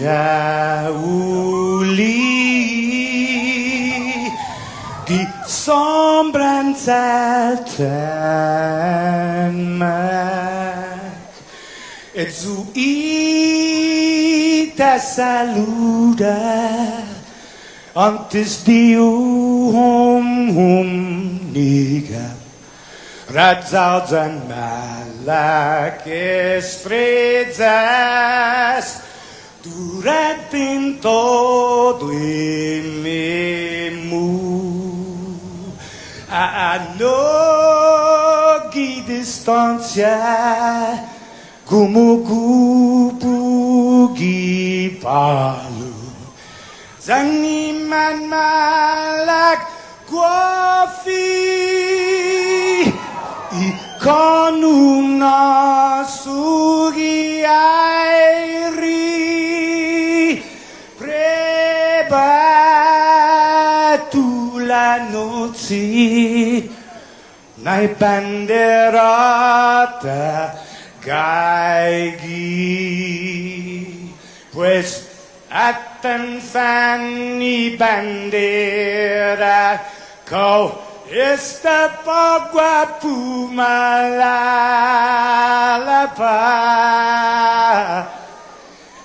Jauhly die sombren Zelten mag. Et zu ita saluda antes de niga. Radzaudzen malak estrezas durante em todo mu a nogi distância como kupugi palu zangiman malak guafi ikonum nasugi airi prebatu la noci nai banderata gaigi pues atan fanni bandera kau esta pagua pumalapa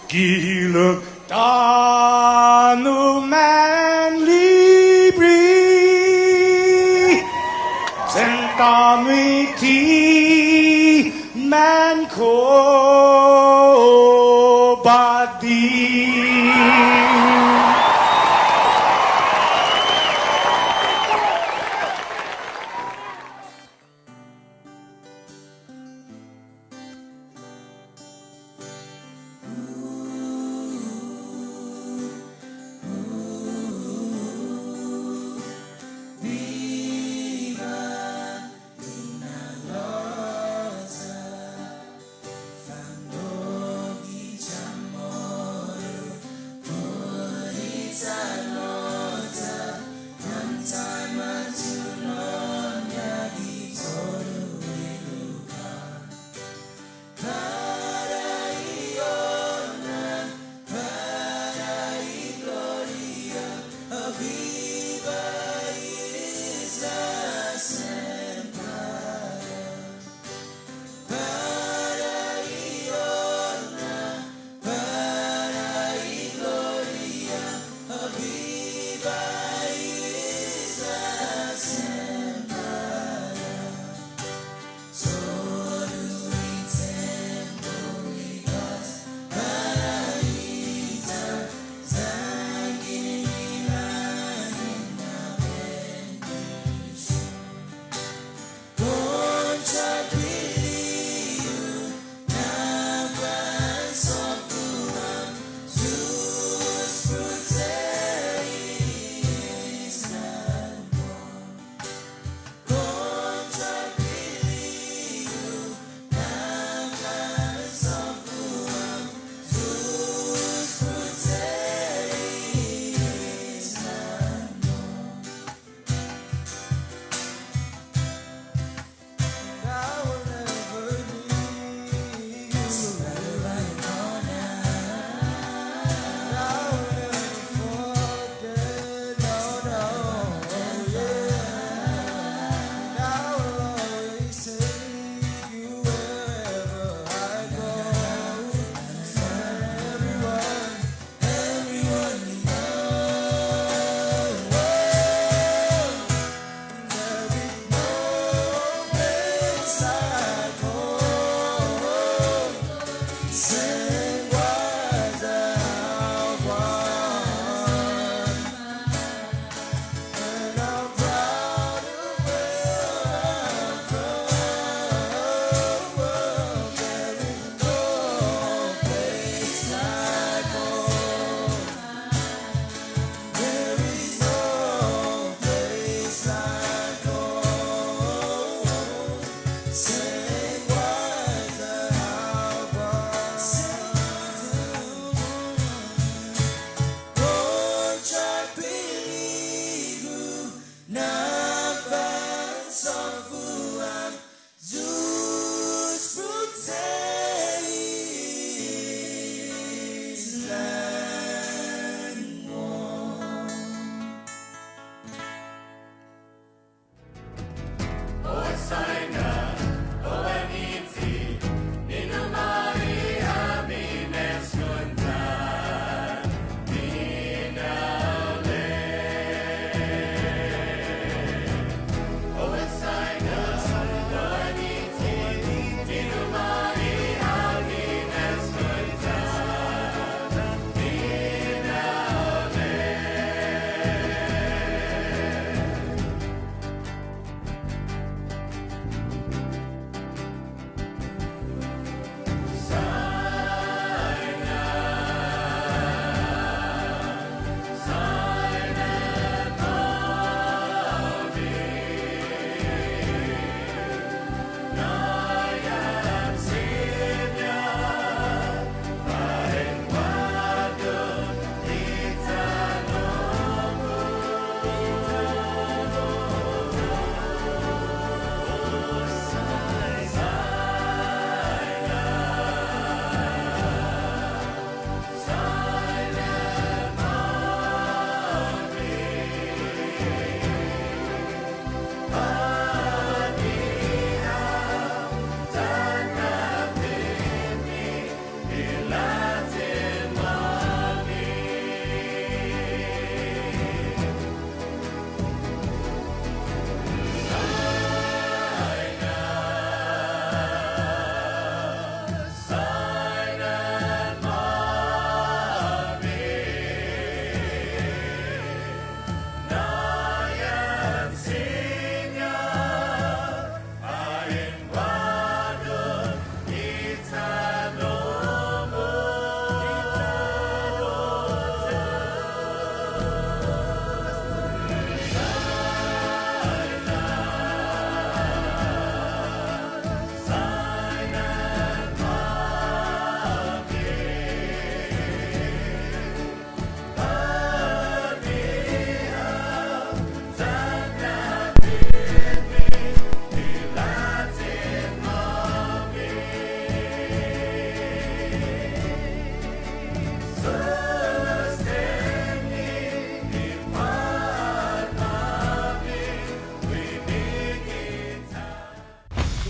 giluk tanu man libri sentami ti man ko badi.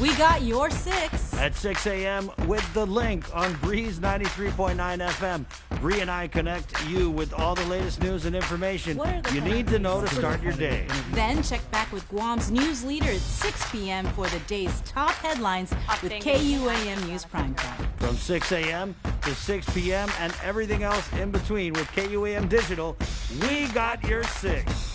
We got your 6. At 6 a.m. with The Link on Breeze 93.9 FM. Bree and I connect you with all the latest news and information you need to know to start your day. Then check back with Guam's news leader at 6 p.m. for the day's top headlines with KUAM News Primetime. From 6 a.m. to 6 p.m. and everything else in between with KUAM Digital, we got your 6.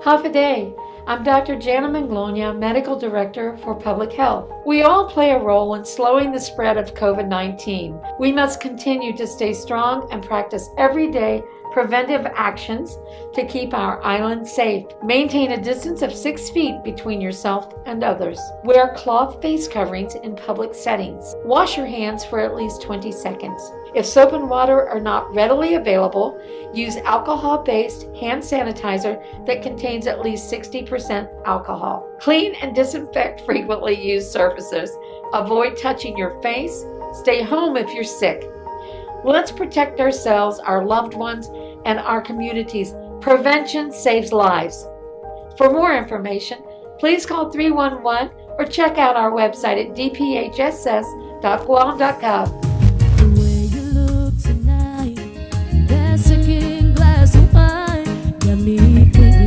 Half a day. I'm Dr. Jana Manglonia, Medical Director for Public Health. We all play a role in slowing the spread of COVID-19. We must continue to stay strong and practice everyday preventive actions to keep our island safe. Maintain a distance of 6 feet between yourself and others. Wear cloth face coverings in public settings. Wash your hands for at least 20 seconds. If soap and water are not readily available, use alcohol-based hand sanitizer that contains at least 60% alcohol. Clean and disinfect frequently used surfaces. Avoid touching your face. Stay home if you're sick. Let's protect ourselves, our loved ones, and our communities. Prevention saves lives. For more information, please call 311 or check out our website at dphss.guam.gov. The way you look tonight, that second glass of wine got me thinking.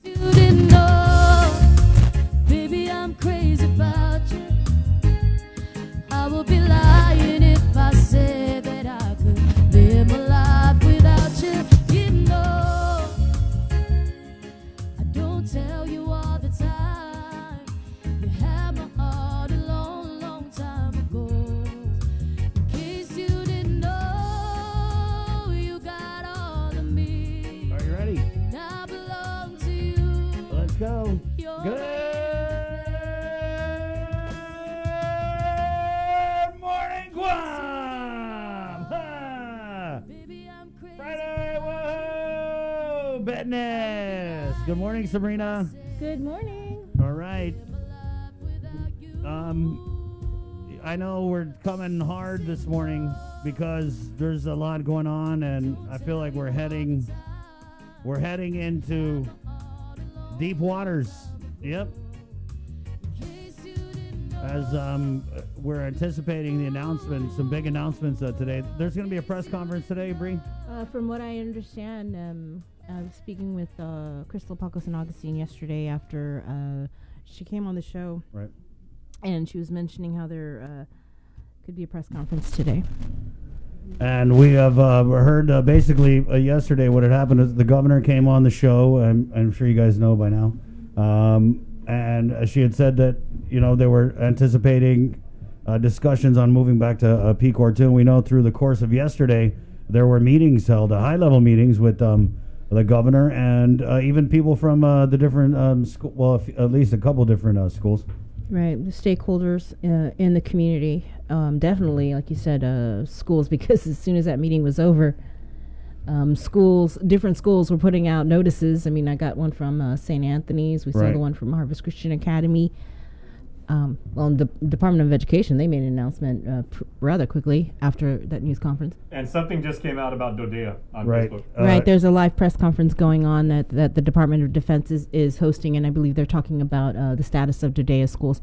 You didn't know, baby, I'm crazy about you. I would be lying if I said that I could live my life without you. You know, I don't tell you all the time. You had my heart a long, long time ago. In case you didn't know, you got all of me. Are you ready? And I belong to you. Let's go. You're Good morning, Guam! Ha! Baby, I'm crazy. Friday, whoa! Business. Good morning, Sabrina. Good morning. All right. I know we're coming hard this morning because there's a lot going on, and I feel like we're heading into deep waters. Yep. As we're anticipating the announcement, some big announcements today. There's going to be a press conference today, Bree. From what I understand, I was speaking with Crystal Pacos and Augustine yesterday after she came on the show. Right. And she was mentioning how there could be a press conference today. And we have heard basically yesterday what had happened is the governor came on the show. I'm sure you guys know by now. And she had said that, they were anticipating discussions on moving back to PCOR 2. And we know through the course of yesterday, there were meetings held, high-level meetings with the governor and even people from the different, at least a couple different schools. Right, the stakeholders in the community, definitely, like you said, schools, because as soon as that meeting was over, different schools were putting out notices. I mean, I got one from St. Anthony's. We saw the one from Harvest Christian Academy. The Department of Education, they made an announcement rather quickly after that news conference. And something just came out about Dodea on Facebook. Right, there's a live press conference going on that the Department of Defense is hosting, and I believe they're talking about the status of Dodea schools.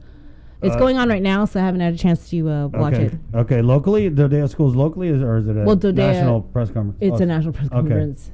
It's going on right now, so I haven't had a chance to watch it. Okay, locally, Dodea schools locally, or is it a national press conference? It's a national press conference.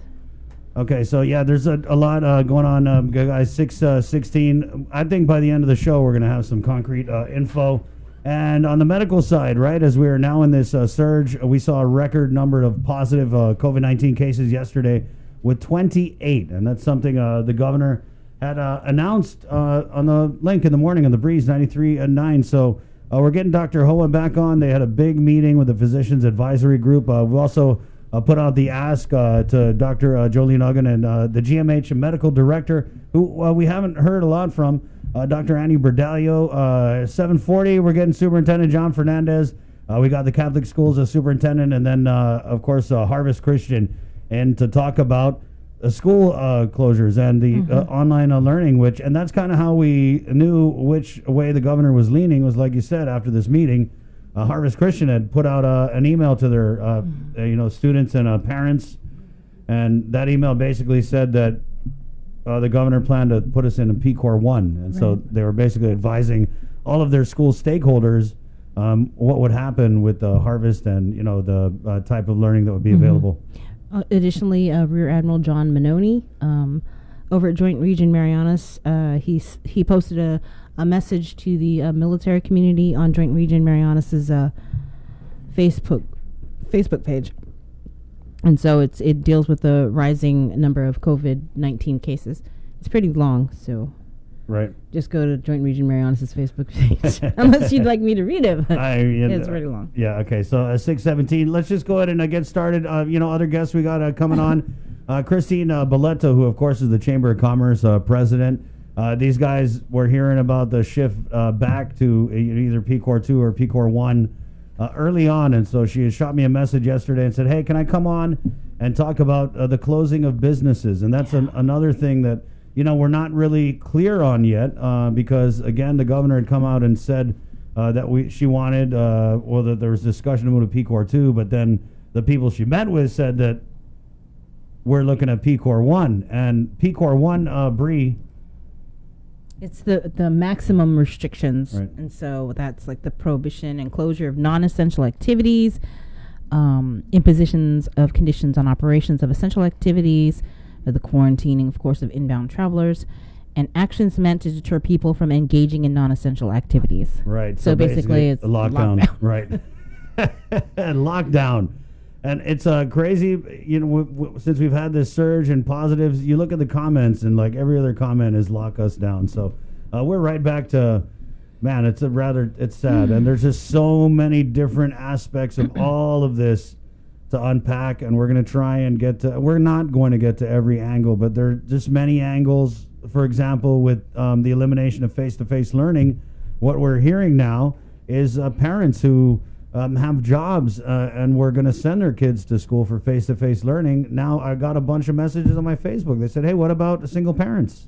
Okay, so yeah, there's a lot going on, guys. 6:16. I think by the end of the show, we're going to have some concrete info. And on the medical side, right, as we are now in this surge, we saw a record number of positive COVID-19 cases yesterday with 28. And that's something the governor had announced on the link in the morning on the Breeze 93.9. So we're getting Dr. Hoa back on. They had a big meeting with the Physicians Advisory Group. We've also put out the ask to Dr. Jolene Uggan and the GMH medical director, who we haven't heard a lot from, Dr. Annie Berdalio. 7:40, we're getting Superintendent John Fernandez. We got the Catholic Schools Superintendent, and then, of course, Harvest Christian, and to talk about school closures and the online learning, and that's kind of how we knew which way the governor was leaning, was like you said, after this meeting. Harvest Christian had put out an email to their students and parents, and that email basically said that the governor planned to put us in a PCOR 1, and so they were basically advising all of their school stakeholders what would happen with the Harvest and the type of learning that would be available. Additionally, Rear Admiral John Manoni over at Joint Region Marianas, he posted a message to the military community on Joint Region Marianas' Facebook page, and so it deals with the rising number of COVID-19 cases. It's pretty long, so just go to Joint Region Marianas' Facebook page, unless you'd like me to read it. It's pretty long. Yeah, okay. So 6:17. Let's just go ahead and get started. Other guests we got coming on. Christine Balletto, who, of course, is the Chamber of Commerce president. These guys were hearing about the shift back to either PCOR 2 or PCOR 1 early on, and so she shot me a message yesterday and said, hey, can I come on and talk about the closing of businesses? And that's another thing that we're not really clear on yet, because again, the governor had come out and said that she wanted, that there was discussion to move to PCOR 2, but then the people she met with said that we're looking at PCOR 1. And PCOR 1, Bree, it's the maximum restrictions, right. And so that's like the prohibition and closure of non-essential activities, impositions of conditions on operations of essential activities, the quarantining, of course, of inbound travelers, and actions meant to deter people from engaging in non-essential activities. Right. So basically it's lockdown. Right. Lockdown. And it's crazy, since we've had this surge in positives, you look at the comments and like every other comment is lock us down. So we're right back to, man, it's sad. And there's just so many different aspects of all of this to unpack, and we're going to try and we're not going to get to every angle, but there are just many angles. For example, with the elimination of face-to-face learning, what we're hearing now is parents who have jobs and we're going to send their kids to school for face-to-face learning. Now I got a bunch of messages on my Facebook. They said, hey, what about single parents?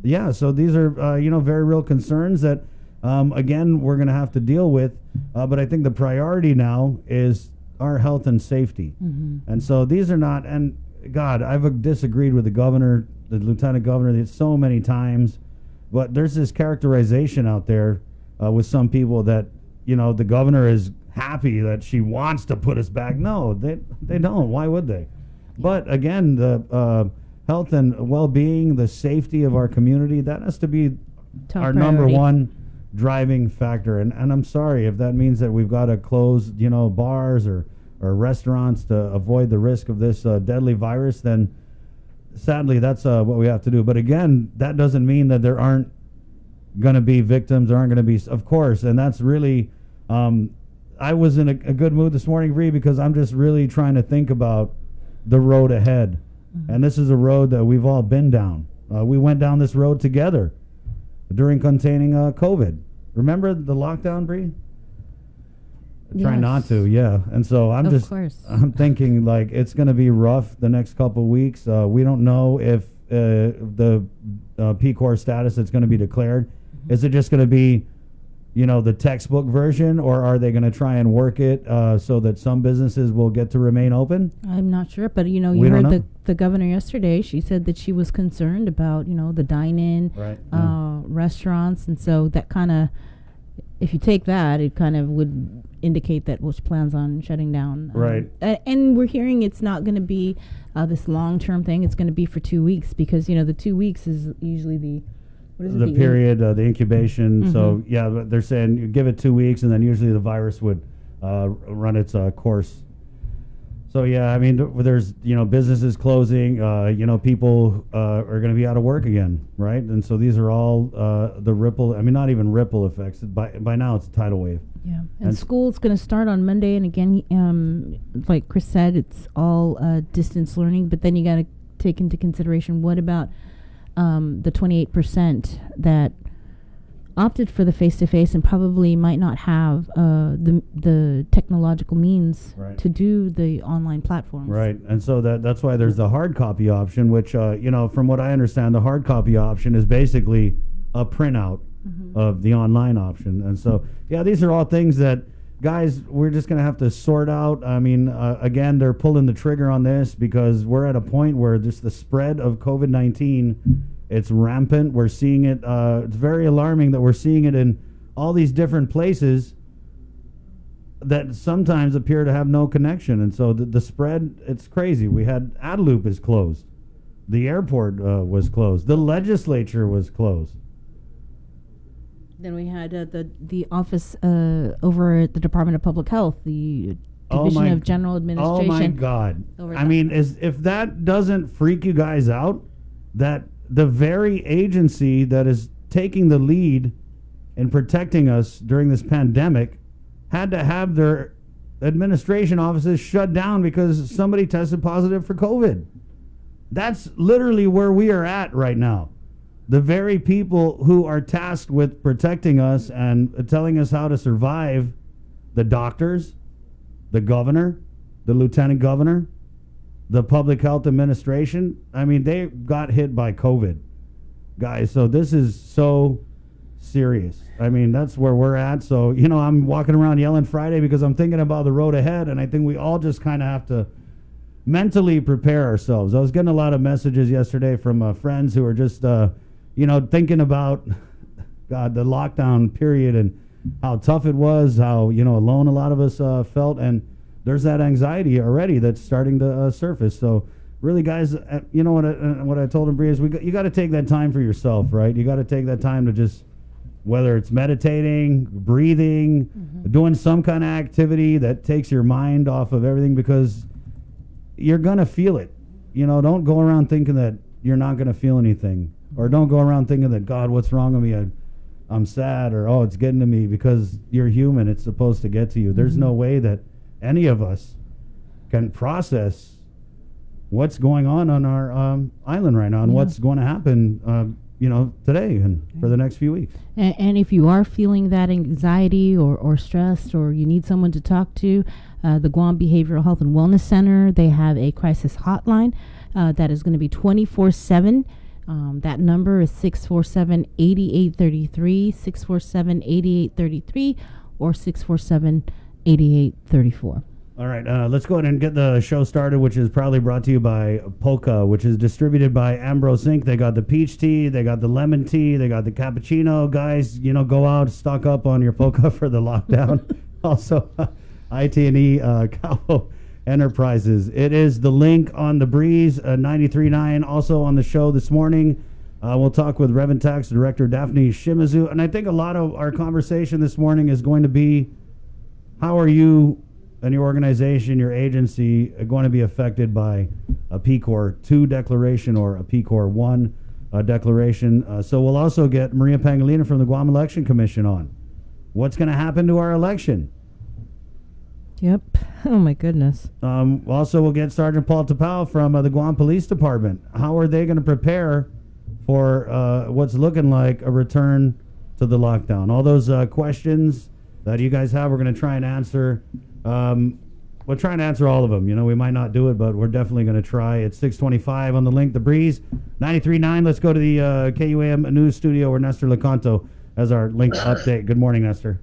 Yeah, so these are, very real concerns that, again, we're going to have to deal with. But I think the priority now is our health and safety. And so these are not, and God, I've disagreed with the governor, the lieutenant governor, so many times, but there's this characterization out there with some people that, the governor is happy that she wants to put us back. No, they don't. Why would they? But again, the health and well-being, the safety of our community, that has to be top our priority. number one driving factor. And I'm sorry if that means that we've got to close, bars or restaurants to avoid the risk of this deadly virus, then sadly that's what we have to do. But again, that doesn't mean that there aren't going to be victims, there aren't going to be, of course, and that's really, I was in a good mood this morning, Bree, because I'm just really trying to think about the road ahead. And this is a road that we've all been down. We went down this road together during containing COVID. Remember the lockdown, Bree? Try Yes. not to, yeah. And so I'm Of course. I'm thinking like it's going to be rough the next couple of weeks. We don't know if the PCOR status that's going to be declared. Is it just going to be, the textbook version, or are they going to try and work it so that some businesses will get to remain open? I'm not sure, but you We don't heard know. the governor yesterday. She said that she was concerned about the dine-in Right. restaurants, and so that kind of, if you take that, it kind of would indicate that she plans on shutting down. Right. And we're hearing it's not going to be this long-term thing. It's going to be for 2 weeks because the 2 weeks is usually the The period, the incubation. So yeah, but they're saying you give it 2 weeks, and then usually the virus would run its course. So yeah, I mean, there's businesses closing. People are going to be out of work again, right? And so these are all the ripple. I mean, not even ripple effects. By now it's a tidal wave. Yeah, and school's going to start on Monday, and again, like Chris said, it's all distance learning. But then you got to take into consideration what about the 28% that opted for the face-to-face and probably might not have the technological means to do the online platforms. Right, and so that's why there's the hard copy option, which from what I understand, the hard copy option is basically a printout of the online option. And so, yeah, these are all things that, guys, we're just going to have to sort out. I mean, again, they're pulling the trigger on this because we're at a point where just the spread of COVID-19, it's rampant. We're seeing it. It's very alarming that we're seeing it in all these different places that sometimes appear to have no connection. And so the spread, it's crazy. We had Adelup is closed. The airport was closed. The legislature was closed. Then we had the office over at the Department of Public Health, the Division of General Administration. Oh my God! I mean, if that doesn't freak you guys out, that the very agency that is taking the lead in protecting us during this pandemic had to have their administration offices shut down because somebody tested positive for COVID. That's literally where we are at right now. The very people who are tasked with protecting us and telling us how to survive, the doctors, the governor, the lieutenant governor, the public health administration, I mean, they got hit by COVID, guys. So this is so serious. I mean, that's where we're at. So, I'm walking around yelling Friday because I'm thinking about the road ahead, and I think we all just kind of have to mentally prepare ourselves. I was getting a lot of messages yesterday from friends who are just thinking about, God, the lockdown period and how tough it was, how, alone a lot of us felt. And there's that anxiety already that's starting to surface. So really, guys, what I told him, Bria, is you got to take that time for yourself, right? You got to take that time to just, whether it's meditating, breathing, doing some kind of activity that takes your mind off of everything, because you're going to feel it. Don't go around thinking that you're not going to feel anything. Or don't go around thinking that, God, what's wrong with me? I'm sad, or, oh, it's getting to me, because you're human. It's supposed to get to you. There's no way that any of us can process what's going on our island right now and what's going to happen, today and for the next few weeks. And if you are feeling that anxiety or stressed, or you need someone to talk to, the Guam Behavioral Health and Wellness Center, they have a crisis hotline that is going to be 24/7. That number is 647-8833, 647-8833, or 647-8834. All right, let's go ahead and get the show started, which is proudly brought to you by Polka, which is distributed by Ambrose Inc. They got the peach tea, they got the lemon tea, they got the cappuccino. Guys, go out, stock up on your Polka for the lockdown. Also, IT&E Cabo Enterprises. It is the link on the Breeze 93.9. Also on the show this morning, we'll talk with Reverend Tax Director Daphne Shimizu. And I think a lot of our conversation this morning is going to be, how are you and your organization, your agency, going to be affected by a PCOR 2 declaration or a PCOR 1 declaration? So we'll also get Maria Pangilinan from the Guam Election Commission on. What's going to happen to our election? Yep. Oh, my goodness. Also, we'll get Sergeant Paul Tapao from the Guam Police Department. How are they going to prepare for what's looking like a return to the lockdown? All those questions that you guys have, we're going to try and answer. We'll try and answer all of them. We might not do it, but we're definitely going to try. It's 6:25 on the link, The Breeze 93.9. Let's go to the KUAM News Studio where Nestor Lecanto has our link update. Good morning, Nestor.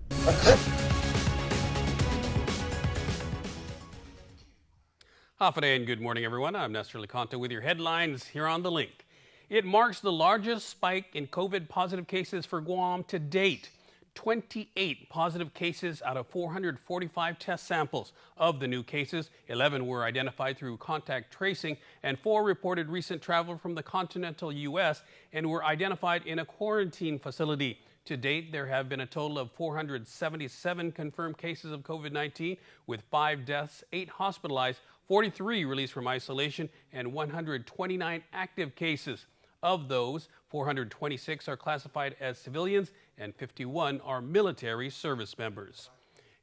Hafide and good morning, everyone. I'm Nestor Lecanto with your headlines here on The Link. It marks the largest spike in COVID positive cases for Guam to date. 28 positive cases out of 445 test samples. Of the new cases, 11 were identified through contact tracing, and 4 reported recent travel from the continental U.S. and were identified in a quarantine facility. To date, there have been a total of 477 confirmed cases of COVID-19, with 5 deaths, 8 hospitalized, 43 released from isolation, and 129 active cases. Of those, 426 are classified as civilians and 51 are military service members.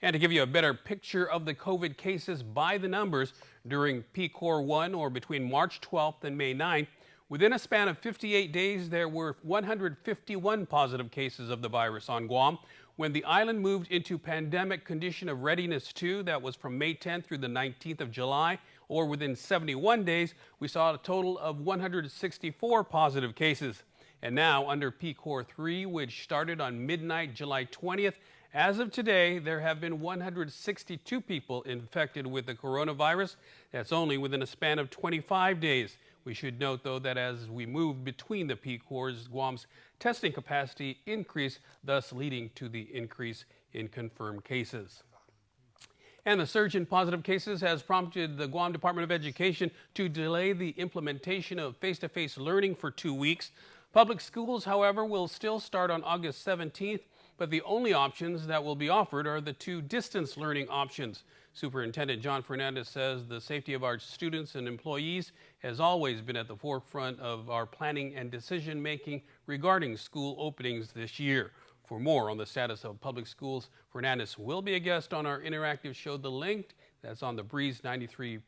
And to give you a better picture of the COVID cases by the numbers during PCOR 1 or between March 12th and May 9th, within a span of 58 days, there were 151 positive cases of the virus on Guam. When the island moved into pandemic condition of readiness 2, that was from May 10th through the 19th of July, or within 71 days, we saw a total of 164 positive cases. And now under PCOR 3, which started on midnight July 20th, as of today, there have been 162 people infected with the coronavirus. That's only within a span of 25 days. We should note, though, that as we move between the PCORs, Guam's testing capacity increased, thus leading to the increase in confirmed cases. And the surge in positive cases has prompted the Guam Department of Education to delay the implementation of face-to-face learning for 2 weeks. Public schools, however, will still start on August 17th, but the only options that will be offered are the 2 distance learning options. Superintendent John Fernandez says the safety of our students and employees has always been at the forefront of our planning and decision making regarding school openings this year. For more on the status of public schools, Fernandez will be a guest on our interactive show, The Link. That's on the Breeze 93.9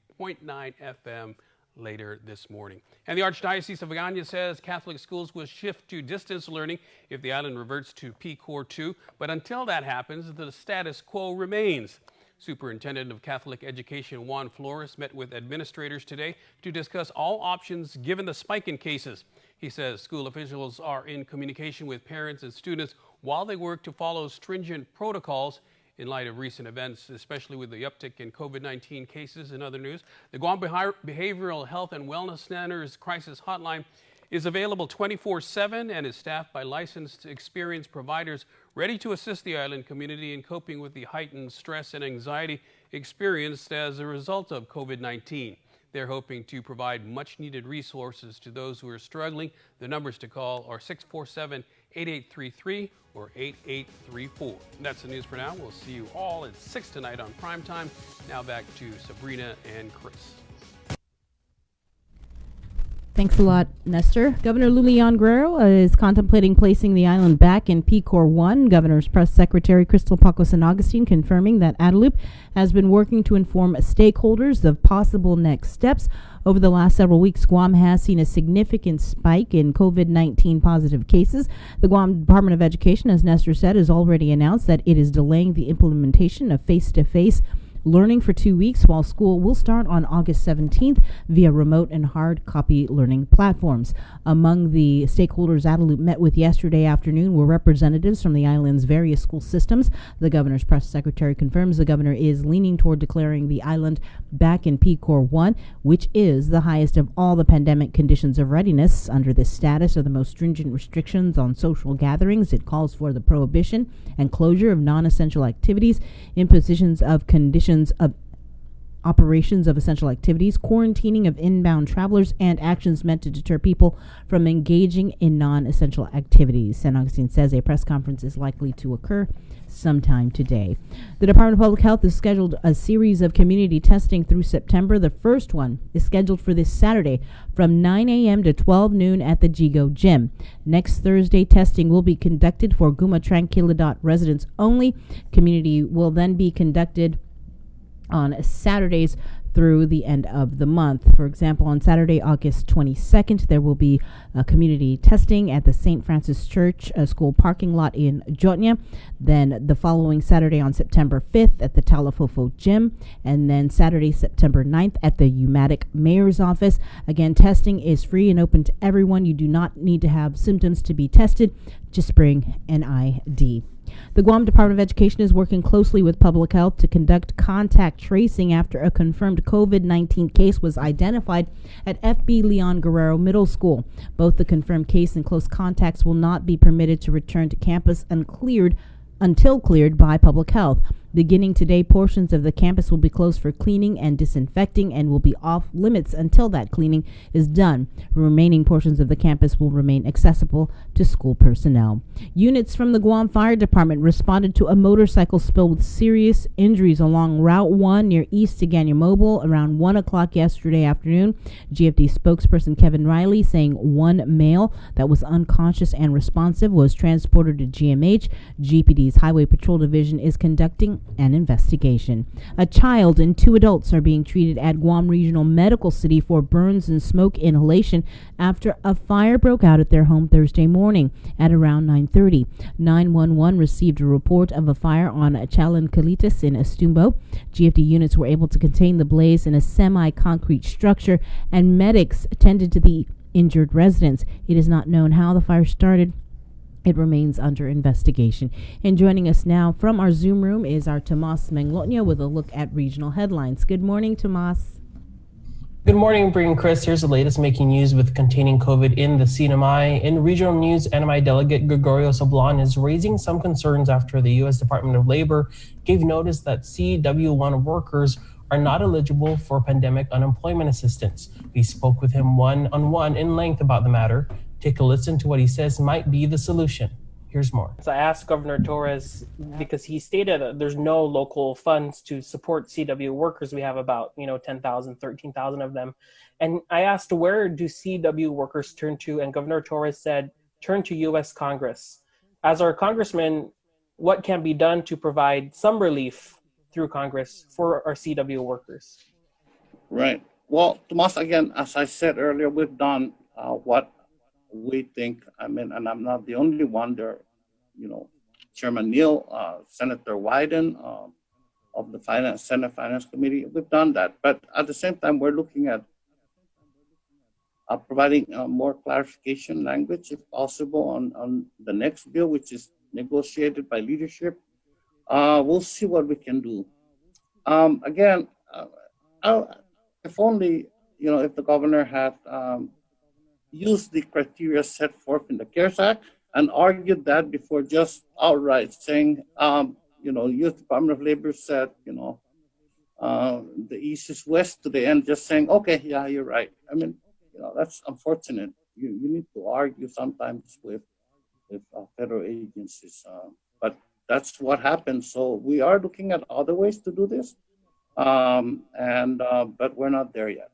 FM later this morning. And the Archdiocese of Agaña says Catholic schools will shift to distance learning if the island reverts to PCOR 2. But until that happens, the status quo remains. Superintendent of Catholic Education Juan Flores met with administrators today to discuss all options given the spike in cases. He says school officials are in communication with parents and students while they work to follow stringent protocols in light of recent events, especially with the uptick in COVID-19 cases. In other news, the Guam Behavioral Health and Wellness Center's crisis hotline is available 24/7 and is staffed by licensed, experienced providers ready to assist the island community in coping with the heightened stress and anxiety experienced as a result of COVID-19. They're hoping to provide much-needed resources to those who are struggling. The numbers to call are 647-8833 or 8834. That's the news for now. We'll see you all at 6 tonight on Primetime. Now back to Sabrina and Chris. Thanks a lot, Nestor. Governor Lulian Guerrero is contemplating placing the island back in PCOR 1. Governor's Press Secretary Crystal Paco San Agustin confirming that Adelup has been working to inform stakeholders of possible next steps. Over the last several weeks, Guam has seen a significant spike in COVID-19 positive cases. The Guam Department of Education, as Nestor said, has already announced that it is delaying the implementation of face-to-face learning for 2 weeks, while school will start on August 17th via remote and hard copy learning platforms. Among the stakeholders Adelup met with yesterday afternoon were representatives from the island's various school systems. The governor's press secretary confirms the governor is leaning toward declaring the island back in PCOR 1, which is the highest of all the pandemic conditions of readiness. Under this status are the most stringent restrictions on social gatherings. It calls for the prohibition and closure of non-essential activities, impositions of conditions of operations of essential activities, quarantining of inbound travelers, and actions meant to deter people from engaging in non-essential activities. San Agustin says a press conference is likely to occur sometime today. The Department of Public Health has scheduled a series of community testing through September. The first one is scheduled for this Saturday from 9 a.m. to 12 noon at the Jigo Gym. Next Thursday, testing will be conducted for Guma Tranquilidad residents only. Community will then be conducted on Saturdays through the end of the month. For example, on Saturday, August 22nd, there will be community testing at the St. Francis Church school parking lot in Jotnia. Then the following Saturday on September 5th at the Talafofo Gym. And then Saturday, September 9th at the UMATIC Mayor's Office. Again, testing is free and open to everyone. You do not need to have symptoms to be tested. Just bring an ID. The Guam Department of Education is working closely with Public Health to conduct contact tracing after a confirmed COVID-19 case was identified at FB Leon Guerrero Middle School. Both the confirmed case and close contacts will not be permitted to return to campus until cleared by Public Health. Beginning today, portions of the campus will be closed for cleaning and disinfecting and will be off limits until that cleaning is done. Remaining portions of the campus will remain accessible to school personnel. Units from the Guam Fire Department responded to a motorcycle spill with serious injuries along Route 1 near East Agaña Mobile around 1 o'clock yesterday afternoon. GFD spokesperson Kevin Riley saying one male that was unconscious and responsive was transported to GMH. GPD's Highway Patrol Division is conducting an investigation. A child and 2 adults are being treated at Guam Regional Medical City for burns and smoke inhalation after a fire broke out at their home Thursday morning at around 9:30. 911 received a report of a fire on Chalan Kalitas in Estumbo. GFD units were able to contain the blaze in a semi-concrete structure, and medics attended to the injured residents. It is not known how the fire started. It remains under investigation. And joining us now from our Zoom room is our Tomas Manglotnia with a look at regional headlines. Good morning, Tomas. Good morning, Bree and Chris. Here's the latest making news with containing COVID in the CNMI. In regional news, NMI Delegate Gregorio Sablan is raising some concerns after the U.S. Department of Labor gave notice that CW1 workers are not eligible for pandemic unemployment assistance. We spoke with him one-on-one in length about the matter. Take a listen to what he says might be the solution. Here's more. So I asked Governor Torres because he stated that there's no local funds to support CW workers. We have about 10,000, 13,000 of them. And I asked, where do CW workers turn to? And Governor Torres said, turn to U.S. Congress. As our congressman, what can be done to provide some relief through Congress for our CW workers? Right. Well, Tomas, again, as I said earlier, we've done what we think, and I'm not the only one there, Chairman Neal, Senator Wyden of the Senate Finance Committee, we've done that. But at the same time, we're looking at providing more clarification language, if possible, on the next bill, which is negotiated by leadership. We'll see what we can do. Again, if only, if the governor had use the criteria set forth in the CARES Act and argued that before just outright saying, U.S. Department of Labor said, the east is west today, and just saying, okay, yeah, you're right. I mean, that's unfortunate. You need to argue sometimes with federal agencies, but that's what happens. So we are looking at other ways to do this, but we're not there yet.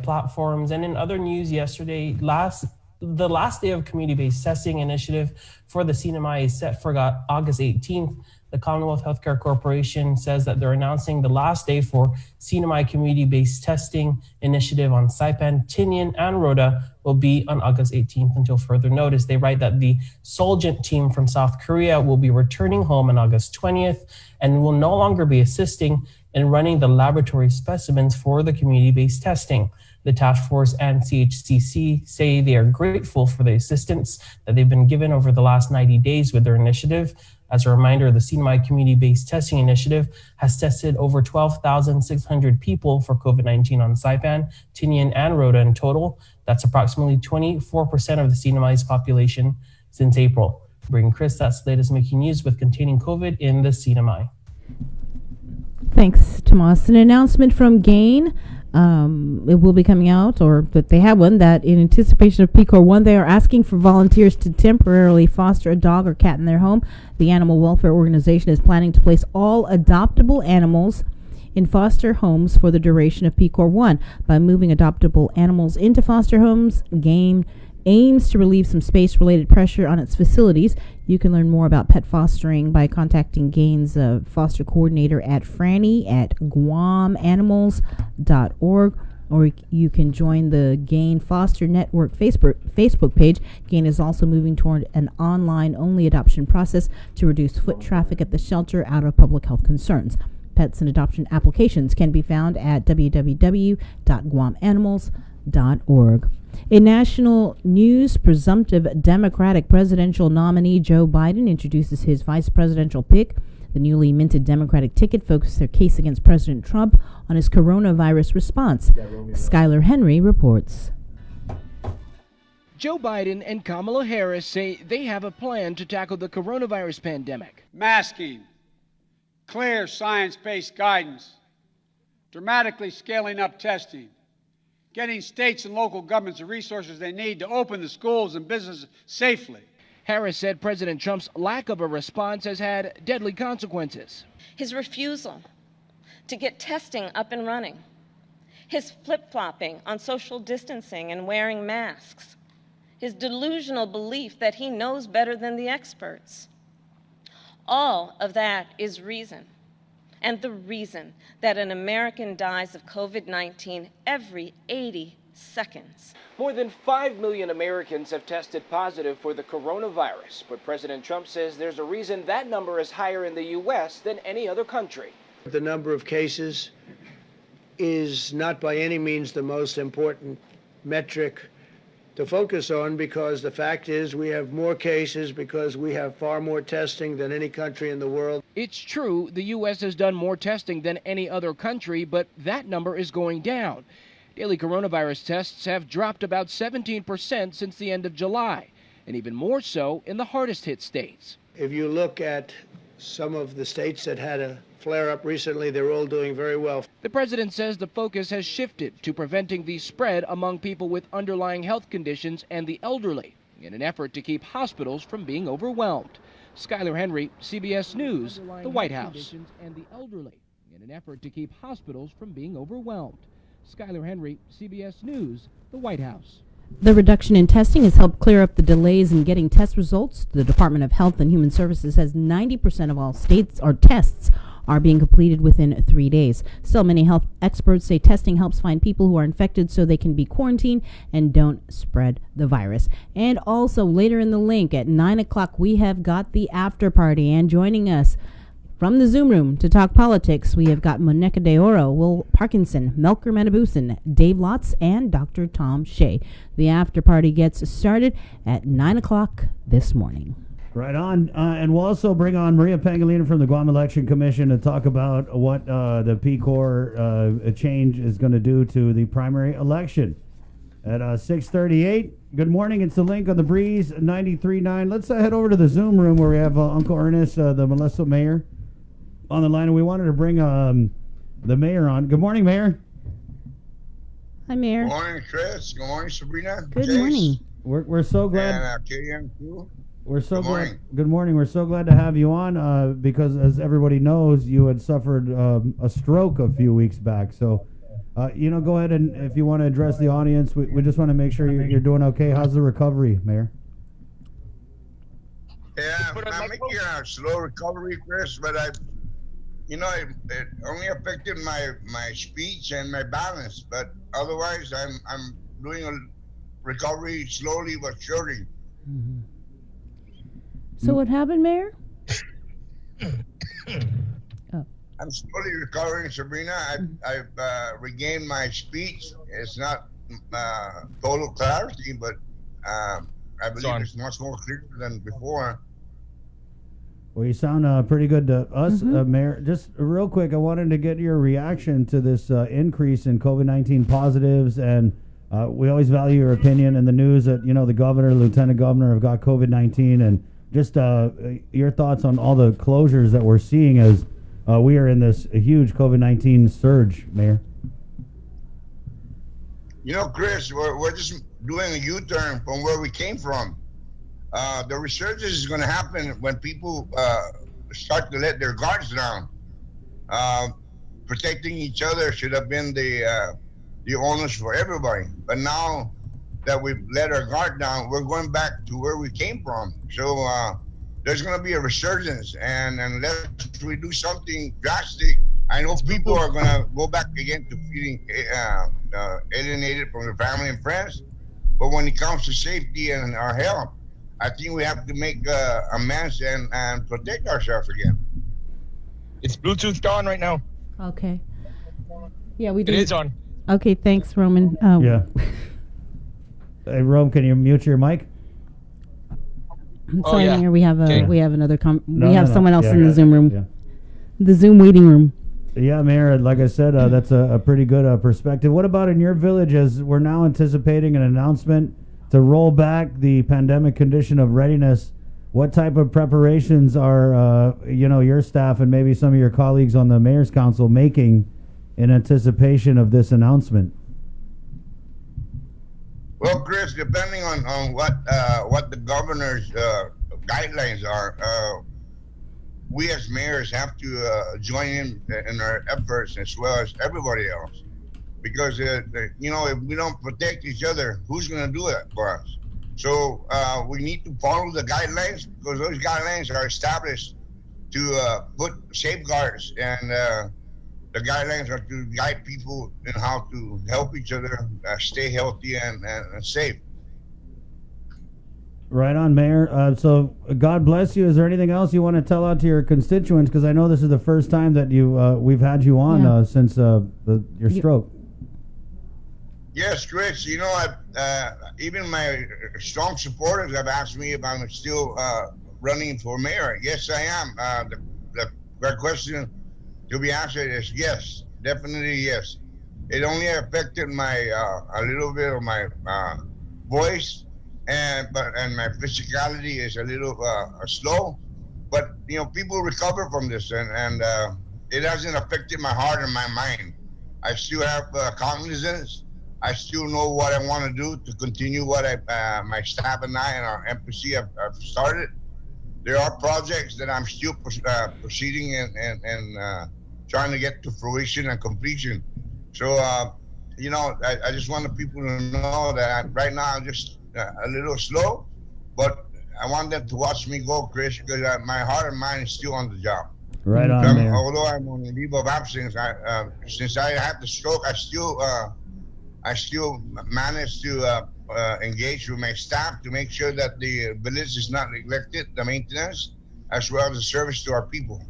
Platforms. And in other news yesterday, the last day of community-based testing initiative for the CNMI is set for August 18th. The Commonwealth Healthcare Corporation says that they're announcing the last day for CNMI community-based testing initiative on Saipan, Tinian, and Rhoda will be on August 18th until further notice. They write that the Solgent team from South Korea will be returning home on August 20th and will no longer be assisting in running the laboratory specimens for the community-based testing. The task force and CHCC say they are grateful for the assistance that they've been given over the last 90 days with their initiative. As a reminder, the CNMI community-based testing initiative has tested over 12,600 people for COVID-19 on Saipan, Tinian, and Rhoda in total. That's approximately 24% of the CNMI's population since April. Bring Chris, that's the latest making news with containing COVID in the CNMI. Thanks, Tomas. An announcement from GAIN. It will be coming out, or that they have one, that in anticipation of PCOR 1, they are asking for volunteers to temporarily foster a dog or cat in their home. The Animal Welfare Organization is planning to place all adoptable animals in foster homes for the duration of PCOR 1. By moving adoptable animals into foster homes, GAIN aims to relieve some space-related pressure on its facilities. You can learn more about pet fostering by contacting GAIN's foster coordinator at franny@guamanimals.org, or you can join the GAIN Foster Network Facebook page. GAIN is also moving toward an online-only adoption process to reduce foot traffic at the shelter out of public health concerns. Pets and adoption applications can be found at www.guamanimals.org. In national news, presumptive Democratic presidential nominee Joe Biden introduces his vice presidential pick. The newly minted Democratic ticket focuses their case against President Trump on his coronavirus response. Skylar Henry reports. Joe Biden and Kamala Harris say they have a plan to tackle the coronavirus pandemic. Masking, clear science-based guidance, dramatically scaling up testing, getting states and local governments the resources they need to open the schools and businesses safely. Harris said President Trump's lack of a response has had deadly consequences. His refusal to get testing up and running, his flip-flopping on social distancing and wearing masks, his delusional belief that he knows better than the experts. All of that is reason, and the reason that an American dies of COVID-19 every 80 seconds. More than 5 million Americans have tested positive for the coronavirus, but President Trump says there's a reason that number is higher in the U.S. than any other country. The number of cases is not by any means the most important metric to focus on, because the fact is we have more cases because we have far more testing than any country in the world. It's true, the U.S. has done more testing than any other country, but that number is going down. Daily coronavirus tests have dropped about 17% since the end of July, and even more so in the hardest hit states. If you look at some of the states that had a flare-up recently, they're all doing very well. The president says the focus has shifted to preventing the spread among people with underlying health conditions and the elderly in an effort to keep hospitals from being overwhelmed. Skylar Henry, CBS News, the White House. And the elderly in an effort to keep hospitals from being overwhelmed. Skylar Henry, CBS News, the White House. The reduction in testing has helped clear up the delays in getting test results. The Department of Health and Human Services says 90% of all states or tests are being completed within 3 days. Still, many health experts say testing helps find people who are infected so they can be quarantined and don't spread the virus. And also later in the link at 9 o'clock, we have got the after party, and joining us from the Zoom room to talk politics, we have got Monica De Oro, Will Parkinson, Melker Metabusen, Dave Lotz, and Dr. Tom Shea. The after party gets started at 9 o'clock this morning. Right on. And we'll also bring on Maria Pangilinan from the Guam Election Commission to talk about what the PCOR change is going to do to the primary election. At 6:38. Good morning. It's the Link on the Breeze 93.9. Let's head over to the Zoom room where we have Uncle Ernest, the Molesto mayor, on the line. And we wanted to bring the mayor on. Good morning, Mayor. Hi, Mayor. Good morning, Chris. Good morning, Sabrina. Good morning. We're so glad. And KM too. We're so Good glad. morning. Good morning. We're so glad to have you on because, as everybody knows, you had suffered a stroke a few weeks back. So, go ahead and if you want to address the audience, we just want to make sure you're doing okay. How's the recovery, Mayor? Yeah, I'm making a slow recovery, Chris, but it only affected my speech and my balance. But otherwise, I'm doing a recovery slowly but surely. Mm-hmm. So what happened, Mayor? I'm slowly recovering, Sabrina. I've regained my speech. It's not total clarity, but I believe it's much more clear than before. Well, you sound pretty good to us, Mayor. Just real quick, I wanted to get your reaction to this increase in COVID-19 positives, and we always value your opinion in the news that, the governor, lieutenant governor have got COVID-19, and just your thoughts on all the closures that we're seeing as we are in this huge COVID-19 surge, Mayor. Chris, we're just doing a U-turn from where we came from. The resurgence is going to happen when people start to let their guards down. Protecting each other should have been the onus for everybody. But now that we've let our guard down, we're going back to where we came from. So there's going to be a resurgence, and unless we do something drastic, I know people are going to go back again to feeling alienated from their family and friends. But when it comes to safety and our health, I think we have to make amends and protect ourselves again. It's Bluetooth on right now. Okay. Yeah, we do. It is on. Okay, thanks, Roman. Yeah. Hey, Rome, can you mute your mic? Sorry, Mayor, we have we have another someone else Yeah, in the Zoom room. Yeah. The Zoom waiting room. Yeah, Mayor, like I said, that's a pretty good perspective. What about in your village, as we're now anticipating an announcement to roll back the pandemic condition of readiness? What type of preparations are, your staff and maybe some of your colleagues on the Mayor's Council making in anticipation of this announcement? Well, Chris, depending on what the governor's guidelines are, we as mayors have to join in our efforts as well as everybody else. Because, if we don't protect each other, who's going to do it for us? So we need to follow the guidelines because those guidelines are established to put safeguards, and the guidelines are to guide people in how to help each other stay healthy and safe. Right on, Mayor. So God bless you. Is there anything else you want to tell out to your constituents? Because I know this is the first time that we've had you on since your stroke. Yes, Chris. You know, even my strong supporters have asked me if I'm still running for mayor. Yes, I am. The question to be answered is yes, definitely yes. It only affected my a little bit of my voice, and my physicality is a little slow. But you know, people recover from this, and it hasn't affected my heart and my mind. I still have cognizance. I still know what I want to do to continue what my staff and I and our embassy have started. There are projects that I'm still proceeding and trying to get to fruition and completion. So, you know, I just want the people to know that right now I'm just a little slow, but I want them to watch me go, Chris, because my heart and mind is still on the job. Right on, Mayor. Although I'm on leave of absence, since I had the stroke, I still managed to engage with my staff to make sure that the village is not neglected, the maintenance, as well as the service to our people.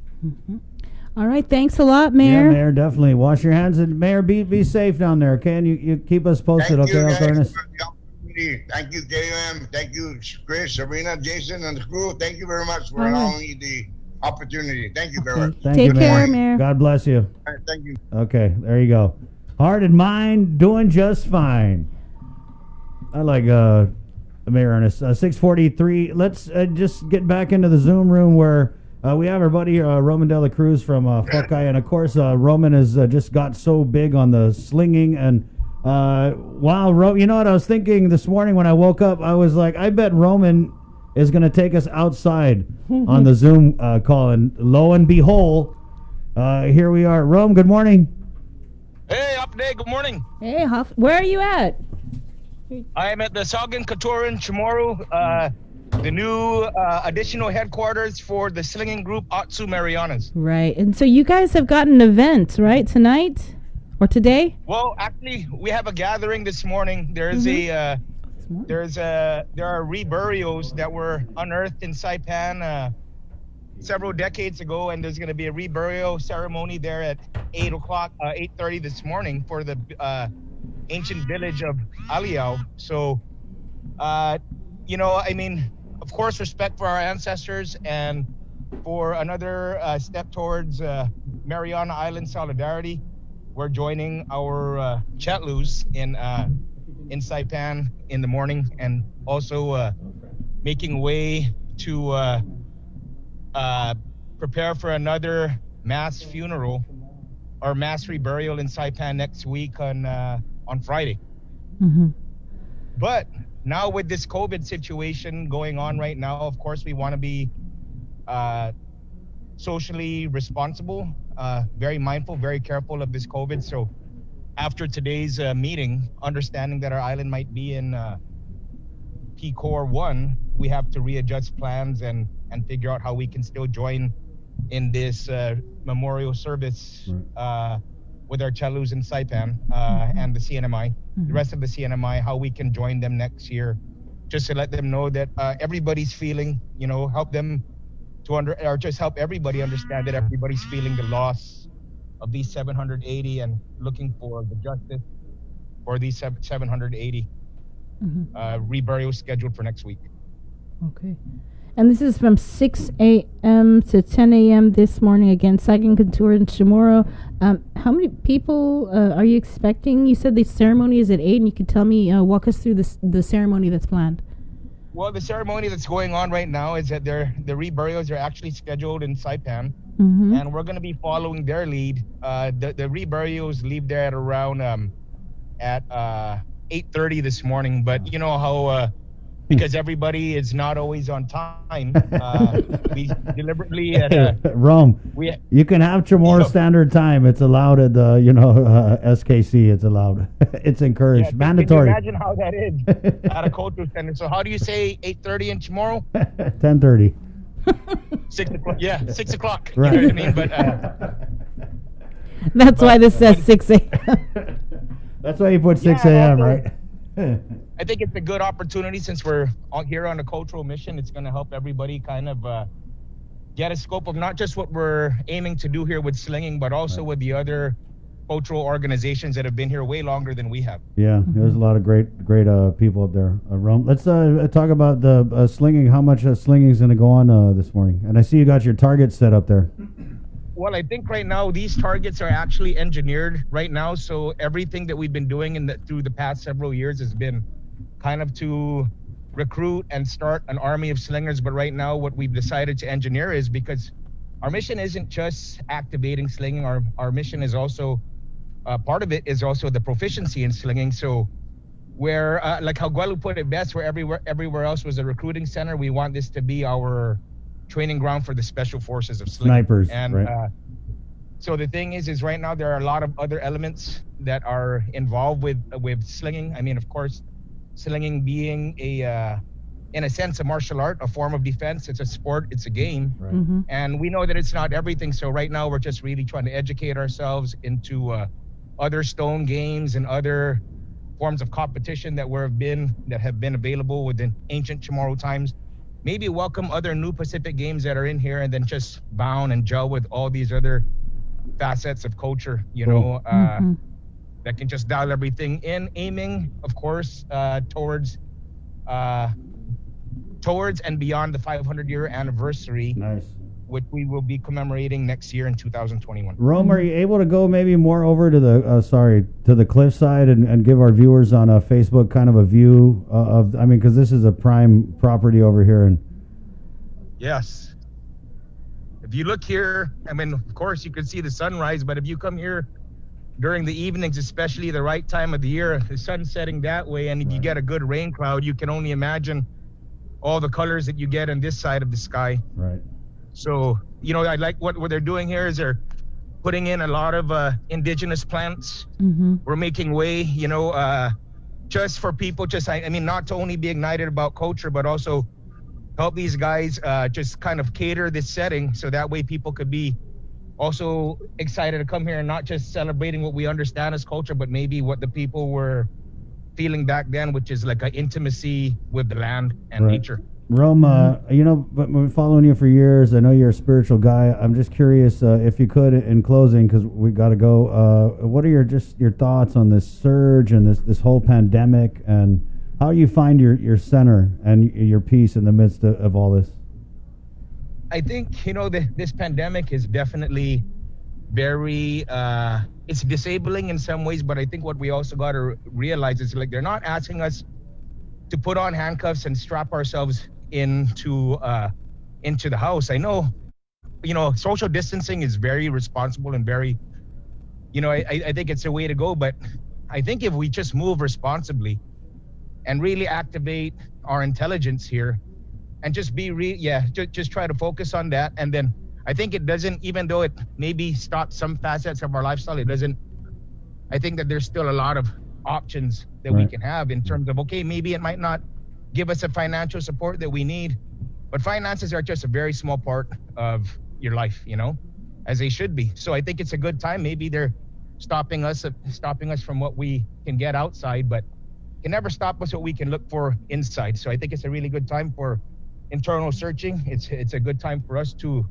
All right, thanks a lot, Mayor. Yeah, Mayor, definitely. Wash your hands, and Mayor, be safe down there, okay? And you keep us posted, Thank okay, you, Alcarnes? Thank you, KUM. Thank you, Chris, Sabrina, Jason, and the crew. Thank you very much for allowing me the opportunity. Thank you very much. Thank you, Mayor. God bless you. All right, thank you. Okay, there you go. Heart and mind doing just fine. I like Mayor Ernest. 6:43. Let's just get back into the Zoom room where we have our buddy Roman De La Cruz from Hawkeye, and of course Roman has just got so big on the slinging. And wow, you know what I was thinking this morning when I woke up? I was like, I bet Roman is going to take us outside on the Zoom call, and lo and behold, here we are. Rome, good morning. Hey, Update, good morning. Hey, Huff, where are you at? I am at the Saugan Katoran Chamorro, the new additional headquarters for the slinging group Otsu Marianas. Right, and so you guys have got an event, right, tonight or today? Well, actually, we have a gathering this morning. There's there are reburials that were unearthed in Saipan several decades ago, and there's going to be a reburial ceremony there at 8:30 this morning for the ancient village of Aliao. So, you know, I mean, of course, respect for our ancestors, and for another step towards Mariana Island solidarity, we're joining our Chatlus in Saipan in the morning, and also making way to prepare for another mass funeral or mass reburial in Saipan next week on Friday. But now with this COVID situation going on right now, of course, we want to be socially responsible, very mindful, very careful of this COVID. So after today's meeting, understanding that our island might be in PCOR 1, we have to readjust plans and figure out how we can still join in this memorial service with our Chalus in Saipan and the CNMI, the rest of the CNMI, how we can join them next year, just to let them know that everybody's feeling, you know, help them to just help everybody understand that everybody's feeling the loss of these 780 and looking for the justice for these 780 reburials scheduled for next week. Okay. And this is from 6 a.m. to 10 a.m. this morning again, Saugan Katoran Chamorro. How many people are you expecting? You said the ceremony is at 8, and you could tell me, walk us through the ceremony that's planned. Well, the ceremony that's going on right now is that the reburials are actually scheduled in Saipan, and we're going to be following their lead. The reburials leave there at around 8:30 this morning. But you know how because everybody is not always on time. We deliberately Rome. we You can have Chamorro Standard Time. It's allowed at the SKC. It's allowed. It's encouraged. Mandatory. Can you imagine how that is at a cultural center? So how do you say 8:30 in tomorrow? 10:30. 6 o'clock. Yeah, 6 o'clock. Right. You know what I mean? But That's why this says 6 a.m. That's why you put 6 a.m., right? I think it's a good opportunity since we're here on a cultural mission. It's going to help everybody kind of get a scope of not just what we're aiming to do here with slinging, but also with the other cultural organizations that have been here way longer than we have. Yeah, there's a lot of great people up there. Rome. Let's talk about the slinging. How much slinging is going to go on this morning? And I see you got your targets set up there. Well, I think right now these targets are actually engineered right now. So everything that we've been doing through the past several years has been kind of to recruit and start an army of slingers. But right now what we've decided to engineer is because our mission isn't just activating slinging. Our mission is also, part of it is also the proficiency in slinging. So where, like how Guelu put it best, where everywhere else was a recruiting center, we want this to be our training ground for the special forces of slinging. Snipers, and right. So the thing is right now there are a lot of other elements that are involved with slinging. I mean, of course, slinging being in a sense a martial art, a form of defense. It's a sport, it's a game. Right. And we know that it's not everything. So right now we're just really trying to educate ourselves into other stone games and other forms of competition that have been available within ancient Chamorro times. Maybe welcome other new Pacific games that are in here, and then just bound and gel with all these other facets of culture, that can just dial everything in, aiming, of course, towards and beyond the 500-year anniversary. Nice. Which we will be commemorating next year in 2021. Rome, are you able to go maybe more over to the cliffside and give our viewers on Facebook kind of a view because this is a prime property over here. And yes, if you look here, I mean, of course you can see the sunrise, but if you come here during the evenings, especially the right time of the year, the sun's setting that way, and if you get a good rain cloud, you can only imagine all the colors that you get on this side of the sky. Right. So, I like what they're doing here is they're putting in a lot of indigenous plants. We're making way, just for people, not to only be ignited about culture, but also help these guys just kind of cater this setting so that way people could be also excited to come here and not just celebrating what we understand as culture, but maybe what the people were feeling back then, which is like an intimacy with the land and nature. Rome, but we've been following you for years. I know you're a spiritual guy. I'm just curious if you could, in closing, because we got to go. What are your thoughts on this surge and this whole pandemic, and how you find your center and your peace in the midst of all this? I think this pandemic is definitely very it's disabling in some ways, but I think what we also got to realize is they're not asking us to put on handcuffs and strap ourselves into the house. I know, social distancing is very responsible and very, I think it's a way to go. But I think if we just move responsibly and really activate our intelligence here and just be just try to focus on that. And then I think it doesn't, even though it maybe stops some facets of our lifestyle, I think that there's still a lot of options that we can have in terms of, okay, maybe it might not give us a financial support that we need, but finances are just a very small part of your life, as they should be. So I think it's a good time. Maybe they're stopping us from what we can get outside, but can never stop us what we can look for inside. So I think it's a really good time for internal searching. It's a good time for us to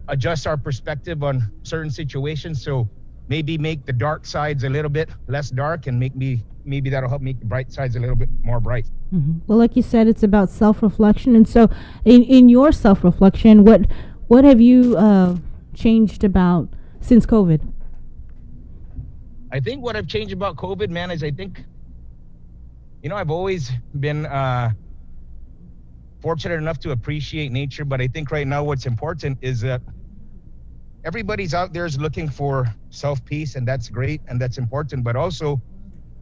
adjust our perspective on certain situations. So maybe make the dark sides a little bit less dark, and maybe that'll help make the bright sides a little bit more bright. Well, like you said, it's about self-reflection. And so in your self-reflection, what have you changed about since COVID? I think what I've changed about COVID, man, is I think, I've always been fortunate enough to appreciate nature, but I think right now what's important is that everybody's out there is looking for self-peace, and that's great and that's important. But also,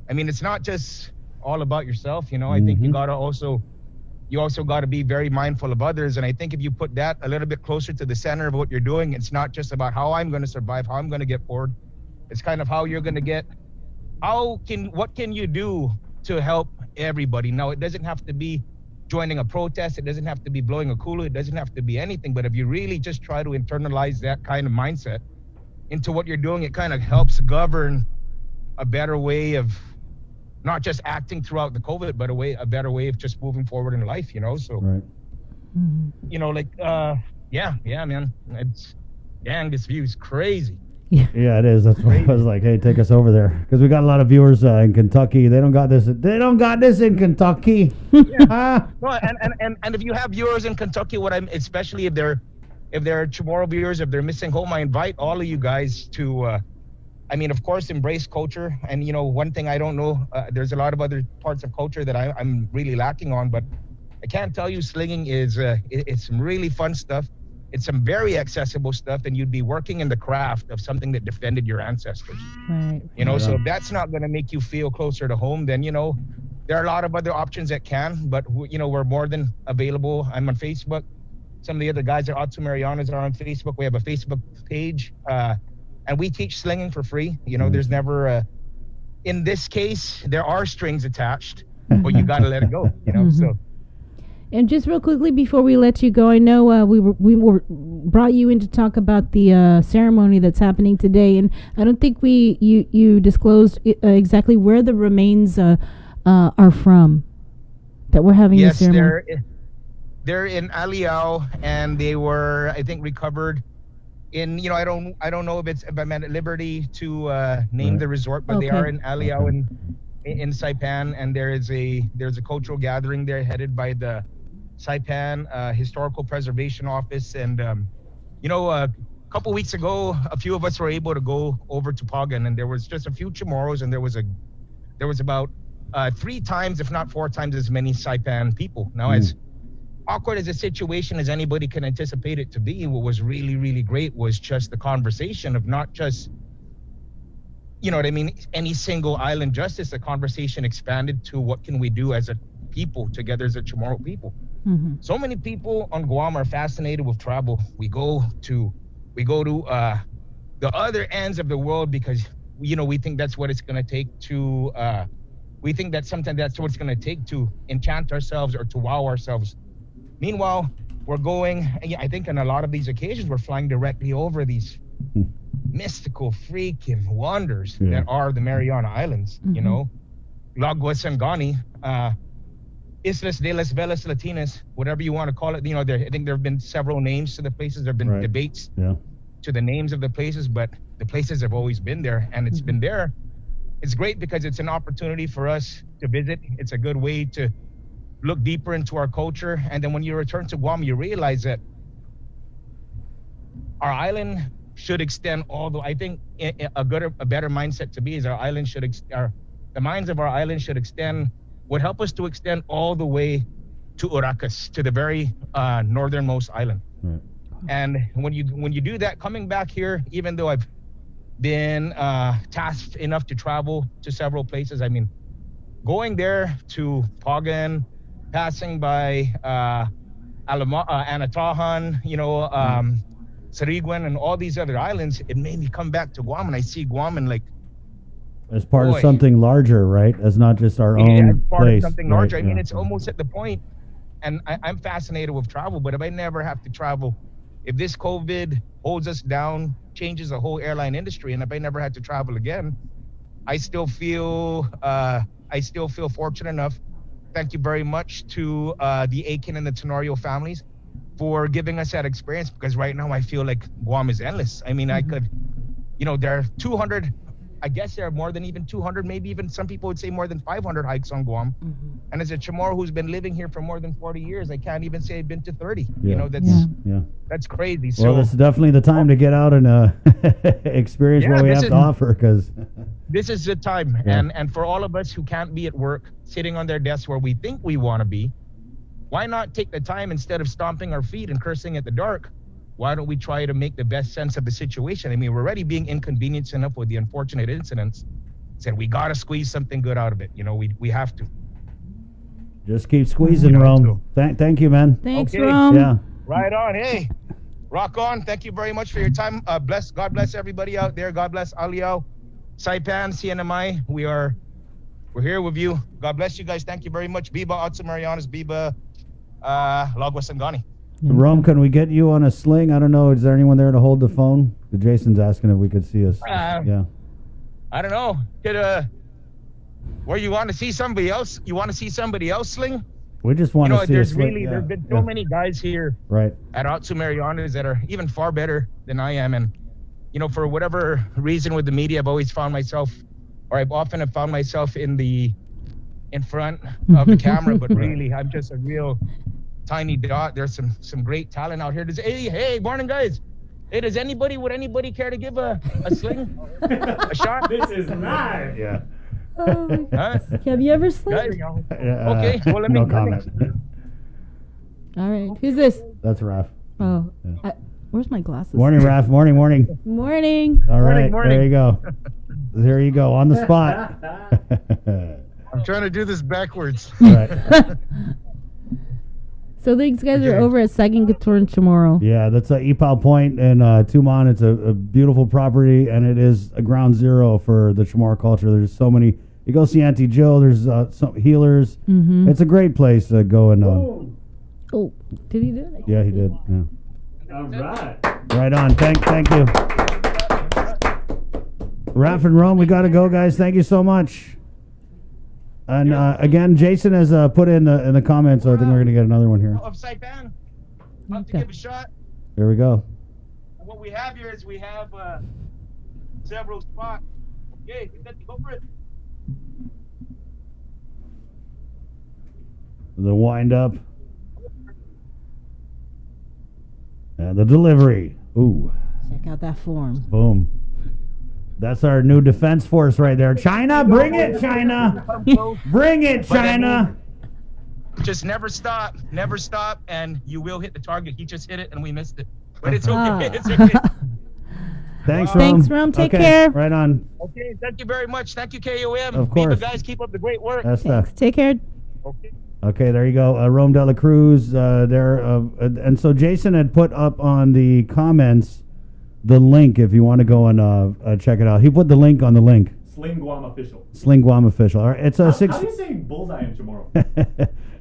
it's not just all about yourself. You know, I think you also got to be very mindful of others. And I think if you put that a little bit closer to the center of what you're doing, it's not just about how I'm going to survive, how I'm going to get forward. It's kind of how you're going to get, what can you do to help everybody? Now, it doesn't have to be joining a protest. It doesn't have to be blowing a cooler. It doesn't have to be anything. But if you really just try to internalize that kind of mindset into what you're doing, it kind of helps govern a better way of not just acting throughout the COVID, but a better way of just moving forward in life, you know? So, you know, like, yeah, man. It's, dang, this view is crazy. Yeah, it is. That's why I was like, hey, take us over there. Because we got a lot of viewers in Kentucky. They don't got this in Kentucky. Yeah. Well, and if you have viewers in Kentucky, especially if they're Chamorro viewers, if they're missing home, I invite all of you guys to, I mean, of course, embrace culture. And, you know, one thing I don't know, there's a lot of other parts of culture that I'm really lacking on, but I can't tell you slinging is, it's some really fun stuff. It's some very accessible stuff, and you'd be working in the craft of something that defended your ancestors. Right. You know, so if that's not going to make you feel closer to home, then, you know, there are a lot of other options that can, but, you know, we're more than available. I'm on Facebook. Some of the other guys at Otsu Marianas are on Facebook. We have a Facebook page, and we teach slinging for free. You know, there's never, in this case, there are strings attached, but you got to let it go, you know, so. And just real quickly before we let you go, I know we brought you in to talk about the ceremony that's happening today, and I don't think you disclosed exactly where the remains are from that we're having the ceremony. Yes, they're in Aliao, and they were, I think, recovered in, you know, I don't know if I'm at liberty to name the resort, but they are in Aliao in Saipan, and there's a cultural gathering there headed by the Saipan Historical Preservation Office. And you know, a couple weeks ago, a few of us were able to go over to Pagan, and there was just a few Chamorros, and there was about 3 times, if not 4 times, as many Saipan people. Now, as awkward as a situation as anybody can anticipate it to be, what was really, really great was just the conversation of not just, you know what I mean, any single island justice. The conversation expanded to what can we do as a people together as a Chamorro people. So many people on Guam are fascinated with travel. We go to the other ends of the world because, you know, we think that's what it's going to take to we think that sometimes that's what it's going to take to enchant ourselves or to wow ourselves. Meanwhile, we're going, I think on a lot of these occasions, we're flying directly over these mystical freaking wonders that are the Mariana Islands, you know, Lagua Sangani, Islas de las Velas Latinas, whatever you want to call it. You know, I think there have been several names to the places. There have been debates to the names of the places, but the places have always been there, and it's been there. It's great because it's an opportunity for us to visit. It's a good way to look deeper into our culture. And then when you return to Guam, you realize that our island should extend all the, I think a better mindset to be is our island should, the minds of our island should extend, would help us to extend all the way to Oracas, to the very northernmost island. And when you do that, coming back here, even though I've been tasked enough to travel to several places, I mean, going there to Pagan, passing by Anatahan, you know, Sariguan and all these other islands, it made me come back to Guam, and I see Guam and like, as part of something larger, right? As not just our own part place. Of something larger. I mean, it's almost at the point, and I'm fascinated with travel, but if I never have to travel, if this COVID holds us down, changes the whole airline industry, and if I never had to travel again, I still feel fortunate enough. Thank you very much to the Aiken and the Tenorio families for giving us that experience, because right now I feel like Guam is endless. I mean, I could, you know, there are 200, I guess there are more than even 200, maybe even some people would say more than 500 hikes on Guam. And as a Chamorro who's been living here for more than 40 years, I can't even say I've been to 30. You know, that's crazy. So, well, this is definitely the time to get out and experience what we have to offer, because this is the time. And for all of us who can't be at work, sitting on their desks where we think we want to be, why not take the time, instead of stomping our feet and cursing at the dark, why don't we try to make the best sense of the situation? I mean, we're already being inconvenienced enough with the unfortunate incidents. Said we got to squeeze something good out of it. You know, we have to. Just keep squeezing, Rome. Thank you, man. Thanks, Okay. Rome. Yeah. Right on. Hey, rock on. Thank you very much for your time. God bless everybody out there. God bless Aliao, Saipan, CNMI. We're here with you. God bless you guys. Thank you very much. Biba Otso Marianas, Biba Lagwa Sangani. Rome, can we get you on a sling? I don't know. Is there anyone there to hold the phone? Jason's asking if we could see us. Yeah. I don't know. Where you want to see somebody else? You want to see somebody else sling? We just want to see there's a sling. really, there's been so many guys here Right. at Otso Marianas that are even far better than I am. And, for whatever reason with the media, I've always found myself, or I've often have found myself in front of the camera, but really, I'm just a real tiny dot. There's some great talent out here. Hey, morning, guys. Hey, would anybody care to give a sling? A shot? This is live. Yeah. Huh? Have you ever slid? Okay, well, let me... No comment. All right. Who's this? That's Raph. Oh. Where's my glasses? Morning, Raph. Morning. Morning. All right. Morning. There you go. There you go. On the spot. I'm trying to do this backwards. Right. So these guys are over at Second Couture tomorrow. Yeah, that's Epal Point in Tumon. It's a beautiful property, and it is a ground zero for the Chamorro culture. There's so many. You go see Auntie Jill. There's some healers. Mm-hmm. It's a great place to go and. Oh, did he do it? Yeah, he did. Yeah. All right. Right on. Thank you. Raph and Rome, we got to go, guys. Thank you so much. And again, Jason has put in the comments, so I think we're going to get another one here. Of Saipan. Love to give a shot. There we go. And what we have here is we have several spots. Okay, go for it. The wind up. And the delivery. Ooh. Check out that form. Boom. That's our new defense force right there. China, bring it, China. Bring it, China. Just never stop, and you will hit the target. He just hit it, and we missed it. But it's okay. It's okay. Thanks, Rome. Thanks, Rome. Take care. Right on. Okay, thank you very much. Thank you, KOM. Of course. Viva, guys, keep up the great work. Thanks. Take care. Okay. Okay, there you go. Rome de la Cruz there. And so Jason had put up on the comments the link if you want to go and check it out. He put the link on the link. Sling Guam official. Sling Guam official. All right, it's How 6. do you say bullseye in tomorrow?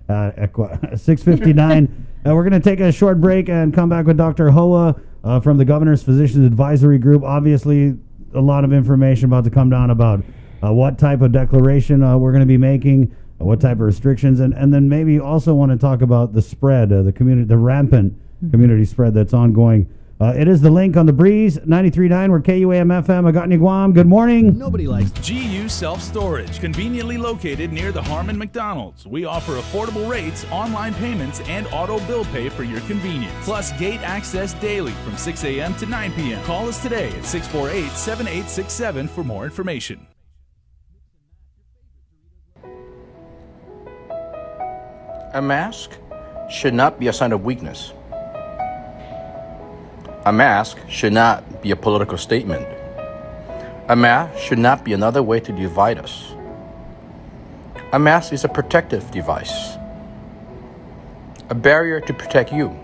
6:59. We're going to take a short break and come back with Dr. Hoa from the Governor's Physicians Advisory Group. Obviously, a lot of information about to come down about what type of declaration we're going to be making, what type of restrictions, and then maybe also want to talk about the spread, the rampant community spread that's ongoing. It is the link on the Breeze 93.9. We're KUAM FM. Agatni Guam. Good morning. Nobody likes GU Self-Storage, conveniently located near the Harmon McDonald's. We offer affordable rates, online payments, and auto bill pay for your convenience. Plus gate access daily from 6 a.m. to 9 p.m. Call us today at 648-7867 for more information. A mask should not be a sign of weakness. A mask should not be a political statement. A mask should not be another way to divide us. A mask is a protective device, a barrier to protect you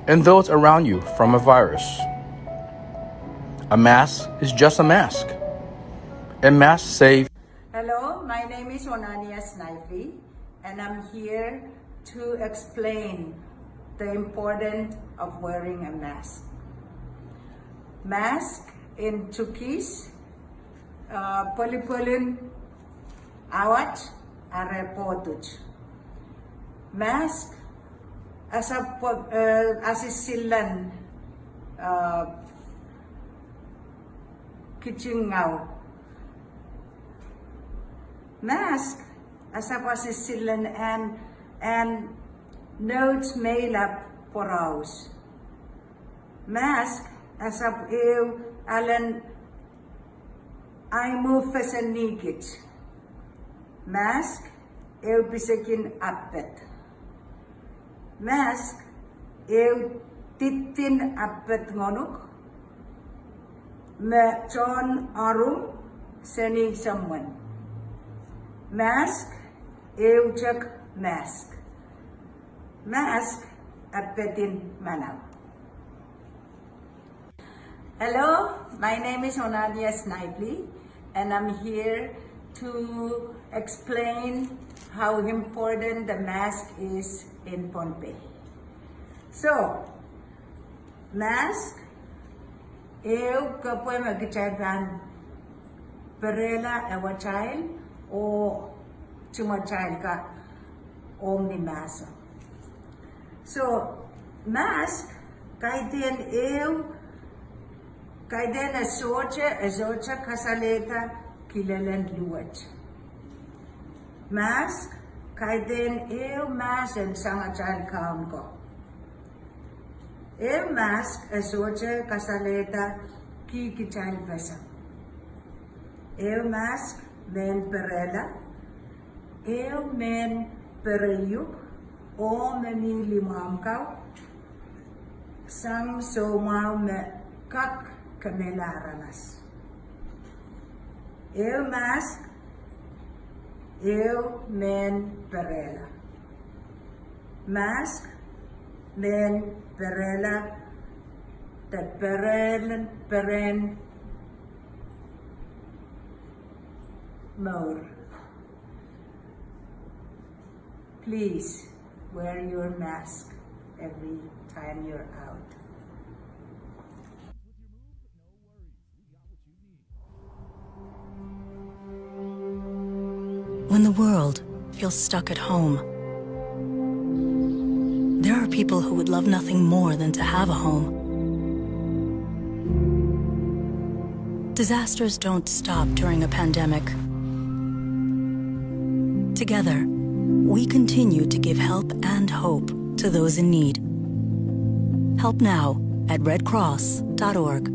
and those around you from a virus. A mask is just a mask. A mask saves. Hello, my name is Onania Snivy, and I'm here to explain the importance of wearing a mask. Mask in Turkish, polypollen awat arepotuj. Mask asisilan kitchingaw. Mask asisilan and notes mail up for us. Mask asap ew alan I move fasanigit. Mask ew bisakin appet. Mask ew titin appet ngonuk. Me John arum seni someone. Mask eujak mask. Mask apetin manaw. Hello, my name is Onania Snively, and I'm here to explain how important the mask is in Pohnpei. So, mask, eu kapoy magichayban perela ewa child o chuma child ka omni mask. So, mask, kaiden eu kaiden asocha kasaleta kilelen luwat. Mask, kaiden eu mask and sanga child kaam ko. Eu mask asocha kasaleta ki child basa. Eu mask men perela. Eu men perayuk o meni limam kau. Sang somau me kak kamelaranas. Eu mask, eu men perela. Mask, men perela, te peren more. Please wear your mask every time you're out. When the world feels stuck at home, there are people who would love nothing more than to have a home. Disasters don't stop during a pandemic. Together, we continue to give help and hope to those in need. Help now at redcross.org.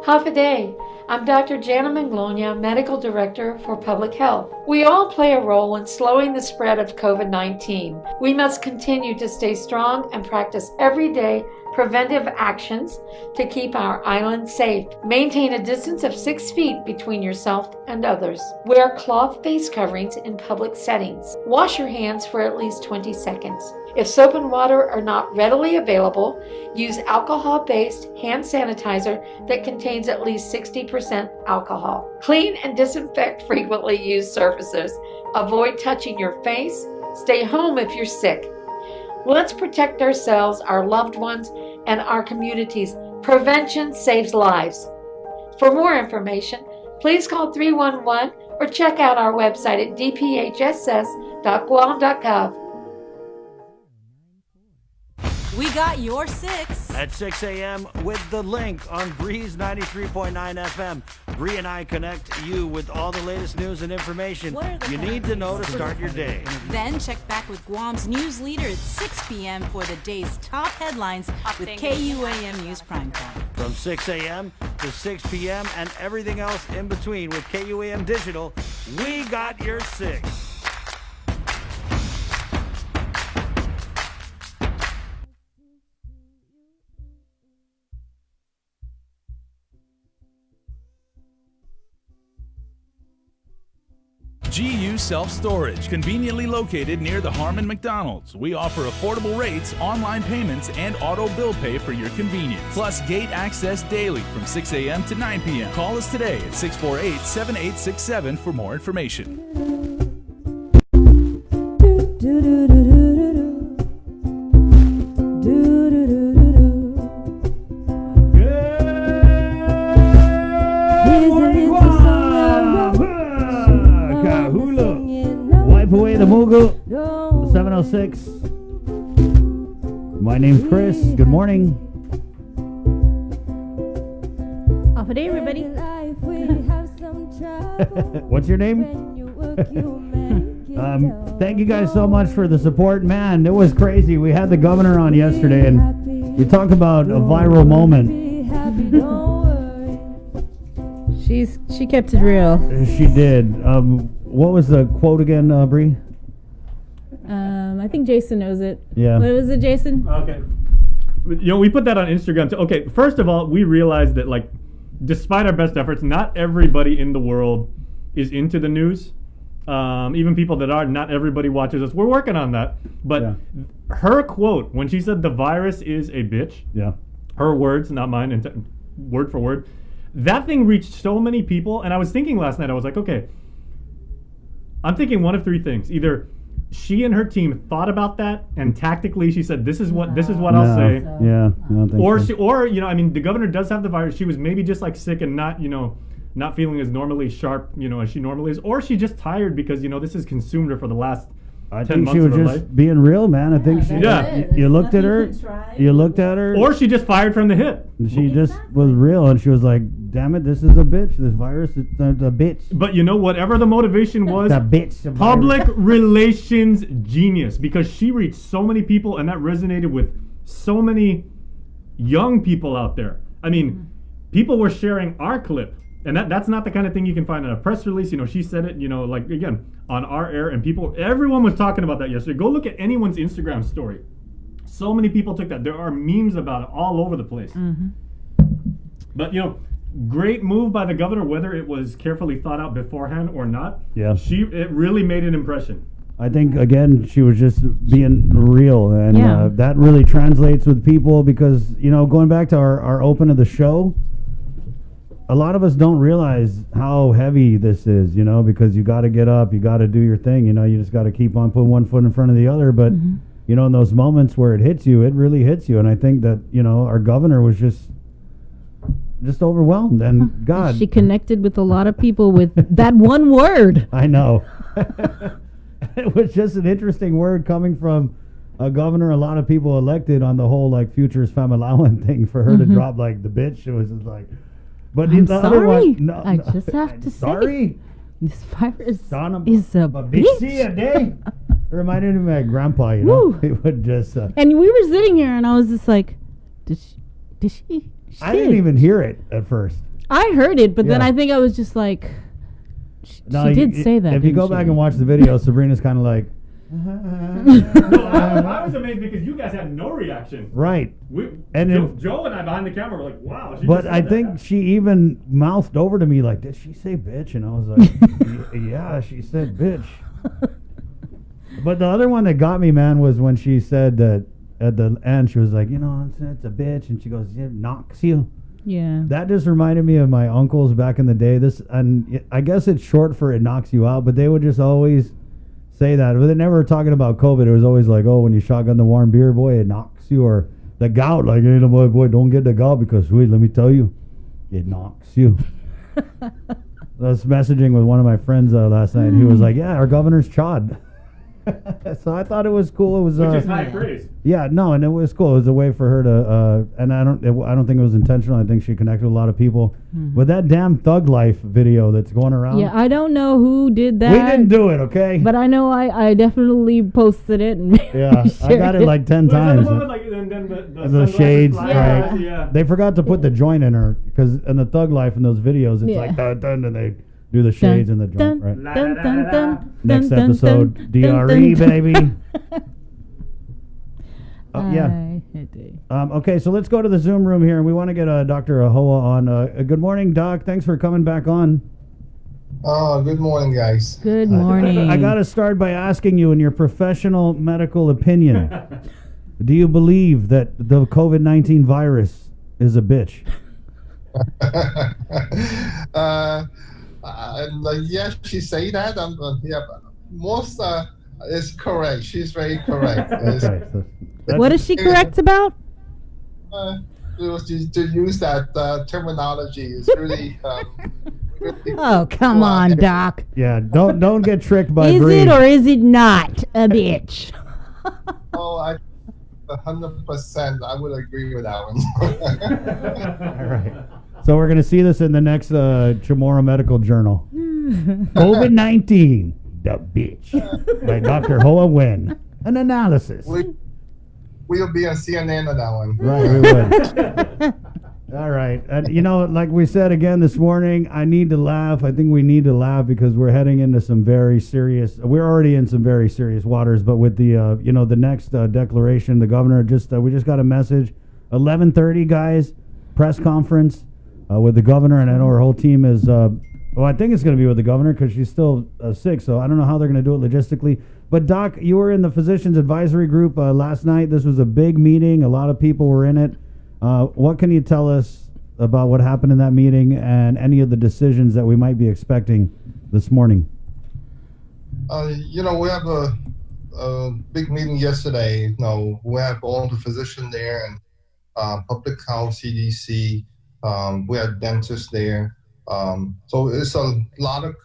Half a day. I'm Dr. Jana Manglonia, Medical Director for Public Health. We all play a role in slowing the spread of COVID-19. We must continue to stay strong and practice every day preventive actions to keep our island safe. Maintain a distance of 6 feet between yourself and others. Wear cloth face coverings in public settings. Wash your hands for at least 20 seconds. If soap and water are not readily available, use alcohol-based hand sanitizer that contains at least 60% alcohol. Clean and disinfect frequently used surfaces. Avoid touching your face. Stay home if you're sick. Let's protect ourselves, our loved ones, and our communities. Prevention saves lives. For more information, please call 311 or check out our website at dphss.guam.gov. We got your 6. At 6 a.m. with The Link on Breeze 93.9 FM. Bree and I connect you with all the latest news and information you need to know to start your day. Then check back with Guam's news leader at 6 p.m. for the day's top headlines with KUAM News Primetime. From 6 a.m. to 6 p.m. and everything else in between with KUAM Digital, we got your 6. GU Self-Storage, conveniently located near the Harmon McDonald's. We offer affordable rates, online payments, and auto bill pay for your convenience. Plus gate access daily from 6 a.m. to 9 p.m. Call us today at 648-7867 for more information. Away the Mugu 706. My name's Chris. Good morning. Off a day, everybody. What's your name? Thank you guys so much for the support. Man, it was crazy. We had the governor on yesterday, and you talk about a viral moment. She kept it real. She did. what was the quote again, Bree? I think Jason knows it. Yeah. What was it, Jason? Okay. You know, we put that on Instagram too. Okay, first of all, we realized that, like, despite our best efforts, not everybody in the world is into the news. Even people that are, not everybody watches us. We're working on that. But her quote, when she said the virus is a bitch, her words, not mine, word for word, that thing reached so many people. And I was thinking last night, I was like, okay, I'm thinking one of three things. Either she and her team thought about that, and tactically she said, "This is what I'll say." Yeah, I don't think Or so. she, or you know, I mean, the governor does have the virus. She was maybe just like sick and not, you know, not feeling as normally sharp, you know, as she normally is. Or she just tired because, you know, this has consumed her for the last I 10 think months she was of her just life. being real, man. I think she. You looked at her. You looked at her. Or she just fired from the hip. She just was real, and she was like, "Damn it, this is a bitch. This virus is a bitch." But you know, whatever the motivation was, The bitch. The public virus. relations genius, because she reached so many people and that resonated with so many young people out there. I mean, people were sharing our clip, and that's not the kind of thing you can find in a press release. You know, she said it, you know, like, again, on our air, and everyone was talking about that yesterday. Go look at anyone's Instagram story. So many people took that. There are memes about it all over the place. But, you know, great move by the governor, whether it was carefully thought out beforehand or not. Yeah. It really made an impression. I think, again, she was just being real, and Yeah. that really translates with people because, you know, going back to our open of the show, a lot of us don't realize how heavy this is, you know, because you got to get up, you got to do your thing, you know, you just got to keep on putting one foot in front of the other. But, you know, in those moments where it hits you, it really hits you. And I think that, you know, our governor was just overwhelmed. And God, She connected with a lot of people with that one word. I know. It was just an interesting word coming from a governor a lot of people elected on the whole, like, Futures Famalawan thing. For her to drop, like, the bitch, it was just like, but I'm the other sorry. one, I just have to say, sorry, this virus Son of is a bitch. See a day. It reminded me of my grandpa, you know. Woo. He would just And we were sitting here, and I was just like, did she? I didn't even hear it at first. I heard it, but then Yeah. I think I was just like, she No, did say that. If you go didn't back she? and watch the video, Sabrina's kind of like, No, I was amazed because you guys had no reaction. right. And Joe and I behind the camera were like, wow. She But just I said think that. she even mouthed over to me like, "Did she say bitch?" And I was like, "Yeah, she said bitch." But the other one that got me, man, was when she said that at the end, she was like, "You know, it's a bitch," and she goes, "It knocks you." Yeah. That just reminded me of my uncles back in the day. I guess it's short for "it knocks you out," but they would just always say that. But they never were talking about COVID. It was always like, "Oh, when you shotgun the warm beer, boy, it knocks you," or the gout, like, "Hey, boy, don't get the gout because, wait, let me tell you, it knocks you." I was messaging with one of my friends last night, and he was like, "Yeah, our governor's chod." So I thought it was cool. It was Which is high praise. Yeah, no, and it was cool. It was a way for her to, and I don't think it was intentional. I think she connected with a lot of people. With that damn Thug Life video that's going around. Yeah, I don't know who did that. We didn't do it, okay? But I know I definitely posted it. And Yeah, I got it like 10 times. The shades, fly, right? yeah. They forgot to put the joint in her because in the Thug Life in those videos, it's Yeah. like dun dun, and they do the shades and the joint, right? Dun, dun, dun, Next dun, dun, episode, dun, DRE, dun, dun, dun. baby. Yeah. Okay, so let's go to the Zoom room here, and we want to get Dr. Ahoa on. Good morning, Doc. Thanks for coming back on. Oh, good morning, guys. Good morning. I got to start by asking you, in your professional medical opinion, do you believe that the COVID-19 virus is a bitch? Yes, she say that. Yeah, most is correct. She's very correct. What is she correct about? To use that terminology is really. Really Oh, come on, Doc. Yeah, don't get tricked by Is Bree. it or is it not a bitch? Oh, 100%. I would agree with that one. All right. So we're going to see this in the next Chamorro Medical Journal. COVID-19, the bitch, by Dr. Hoa Nguyen. An analysis. We'll be on CNN on that one. Right, we would. All right. And, you know, like we said again this morning, I need to laugh. I think we need to laugh because we're heading into some very serious, we're already in some very serious waters, but with the, you know, the next declaration, the governor we just got a message, 11:30 guys, press conference with the governor, and I know her whole team is, well, I think it's going to be with the governor because she's still sick, so I don't know how they're going to do it logistically. But Doc, you were in the Physicians Advisory Group last night. This was a big meeting. A lot of people were in it. What can you tell us about what happened in that meeting and any of the decisions that we might be expecting this morning? You know, we have a big meeting yesterday. You know, we have all the physicians there and public health, CDC. We have dentists there. So it's a lot of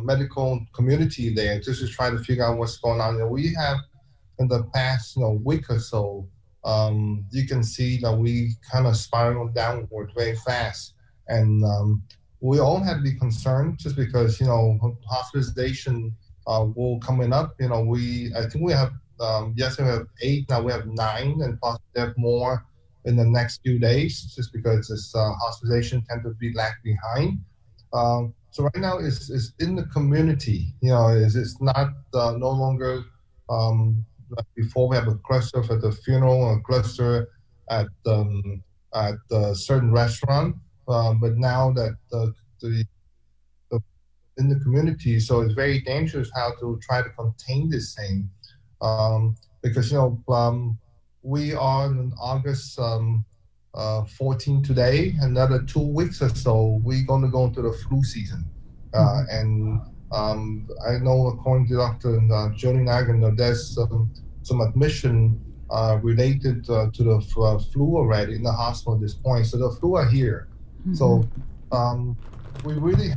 medical community there just to try to figure out what's going on. You know, we have in the past week or so, you can see that we kind of spiral downward very fast. And we all have to be concerned just because, you know, hospitalization will coming up. You know, I think we have, yesterday we have 8, now we have 9, and possibly have more in the next few days just because this hospitalization tend to be lag behind. So right now it's in the community, you know, it's not no longer like before we have a cluster for the funeral, a cluster at a certain restaurant, but now that in the community, so it's very dangerous how to try to contain this thing, because you know we are in August 14 today. Another 2 weeks or so, we're going to go into the flu season, and I know according to Dr. Joni Nagin, there's some admission related to the flu already in the hospital at this point. So the flu are here. So we really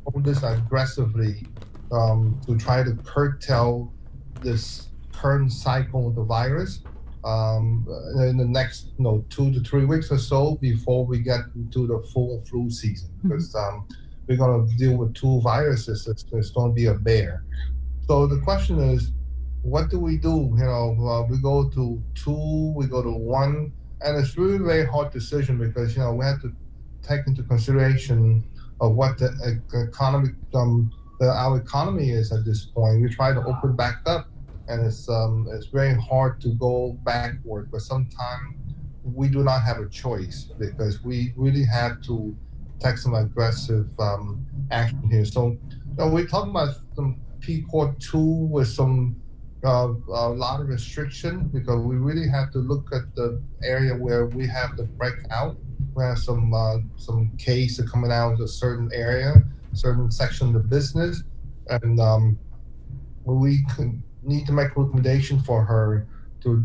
hold this aggressively to try to curtail this current cycle of the virus in the next 2 to 3 weeks or so before we get into the full flu season. Because we're going to deal with 2 viruses. It's going to be a bear. So the question is, what do we do? You know, we go to 2, we go to 1, and it's really very hard decision because, you know, we have to take into consideration of what the economic, our economy is at this point. We try to open back up, and it's very hard to go backward, but sometimes we do not have a choice because we really have to take some aggressive action here. So, you know, we talk about some PCOR 2 with some a lot of restriction because we really have to look at the area where we have the breakout. We have some cases coming out of a certain area, certain section of the business, and we need to make a recommendation for her to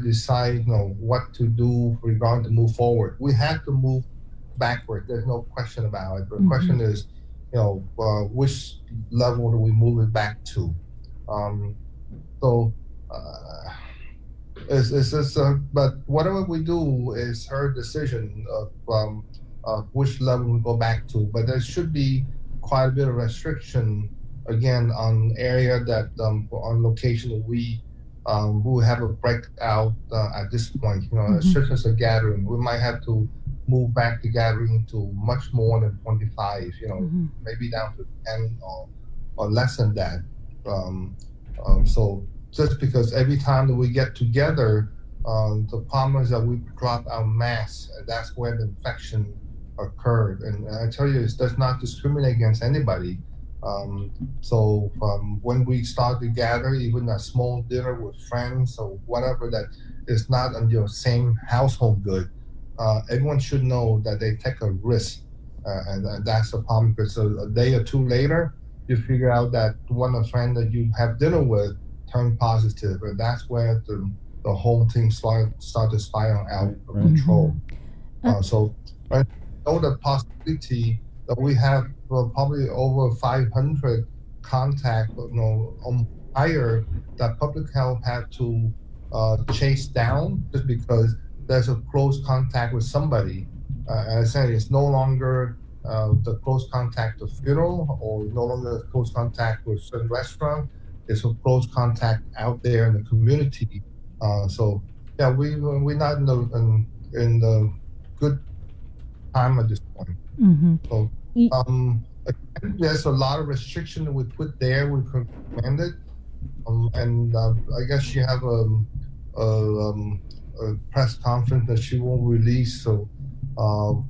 decide, you know, what to do regarding to move forward. We have to move backward. There's no question about it. But the question is, you know, which level do we move it back to? So it's just, but whatever we do is her decision of which level we go back to. But there should be quite a bit of restriction again on area that on location that we will have a breakout at this point. You know, it's just as a gathering. We might have to move back the gathering to much more than 25. You know, maybe down to 10 or less than that. So just because every time that we get together, the problem is that we drop our mask, and that's where the infection occurred. And I tell you, it does not discriminate against anybody. So when we start to gather, even a small dinner with friends or whatever that is not on your same household good, everyone should know that they take a risk, and that's the problem. Because a day or 2 later, you figure out that one of the friends that you have dinner with turned positive, and that's where the whole thing start to spiral out of control. So I know the possibility that we have probably over 500 contact, you know, higher that public health had to chase down just because there's a close contact with somebody. I say it's no longer the close contact of funeral or no longer close contact with certain restaurant. It's a close contact out there in the community. So yeah, we're not in the good time at this point. Mm-hmm. So, again, there's a lot of restriction that we put there. We recommended, and I guess she have a press conference that she will release. So,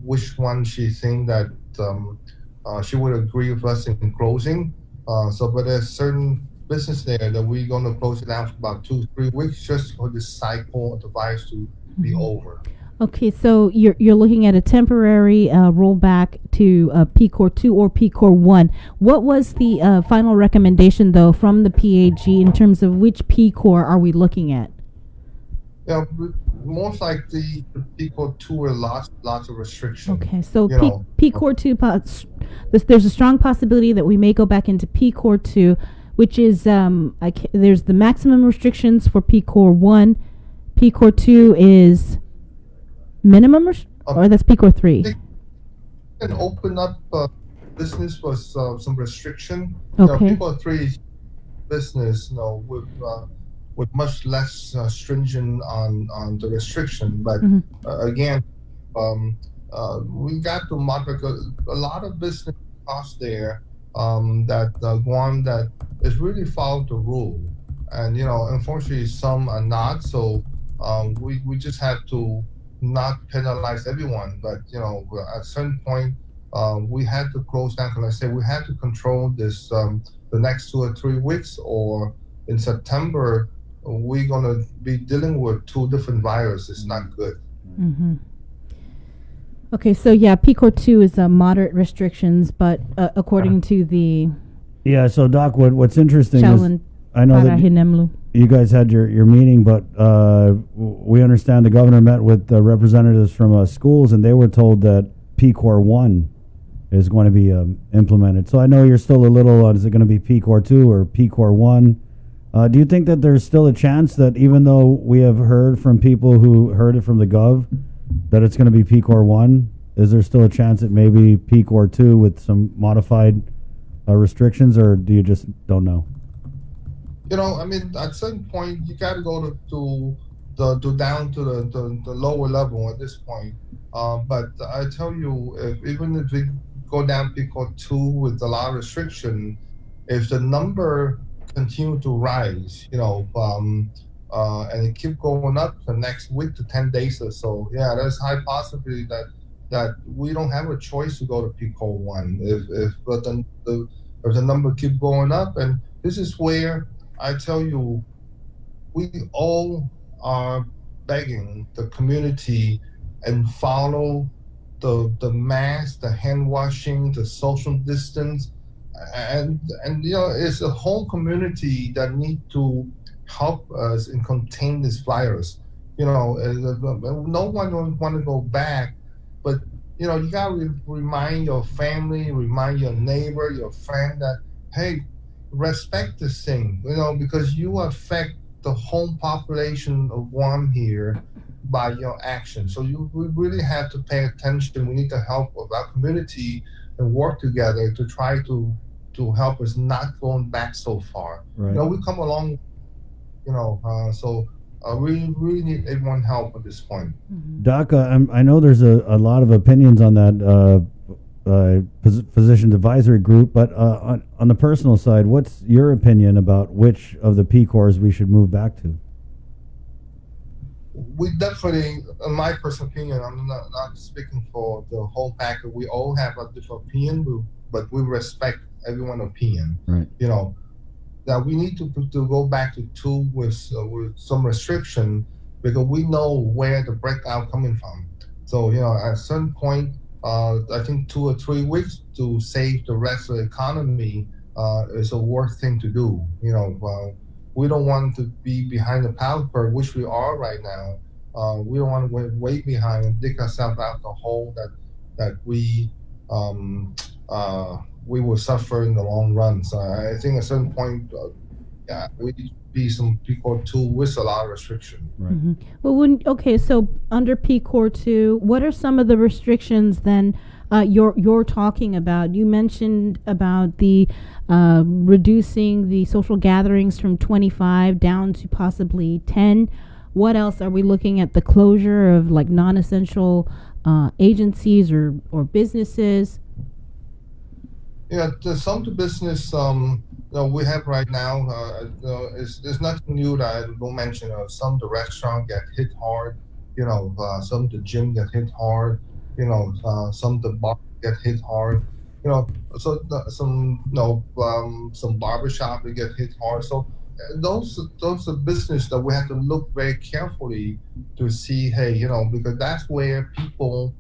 which one she think that she would agree with us in closing. But there's certain business there that we're going to close it down for about 2-3 weeks just for this cycle of the virus to be over. Okay, so you're looking at a temporary rollback to PCOR 2 or PCOR 1. What was the final recommendation, though, from the PAG in terms of which PCOR are we looking at? Yeah, most likely the PCOR 2 were lots of restrictions. Okay, so PCOR 2, there's a strong possibility that we may go back into PCOR 2, which is there's the maximum restrictions for PCOR 1. PCOR 2 is minimum, or that's PCOR 3? They can open up business with some restriction. Okay. PCOR 3 is business, with much less stringent on the restriction. But again, we got to monitor a lot of business costs there that Guam that is really followed the rule, and unfortunately some are not. So we just have to not penalize everyone, but at a certain point we had to close down. Like I said, we had to control this the next 2 or 3 weeks, or in September we're gonna be dealing with 2 different viruses. It's not good. Mm-hmm. Okay, so yeah, PCOR 2 is moderate restrictions, but according to the so Doc, what's interesting is I know that you guys had your meeting, but we understand the governor met with representatives from schools, and they were told that PCOR 1 is going to be implemented. So I know you're still a little, is it going to be PCOR 2 or PCOR 1? Do you think that there's still a chance that even though we have heard from people who heard it from the Gov that it's going to be PCOR 1, is there still a chance that maybe PCOR 2 with some modified restrictions, or do you just don't know? At a certain point, you got to go to down to the lower level at this point. But I tell you, even if we go down PCOR 2 with a lot of restriction, if the number continue to rise, and it keep going up the next week to 10 days or so, there's high possibility that we don't have a choice to go to PCOR 1 if the number keep going up. And this is where I tell you, we all are begging the community and follow the mask, the hand washing, the social distance, and it's a whole community that need to help us and contain this virus. No one want to go back, but you got to remind your family, remind your neighbor, your friend that, hey, respect this thing, because you affect the whole population of Guam here by your actions. So we really have to pay attention. We need to help with our community and work together to try to help us not going back so far. Right. We come along, so we really need everyone's help at this point. Doc, I know there's a lot of opinions on that physician advisory group, but on the personal side, what's your opinion about which of the PCORs we should move back to? We definitely, in my personal opinion, I'm not speaking for the whole package. We all have a different opinion, but we respect everyone's opinion. Right. That we need to go back to 2 with some restriction, because we know where the breakout coming from. So at a certain point, I think 2 or 3 weeks to save the rest of the economy is a worth thing to do. We don't want to be behind the power curve, which we are right now. We don't want to way behind and dig ourselves out the hole that we will suffer in the long run. So I think at a certain point, we need to be some PCOR 2 with a lot of restriction. Right. Mm-hmm. Well, so under PCOR 2, what are some of the restrictions then you're talking about? You mentioned about the reducing the social gatherings from 25 down to possibly 10. What else are we looking at? The closure of like non-essential agencies or businesses? Yeah, some of the business we have right now, there's nothing new that I don't mention. Some of the restaurants get hit hard. Some of the gym get hit hard. Some of the bar get hit hard. Some barbershop will get hit hard. So those are business that we have to look very carefully to see, because that's where people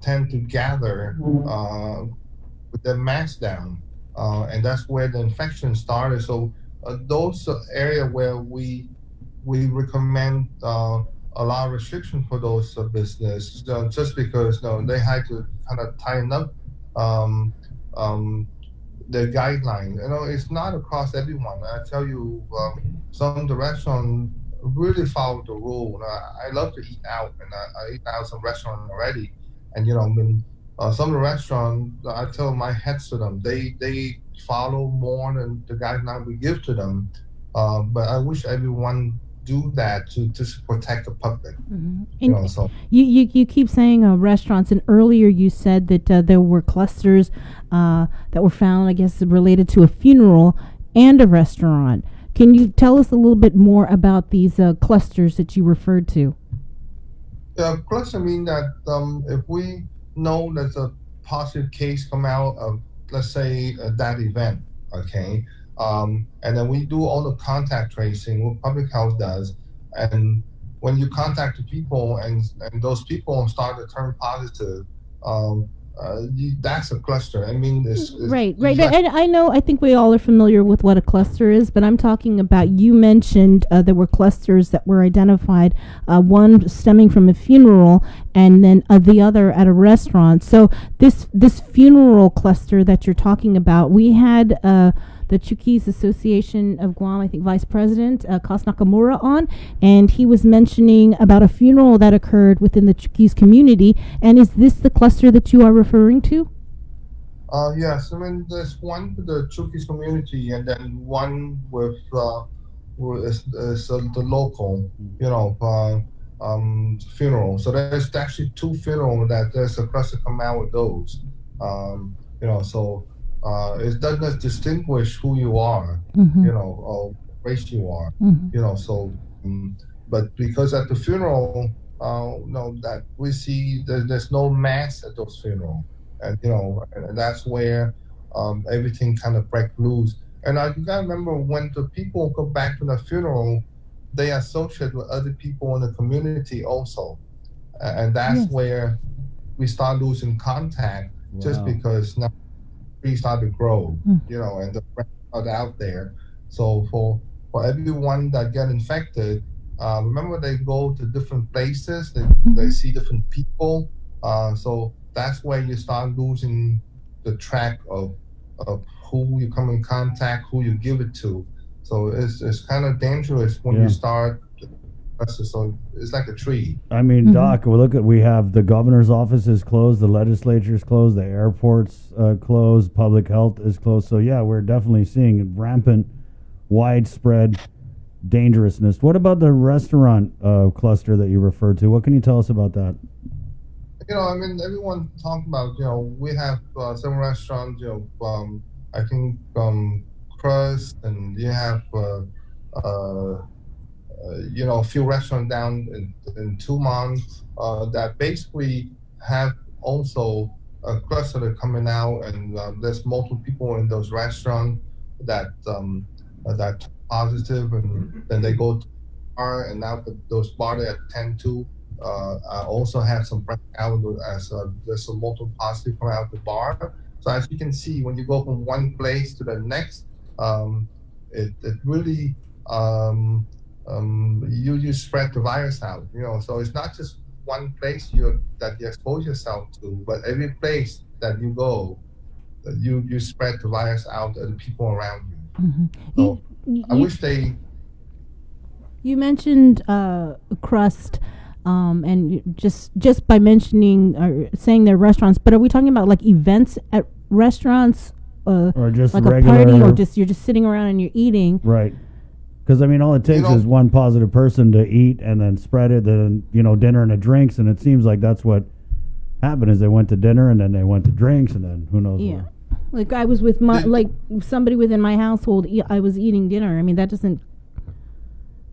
tend to gather with their mask down, and that's where the infection started. So those areas where we recommend a lot of restriction for those business, just because they had to kind of tighten up the guidelines. It's not across everyone. I tell you, some of the restaurants really follow the rule. I love to eat out, and I eat out some restaurants already. And some of the restaurants, I tell my heads to them, they follow more than the guideline we give to them. But I wish everyone do that to protect the public. Mm-hmm. You keep saying restaurants, and earlier you said that there were clusters that were found, I guess, related to a funeral and a restaurant. Can you tell us a little bit more about these clusters that you referred to? Cluster mean that if we know there's a positive case come out of, let's say, that event, okay, and then we do all the contact tracing, what public health does, and when you contact the people and those people start to turn positive, that's a cluster. I mean, right. And I think we all are familiar with what a cluster is, but I'm talking about, you mentioned there were clusters that were identified, one stemming from a funeral and then the other at a restaurant. So this funeral cluster that you're talking about, we had the Chuukese Association of Guam, I think Vice President Kos Nakamura on, and he was mentioning about a funeral that occurred within the Chuukese community. And is this the cluster that you are referring to? Yes, I mean, there's one with the Chuukese community, and then one with the local, funeral. So there's actually two funerals that there's a cluster come out with those. It doesn't distinguish who you are, or race you are, but because at the funeral, that we see there's no mass at those funerals, and that's where everything kind of break loose. And you gotta remember, when the people go back to the funeral, they associate with other people in the community also, and that's where we start losing contact, just because now trees start to grow, and the branches are out there. So for everyone that get infected, remember, they go to different places, they see different people, so that's where you start losing the track of who you come in contact, who you give it to. So it's kind of dangerous when you start. So it's like a tree. I mean, Doc, we have the governor's office is closed, the legislature is closed, the airport's closed, public health is closed. So yeah, we're definitely seeing rampant, widespread dangerousness. What about the restaurant cluster that you referred to? What can you tell us about that? I mean, everyone talking about, we have some restaurants, I think Crust, and you have a few restaurants down in Tumon that basically have also a cluster that coming out, and there's multiple people in those restaurants that positive, and then they go to the bar, and now those bars that tend to also have some breakout as there's some multiple positive coming out the bar. So as you can see, when you go from one place to the next, it really you spread the virus out, so it's not just one place that you expose yourself to, but every place that you go, you spread the virus out to the people around you. So I wish they... You mentioned Crust, and just by mentioning or saying they're restaurants, but are we talking about like events at restaurants, or just like regular, a party, or you're just sitting around and you're eating? Right. Because, I mean, all it takes is one positive person to eat and then spread it, then, dinner and a drinks, and it seems like that's what happened is they went to dinner and then they went to drinks and then who knows where. Like I was with somebody within my household, I was eating dinner. I mean, that doesn't,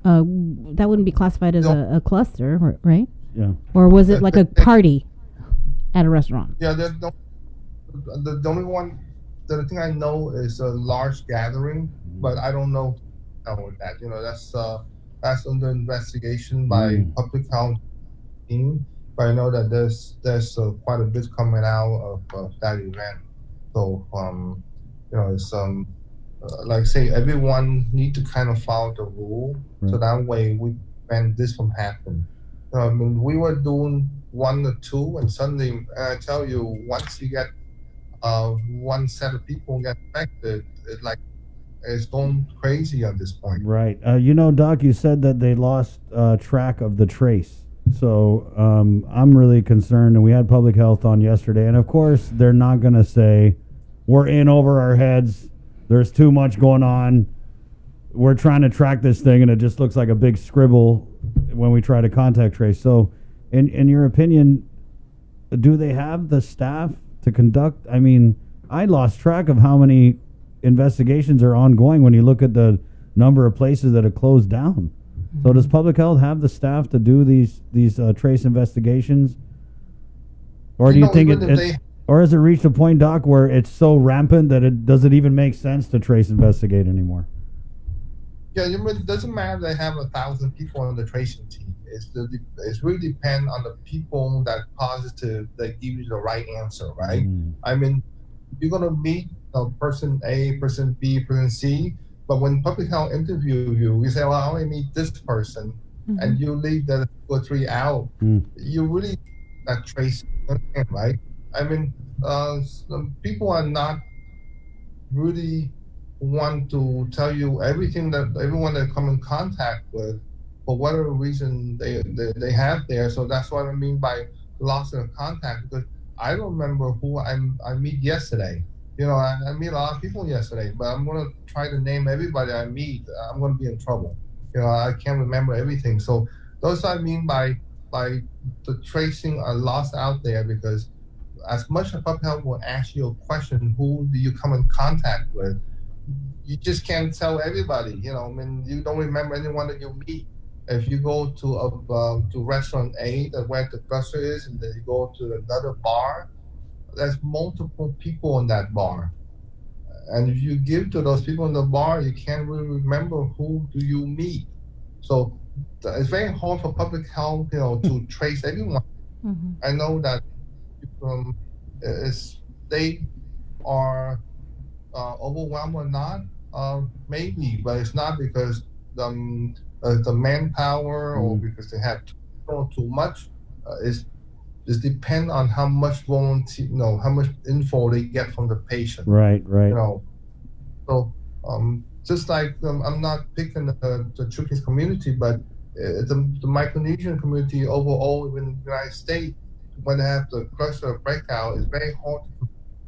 that wouldn't be classified as a cluster, right? Yeah. Or was it like a party at a restaurant? Yeah, the only one, the thing I know is a large gathering, but I don't know that. That's under investigation by public health team. But I know that there's quite a bit coming out of that event. So it's like I say, everyone need to kind of follow the rule, so that way we prevent this from happening. I mean, we were doing 1 or 2, and suddenly I tell you, once you get one set of people get affected, it's going crazy at this point. Right. Doc, you said that they lost track of the trace. So I'm really concerned, and we had public health on yesterday, and of course they're not going to say we're in over our heads, there's too much going on, we're trying to track this thing, and it just looks like a big scribble when we try to contact trace. So in your opinion, do they have the staff to conduct? I mean, I lost track of how many investigations are ongoing when you look at the number of places that have closed down. So does public health have the staff to do these trace investigations, or do you think or has it reached a point, Doc, where it's so rampant that it doesn't even make sense to trace investigate anymore? Yeah, it doesn't matter they have 1,000 people on the tracing team. It's really depend on the people that positive that give you the right answer, right? I mean, you're gonna meet person A, person B, person C. But when public health interview you, you say, well, I only meet this person, and you leave the 2 or 3 out. You really not tracing, right? I mean, some people are not really want to tell you everything that everyone they come in contact with, for whatever reason they have there. So that's what I mean by loss of contact, because I don't remember who I meet yesterday. I meet a lot of people yesterday, but I'm going to try to name everybody I meet. I'm going to be in trouble. I can't remember everything. So those I mean by the tracing are lost out there, because as much as public health will ask you a question, who do you come in contact with, you just can't tell everybody. I mean, you don't remember anyone that you meet. If you go to restaurant A, where the cluster is, and then you go to another bar, there's multiple people in that bar, and if you give to those people in the bar, you can't really remember who do you meet. So it's very hard for public health, to trace everyone. I know that they are overwhelmed or not, maybe, but it's not because the manpower or because they have too much. It depends on how much volunteer, how much info they get from the patient. Right. So just like I'm not picking the Chuukese community, but the Micronesian community overall in the United States, when they have the cluster breakout, it's very hard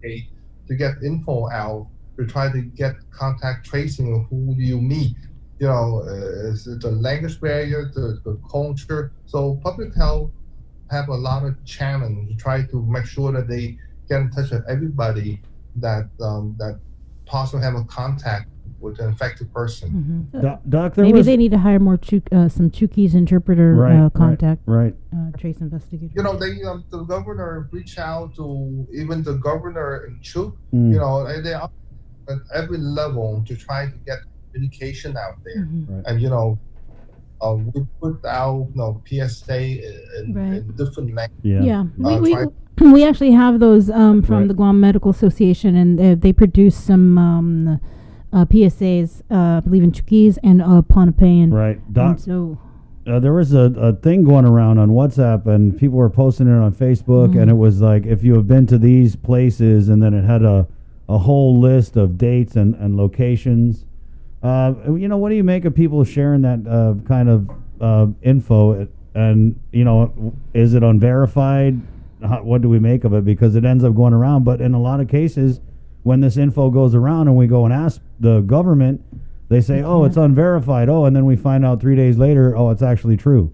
to get info out to try to get contact tracing of who do you meet. Is the language barrier, the culture. So public health have a lot of challenge to try to make sure that they get in touch with everybody that possibly have a contact with an infected person. Doc, maybe they need to hire more some Chuukese interpreter contact trace investigators. The governor reached out to even the governor in Chuuk. They are at every level to try to get communication out there, and we put out PSA in different languages. We actually have those from the Guam Medical Association, and they produce some PSAs, I believe in Chuukese and Pohnpeian. Right, Doc. So there was a thing going around on WhatsApp, and people were posting it on Facebook, and it was like, if you have been to these places, and then it had a whole list of dates and locations. What do you make of people sharing that kind of info? And, is it unverified? What do we make of it? Because it ends up going around. But in a lot of cases, when this info goes around and we go and ask the government, They say, oh, it's unverified. Oh, and then we find out 3 days later, oh, it's actually true.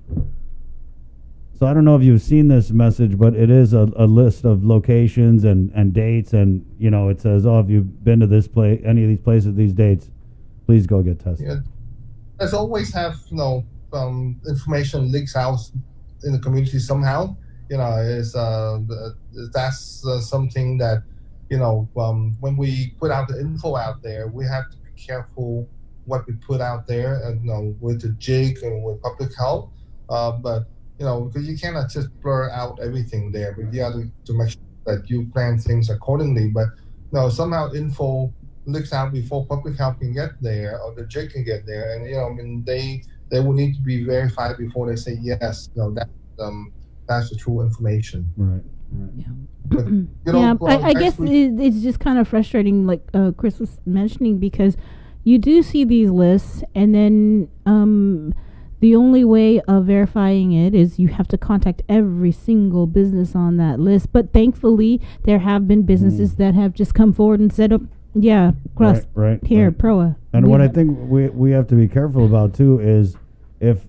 So I don't know if you've seen this message, but it is a list of locations and dates, and it says, oh, if you've been to this place, any of these places, these dates, please go get tested. Yeah. There's always have information leaks out in the community somehow. Is that's something that when we put out the info out there, we have to be careful what we put out there, with the JIG and with public health. But because you cannot just blur out everything there, but you have to make sure that you plan things accordingly. But somehow info leaks out before public health can get there or the JIG can get there, and they will need to be verified before they say yes. That's the true information. Right. Yeah. I guess it's just kind of frustrating, like Chris was mentioning, because you do see these lists, and then the only way of verifying it is you have to contact every single business on that list. But thankfully, there have been businesses that have just come forward and said, oh, yeah, Crust, here, Proa. And what I think we have to be careful about, too, is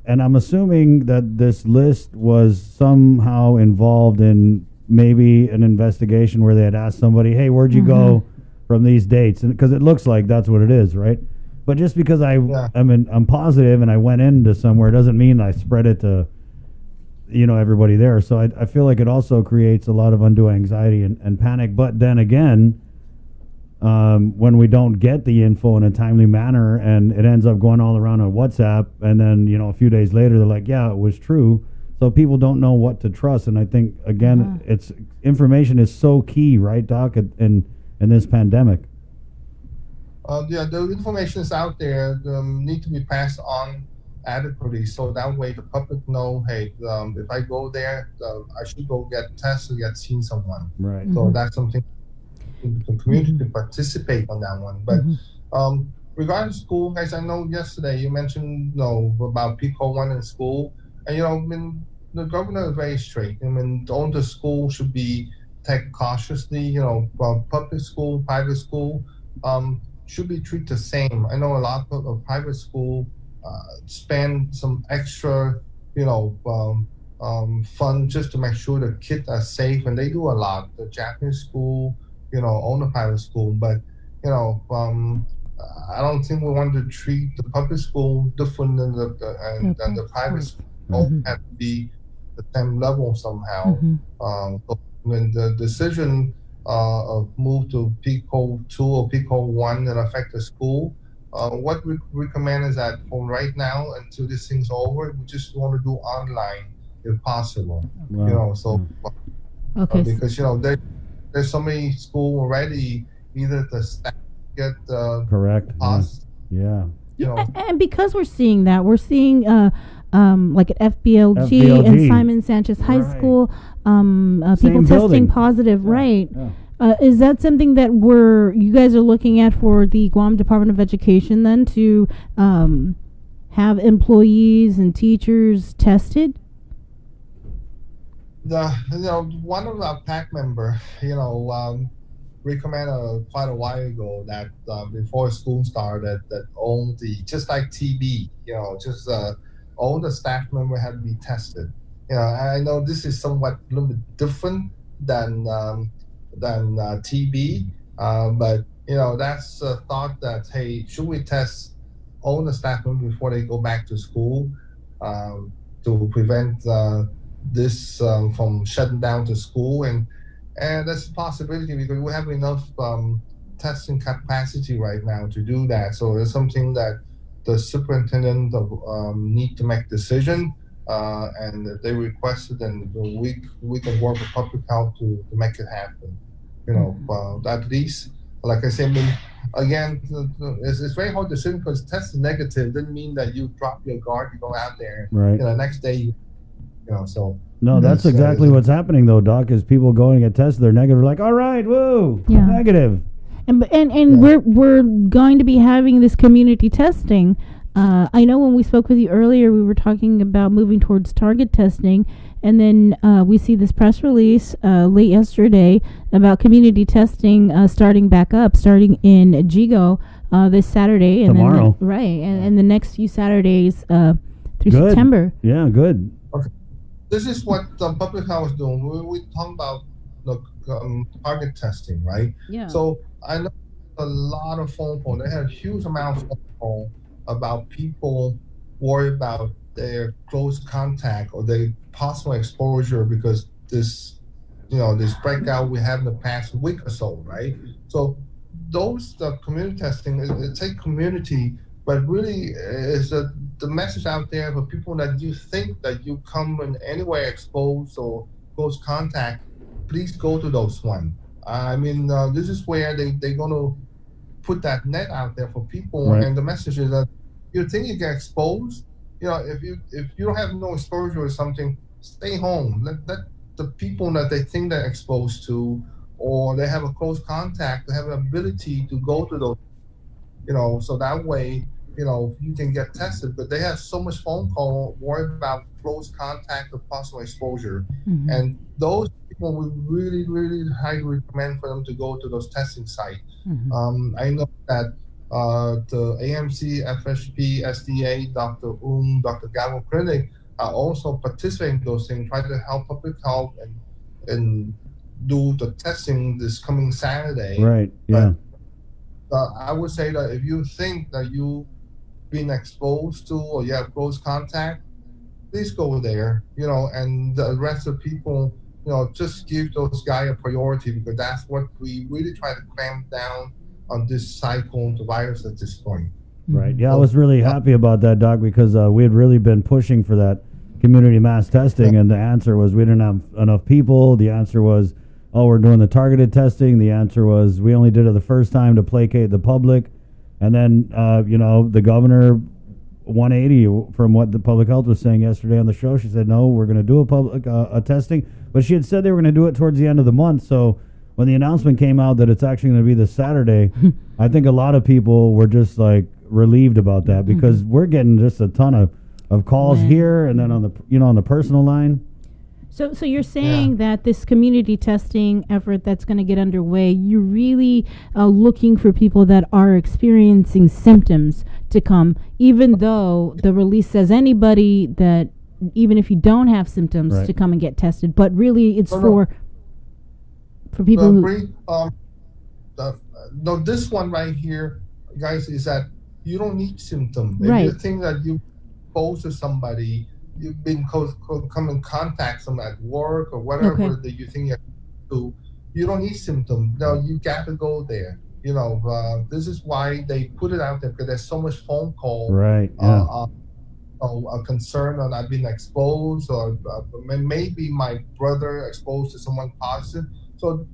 and I'm assuming that this list was somehow involved in maybe an investigation where they had asked somebody, hey, where'd you go from these dates? And because it looks like that's what it is, right? But just because I'm positive and I went into somewhere doesn't mean I spread it to, everybody there. So I feel like it also creates a lot of undue anxiety and panic. But then again, when we don't get the info in a timely manner and it ends up going all around on WhatsApp, and then, a few days later, they're like, yeah, it was true. So people don't know what to trust. And I think, again, information is so key, right, Doc, in this pandemic. The information is out there, need to be passed on adequately, so that way the public know, hey, if I go there, I should go get tested, get seen someone. Right. So that's something the community to participate on that one. But regarding school, guys, I know yesterday you mentioned about PCOR 1 in school, and the governor is very straight. All the school should be taken cautiously. Public school, private school should be treated the same. I know a lot of private school spend some extra, fund just to make sure the kids are safe, and they do a lot. The Japanese school, own a private school, but I don't think we want to treat the public school different than the private school. All have to be the same level somehow. So when the decision of move to PCOR 2 or PCOR 1 that affect the school, what we recommend is that from right now until this thing's over, we just want to do online if possible. Wow. Because there's so many schools already, either the staff get correct. Yeah. And because we're seeing that, we're seeing like at FBLG and Simon Sanchez High School, people testing positive, right? Yeah. Is that something that you guys are looking at for the Guam Department of Education then to have employees and teachers tested? One of our PAC member, recommended quite a while ago that before school started, that all just like TB, all the staff members had to be tested. I know this is somewhat a little bit different than TB, but that's a thought that, hey, should we test all the staff members before they go back to school to prevent this from shutting down the school? And that's a possibility because we have enough testing capacity right now to do that. So it's something that the superintendent need to make decision, and if they request it, then we can work with public health to make it happen. At least, like I said, again, it's very hard to say because test is negative doesn't mean that you drop your guard, you go out there, right? Next day, so. No, that's exactly what's happening though, Doc, is people going to get tested, they're negative, like, all right, woo, negative. And we're going to be having this community testing. I know when we spoke with you earlier, we were talking about moving towards target testing, and then we see this press release late yesterday about community testing starting back up, starting in Jigo this Saturday and Tomorrow. Then and the next few Saturdays through Good. September. Yeah, good. Okay. This is what public health is doing. We talk about the target testing, right? Yeah. So I know a lot of phone calls. They had a huge amount of phone calls about people worried about their close contact or their possible exposure because this breakout we had in the past week or so, right? So those community testing, it's a community, but really is the message out there for people that you think that you come in any way exposed or close contact, please go to those ones. I mean, this is where they're going to put that net out there for people, Right. and the message is that you think you get exposed, if you don't have no exposure or something, stay home. Let the people that they think they're exposed to or they have a close contact, they have an ability to go to those, so that way, you can get tested. But they have so much phone call worried about close contact or possible exposure. Mm-hmm. And those people, we really, really highly recommend for them to go to those testing sites. Mm-hmm. I know that the AMC, FHP, SDA, Dr. Dr. Gallo Clinic are also participating in those things, try to help public health and do the testing this coming Saturday. Right. Yeah. But I would say that if you think that you've been exposed to or you have close contact, please go there, and the rest of the people, just give those guys a priority because that's what we really try to clamp down on this cycle, the virus at this point. Right. Yeah, I was really happy about that, Doc, because we had really been pushing for that community mass testing, and the answer was we didn't have enough people. The answer was, oh, we're doing the targeted testing. The answer was we only did it the first time to placate the public. And then, the governor 180 from what the public health was saying yesterday on the show. She said, no, we're going to do a public testing. But she had said they were going to do it towards the end of the month. So when the announcement came out that it's actually going to be this Saturday, I think a lot of people were just like relieved about that because we're getting just a ton of calls here and then on the on the personal line. So you're saying that this community testing effort that's going to get underway, you're really looking for people that are experiencing symptoms to come, even though the release says anybody that, even if you don't have symptoms, Right. to come and get tested. But really, it's for people who. No, this one right here, guys, is that you don't need symptoms. Right. If you think that you exposed to somebody, you've been come in contact with them at work or whatever that you think you don't need symptoms. No, you got to go there. This is why they put it out there because there's so much phone call. Right. Yeah. A concern on I've been exposed or maybe my brother exposed to someone positive. So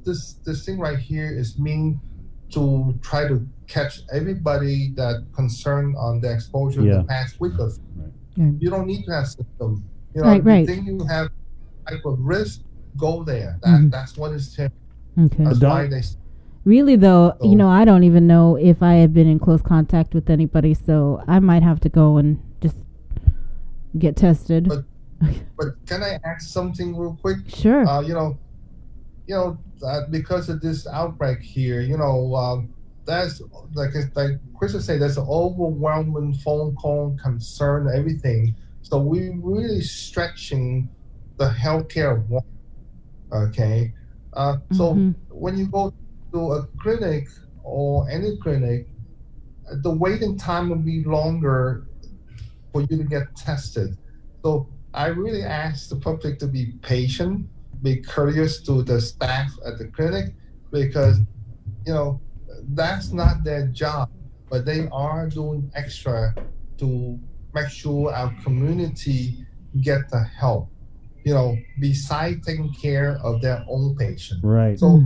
this thing right here is mean to try to catch everybody that concerned on the exposure in the past week or so. You don't need to have symptoms. If you think you have type of risk, go there. That's what it's telling. Okay. That's why they. Really, though, I don't even know if I have been in close contact with anybody, so I might have to go and just get tested. But can I ask something real quick? Sure. Because of this outbreak here, that's like Chris would say, there's an overwhelming phone call, concern, everything. So we really stretching the healthcare. Okay. So when you go to a clinic or any clinic, the waiting time will be longer for you to get tested. So I really ask the public to be patient, be courteous to the staff at the clinic because, that's not their job, but they are doing extra to make sure our community get the help, besides taking care of their own patient. Right. So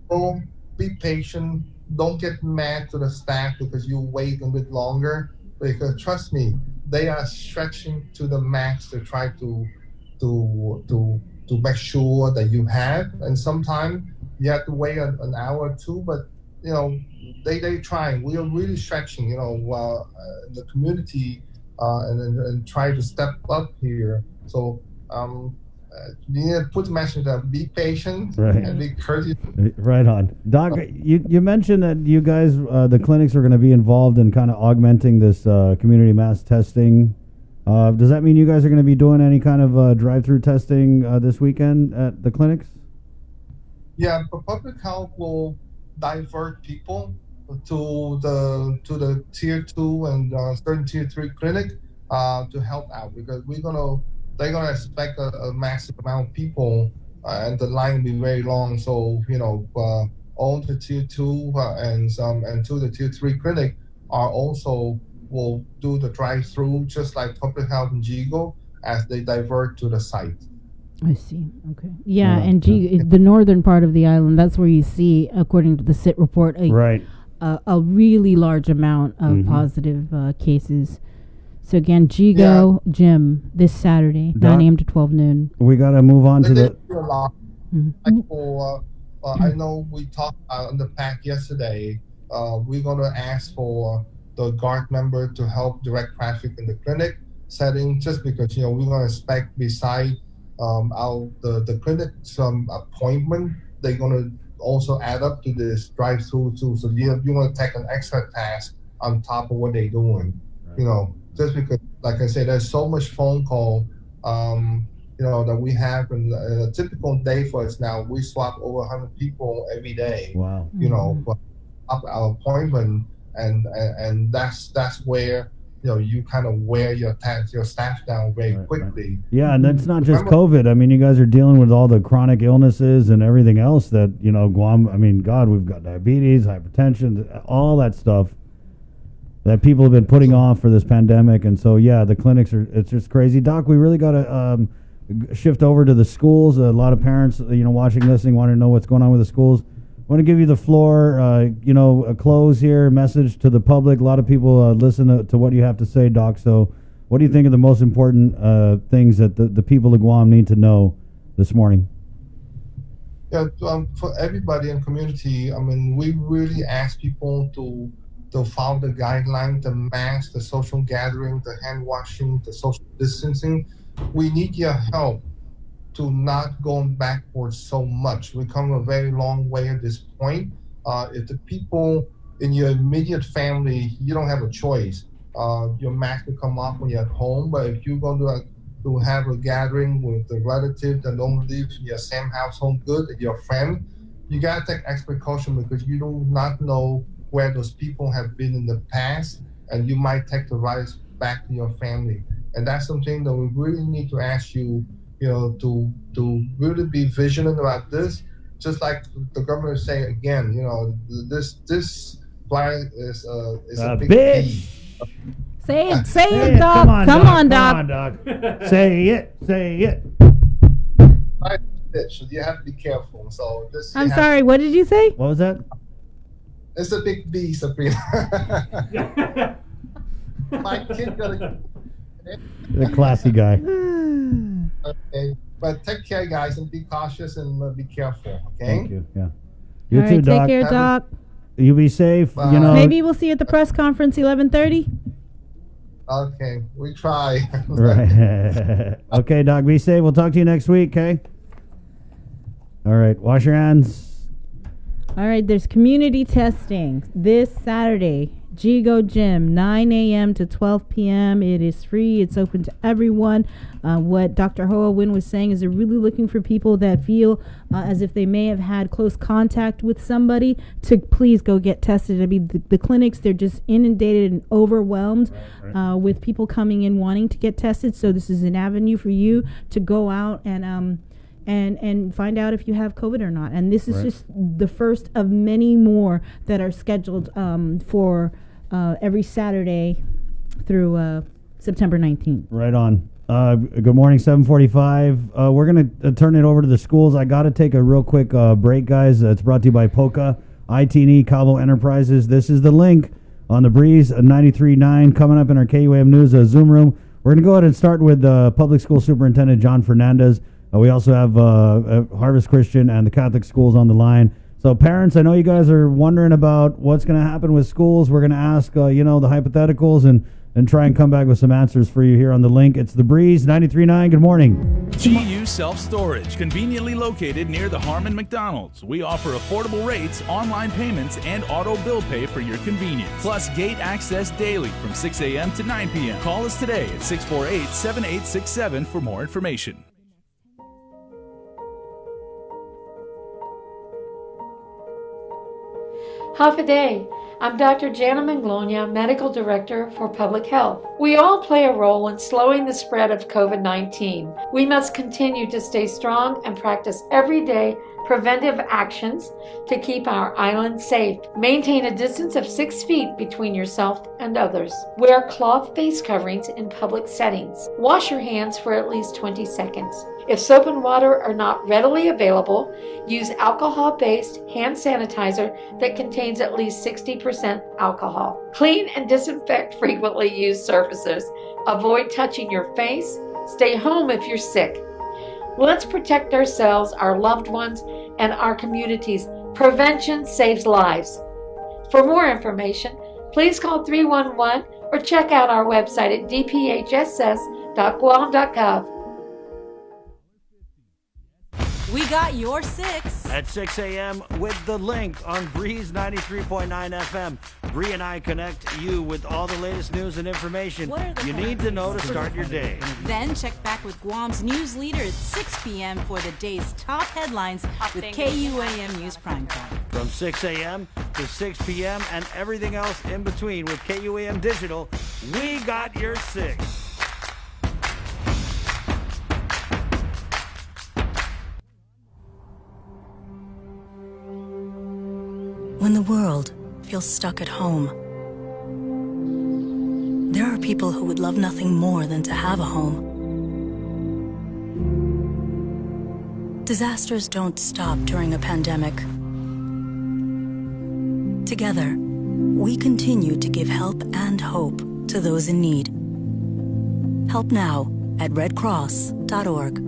don't be patient. Don't get mad to the staff because you wait a bit longer because trust me, they are stretching to the max to try to make sure that you have, and sometimes you have to wait an hour or two, but they trying. We are really stretching, the community and try to step up here. So you need to put the message that be patient Right. and be courteous. Right on. Doc, you mentioned that you guys, the clinics are going to be involved in kind of augmenting this community mass testing. Does that mean you guys are going to be doing any kind of drive-through testing this weekend at the clinics? Yeah, but public health will divert people to the tier 2 and certain tier 3 clinic to help out, because they're gonna expect a massive amount of people and the line will be very long. So all the tier 2 and to the tier 3 clinic will do the drive-through just like public health and GIGO as they divert to the site. I see. Okay. Yeah, and the northern part of the island, that's where you see, according to the SIT report, a really large amount of positive cases. So again, GIGO Gym this Saturday, 9 a.m. to 12 noon. We got to move on to the... Like I know we talked on the pack yesterday. We're going to ask for the guard member to help direct traffic in the clinic setting, just because we're going to expect beside the clinic some appointment, they're going to also add up to this drive-through too. So you want to take an extra task on top of what they're doing, just because, like I said, there's so much phone call, that we have, and a typical day for us now, we swap over 100 people every day. Wow. Up our appointment, and that's where you kind of wear your staff down very quickly. Yeah, and that's not just COVID. I mean, you guys are dealing with all the chronic illnesses and everything else that, Guam, I mean, God, we've got diabetes, hypertension, all that stuff that people have been putting off for this pandemic. And so, yeah, the clinics it's just crazy. Doc, we really got to shift over to the schools. A lot of parents, watching, listening, want to know what's going on with the schools. I want to give you the floor, a close here, message to the public. A lot of people listen to what you have to say, Doc. So what do you think are the most important things that the people of Guam need to know this morning? Yeah, for everybody in the community, I mean, we really ask people to follow the guidelines, the mask, the social gathering, the hand washing, the social distancing. We need your help to not going backwards so much. We come a very long way at this point. If the people in your immediate family, you don't have a choice. Your mask will come off when you're at home, but if you're going to have a gathering with the relative that don't live in your same household, good, your friend, you got to take extra precaution, because you do not know where those people have been in the past, and you might take the virus back to your family. And that's something that we really need to ask you, to really be vigilant about this. Just like the governor is saying again, this virus is a big bitch. Say it, Doc. Come on, Doc. Say it. Bitch, you have to be careful. So I'm sorry. What did you say? What was that? It's a big B, Sabrina. My kid got the classy guy. Okay, but take care, guys, and be cautious and be careful. Okay. Thank you. Yeah. You All too, right, Doc. take care, Doc. You be safe. Bye. Maybe we'll see you at the press conference 11:30. Okay, we try. Right. Okay, Doc. Be safe. We'll talk to you next week. Okay. All right. Wash your hands. All right. There's community testing this Saturday. GIGO Gym, 9 a.m. to 12 p.m. It is free. It's open to everyone. What Dr. Hoa Win was saying is they're really looking for people that feel as if they may have had close contact with somebody to please go get tested. I mean, the clinics, they're just inundated and overwhelmed with people coming in wanting to get tested. So this is an avenue for you to go out and find out if you have COVID or not. And this is just the first of many more that are scheduled for every Saturday through September 19th. Right on. Good morning, 7:45. We're going to turn it over to the schools. I got to take a real quick break, guys. It's brought to you by POCA, IT&E, Calvo Enterprises. This is the link on the Breeze 93.9 coming up in our KUAM News Zoom room. We're going to go ahead and start with Public School Superintendent John Fernandez. We also have Harvest Christian and the Catholic schools on the line. So parents, I know you guys are wondering about what's going to happen with schools. We're going to ask, the hypotheticals and and try and come back with some answers for you here on The Link. It's The Breeze, 93.9. Good morning. GU Self-Storage, conveniently located near the Harmon McDonald's. We offer affordable rates, online payments, and auto bill pay for your convenience. Plus gate access daily from 6 a.m. to 9 p.m. Call us today at 648-7867 for more information. Half a day. I'm Dr. Jana Manglonia, Medical Director for Public Health. We all play a role in slowing the spread of COVID-19. We must continue to stay strong and practice everyday preventive actions to keep our island safe. Maintain a distance of 6 feet between yourself and others. Wear cloth face coverings in public settings. Wash your hands for at least 20 seconds. If soap and water are not readily available, use alcohol-based hand sanitizer that contains at least 60% alcohol. Clean and disinfect frequently used surfaces. Avoid touching your face. Stay home if you're sick. Let's protect ourselves, our loved ones, and our communities. Prevention saves lives. For more information, please call 311 or check out our website at dphss.guam.gov. We got your 6. At 6 a.m. with The Link on Breeze 93.9 FM. Bree and I connect you with all the latest news and information you need to know to start your day. Then check back with Guam's news leader at 6 p.m. for the day's top headlines with KUAM News Primetime. From 6 a.m. to 6 p.m. and everything else in between with KUAM Digital, we got your 6. When the world feels stuck at home, there are people who would love nothing more than to have a home. Disasters don't stop during a pandemic. Together, we continue to give help and hope to those in need. Help now at redcross.org.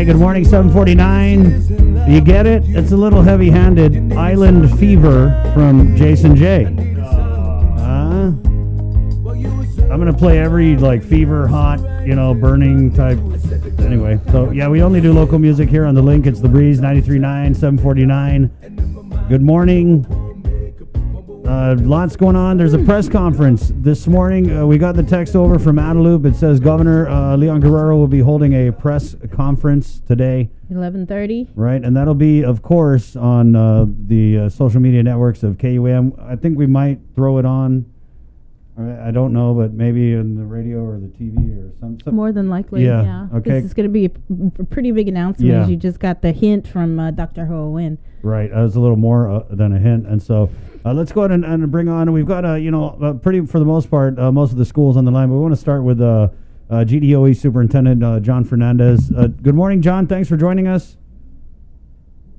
Good morning, 749. You get it? It's a little heavy-handed. Island Fever from Jason J. I'm going to play every, fever, hot, burning type. Anyway, so, yeah, we only do local music here on The Link. It's The Breeze, 93.9, 749. Good morning. Lots going on. There's a press conference this morning. We got the text over from Adelup. It says Governor Leon Guerrero will be holding a press conference today. 11:30. Right, and that'll be, of course, on the social media networks of KUAM. I think we might throw it on. I don't know, but maybe in the radio or the TV or something. More than likely, yeah. Okay. This is going to be a pretty big announcement. Yeah. As you just got the hint from Dr. Ho Win. Right, it was a little more than a hint, and so Let's go ahead and bring on. We've got pretty for the most part most of the schools on the line, but we want to start with GDOE Superintendent John Fernandez. Good morning, John. Thanks for joining us.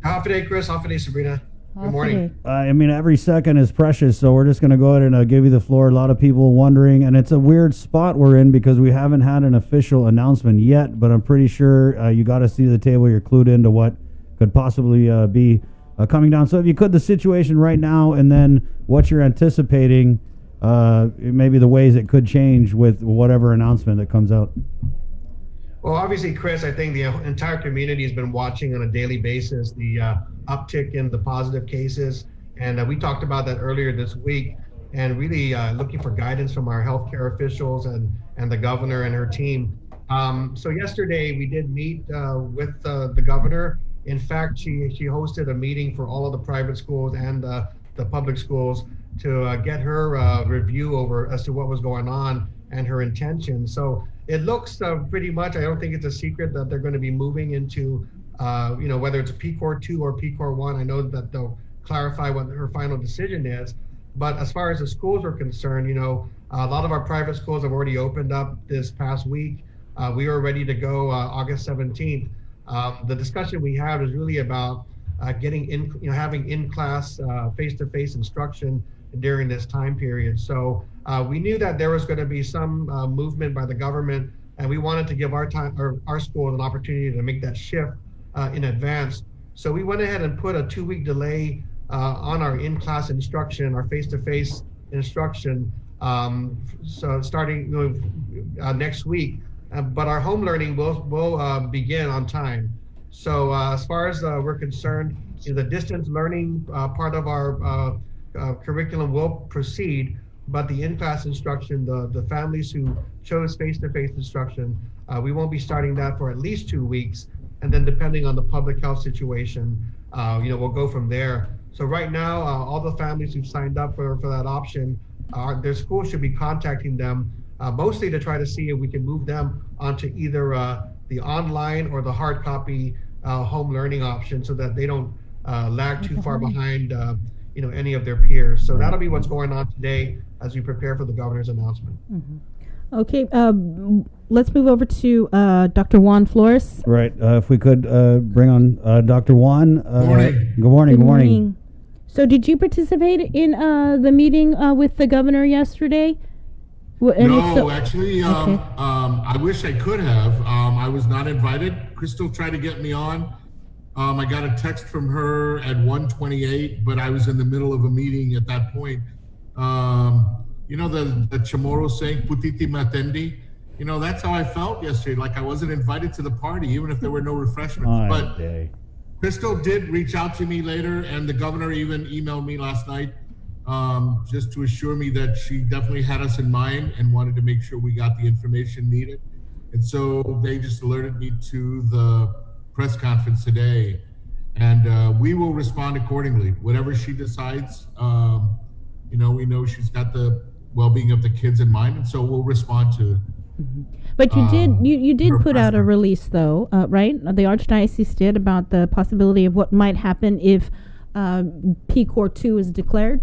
Half a day, Chris. Half a day, Sabrina. Good morning. I mean, every second is precious, so we're just going to go ahead and give you the floor. A lot of people wondering, and it's a weird spot we're in because we haven't had an official announcement yet, but I'm pretty sure you got a seat at the table. You're clued into what could possibly be coming down. So if you could, the situation right now, and then what you're anticipating, maybe the ways it could change with whatever announcement that comes out. Well, obviously, Chris, I think the entire community has been watching on a daily basis the uptick in the positive cases. And we talked about that earlier this week, and really looking for guidance from our healthcare officials and the governor and her team. So yesterday we did meet with the governor. In fact, she hosted a meeting for all of the private schools and the public schools to get her review over as to what was going on and her intention. So it looks pretty much, I don't think it's a secret that they're going to be moving into, whether it's a PCOR 2 or PCOR 1. I know that they'll clarify what her final decision is. But as far as the schools are concerned, a lot of our private schools have already opened up this past week. We were ready to go August 17th. The discussion we had is really about having in-class face-to-face instruction during this time period. So we knew that there was going to be some movement by the government, and we wanted to give our schools an opportunity to make that shift in advance. So we went ahead and put a 2-week delay on our in-class instruction, our face-to-face instruction, so starting next week. But our home learning will begin on time. So as far as we're concerned, the distance learning part of our curriculum will proceed, but the in-class instruction, the families who chose face-to-face instruction, we won't be starting that for at least 2 weeks. And then depending on the public health situation, we'll go from there. So right now, all the families who've signed up for that option, their school should be contacting them mostly to try to see if we can move them onto either the online or the hard copy home learning option so that they don't lag too far behind any of their peers. So that'll be what's going on today as we prepare for the governor's announcement. Okay, let's move over to Dr. Juan Flores. Right, if we could bring on Dr. Juan. Good morning. Good morning. So did you participate in the meeting with the governor yesterday? Actually, okay. I wish I could have. I was not invited. Crystal tried to get me on. I got a text from her at 1:28, but I was in the middle of a meeting at that point. The Chamorro saying, "Putiti matendi." That's how I felt yesterday. Like I wasn't invited to the party, even if there were no refreshments. Crystal did reach out to me later, and the governor even emailed me last night. Just to assure me that she definitely had us in mind and wanted to make sure we got the information needed. And so they just alerted me to the press conference today, and we will respond accordingly. Whatever she decides, we know she's got the well-being of the kids in mind, and so we'll respond to. But you did put out a release, though, right? The Archdiocese did about the possibility of what might happen if PCOR 2 is declared.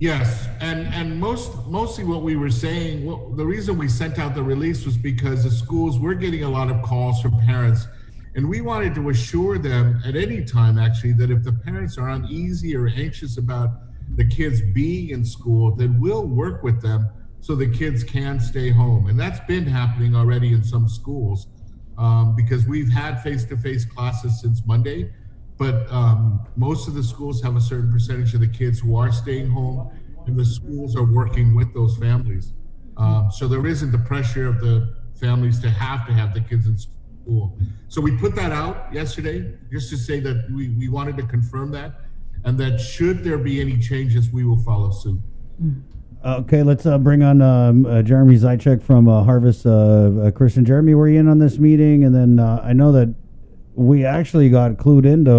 Yes, and mostly what we were saying, the reason we sent out the release was because the schools were getting a lot of calls from parents, and we wanted to assure them at any time, actually, that if the parents are uneasy or anxious about the kids being in school, then we'll work with them so the kids can stay home. And that's been happening already in some schools because we've had face-to-face classes since Monday. But most of the schools have a certain percentage of the kids who are staying home, and the schools are working with those families. So there isn't the pressure of the families to have the kids in school. So we put that out yesterday just to say that we wanted to confirm that, and that should there be any changes, we will follow suit. Okay, let's bring on Jeremy Zychek from Harvest Christian. Jeremy, were you in on this meeting? And then I know that we actually got clued into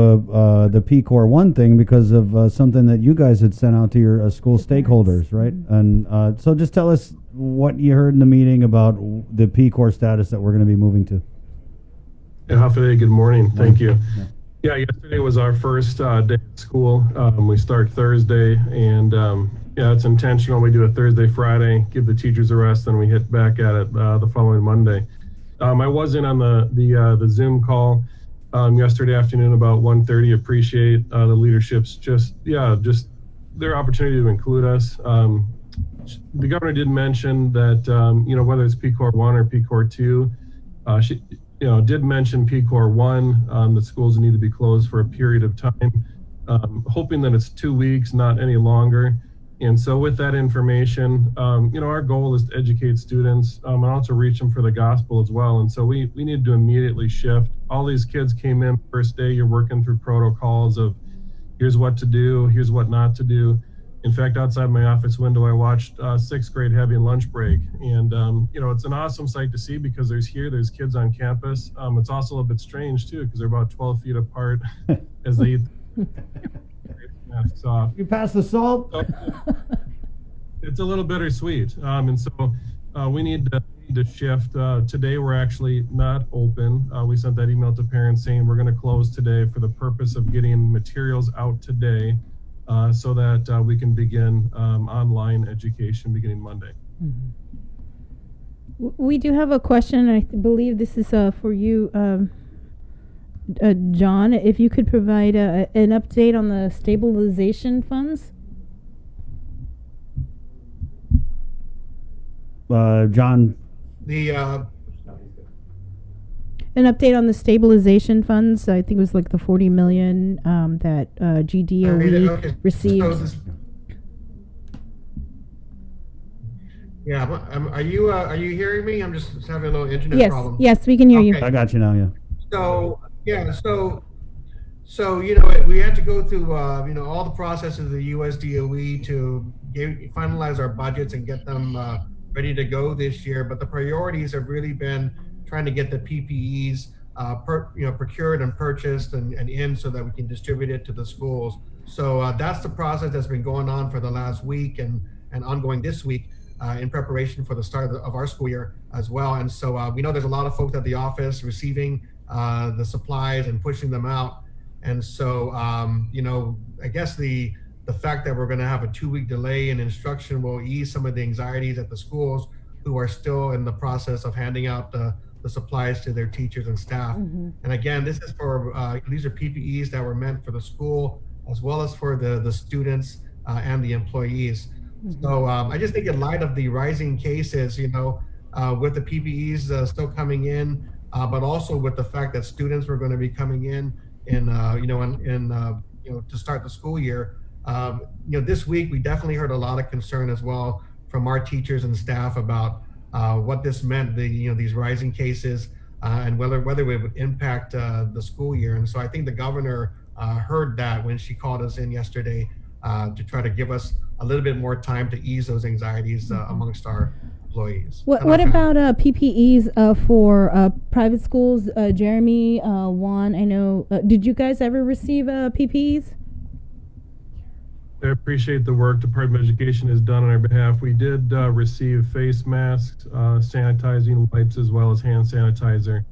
the PCOR 1 thing because of something that you guys had sent out to your school stakeholders, right? And so just tell us what you heard in the meeting about the PCOR status that we're going to be moving to. Hafaday, good morning. Thank you. Yeah, yesterday was our first day of school. We start Thursday, and yeah, it's intentional. We do a Thursday, Friday, give the teachers a rest, and we hit back at it the following Monday. I was in on the Zoom call yesterday afternoon about 1:30. Appreciate the leadership's just their opportunity to include us. The governor did mention that whether it's PCOR 1 or PCOR 2, she did mention PCOR 1, the schools need to be closed for a period of time, hoping that it's 2 weeks, not any longer. And so with that information, our goal is to educate students and also reach them for the gospel as well. And so we need to immediately shift. All these kids came in first day, you're working through protocols of here's what to do, here's what not to do. In fact, outside my office window, I watched 6th grade having lunch break. And, it's an awesome sight to see because there's kids on campus. It's also a little bit strange too, because they're about 12 feet apart as they eat. Masks off. You pass the salt? So, it's a little bittersweet. And so we need to shift. Today, we're actually not open. We sent that email to parents saying we're going to close today for the purpose of getting materials out today. So that we can begin online education beginning Monday. Mm-hmm. We do have a question. I believe this is for you, John. If you could provide an update on the stabilization funds. John. An update on the stabilization funds. I think it was like the $40 million that GDOE received. Yeah, are you hearing me? I'm just having a little internet problem. Yes, we can hear you. I got you now. Yeah. So we had to go through all the processes of the USDOE to finalize our budgets and get them ready to go this year. But the priorities have really been trying to get the PPEs procured and purchased and in so that we can distribute it to the schools. So that's the process that's been going on for the last week and ongoing this week in preparation for the start of our school year as well. And so we know there's a lot of folks at the office receiving the supplies and pushing them out. And so, I guess the fact that we're going to have a 2-week delay in instruction will ease some of the anxieties at the schools who are still in the process of handing out the supplies to their teachers and staff. Mm-hmm. And again, this is for these are PPEs that were meant for the school as well as for the students and the employees. Mm-hmm. So I just think in light of the rising cases, with the PPEs still coming in, but also with the fact that students were going to be coming in to start the school year, this week we definitely heard a lot of concern as well from our teachers and staff about what this meant, these rising cases, and whether it would impact the school year. And so I think the governor heard that when she called us in yesterday to try to give us a little bit more time to ease those anxieties amongst our employees. What about PPEs for private schools? Jeremy, Juan, I know. Did you guys ever receive PPEs? I appreciate the work Department of Education has done on our behalf. We did receive face masks, sanitizing wipes, as well as hand sanitizer.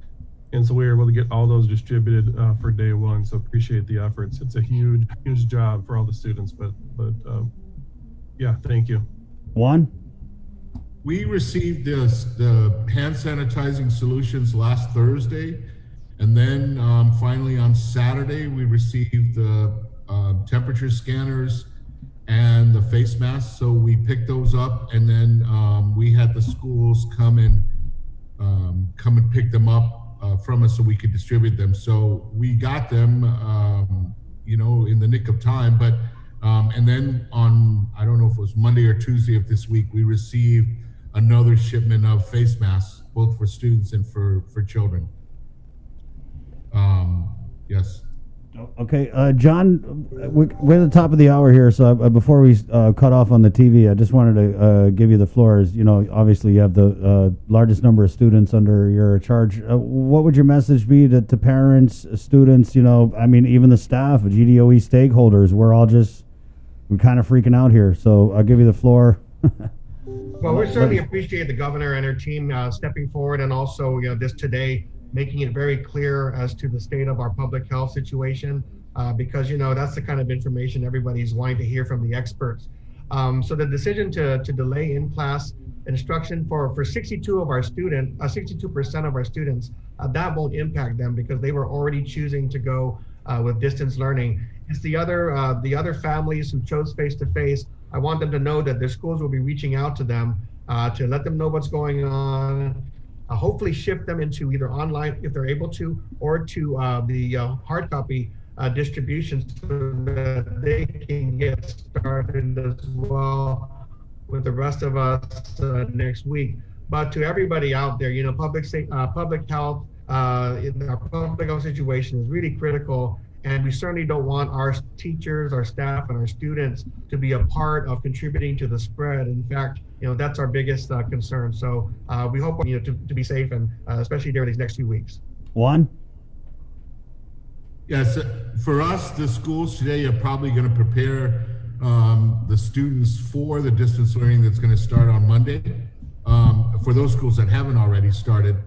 And so we were able to get all those distributed for day one. So appreciate the efforts. It's a huge, huge job for all the students, but yeah, thank you. Juan? We received the hand sanitizing solutions last Thursday. And then finally on Saturday, we received the temperature scanners and the face masks. So we picked those up, and then we had the schools come and pick them up from us so we could distribute them. So we got them, in the nick of time. But and then on, I don't know if it was Monday or Tuesday of this week, we received another shipment of face masks, both for students and for children. Yes. Okay, John, we're at the top of the hour here, so before we cut off on the TV, I just wanted to give you the floor. As obviously you have the largest number of students under your charge. What would your message be to parents, students, even the staff, GDOE stakeholders? We're kind of freaking out here, so I'll give you the floor. Well, we certainly appreciate the governor and her team stepping forward, and also, just today, making it very clear as to the state of our public health situation, because, that's the kind of information everybody's wanting to hear from the experts. So the decision to delay in-class instruction for 62% of our students, that won't impact them because they were already choosing to go with distance learning. It's the other families who chose face-to-face. I want them to know that their schools will be reaching out to them to let them know what's going on, hopefully shift them into either online if they're able to, or to the hard copy distribution so that they can get started as well with the rest of us next week. But to everybody out there, public health, our public health situation is really critical. And we certainly don't want our teachers, our staff, and our students to be a part of contributing to the spread. In fact, that's our biggest concern. So we hope to be safe, and especially during these next few weeks. Juan? Yes, for us, the schools today are probably going to prepare the students for the distance learning that's going to start on Monday. For those schools that haven't already started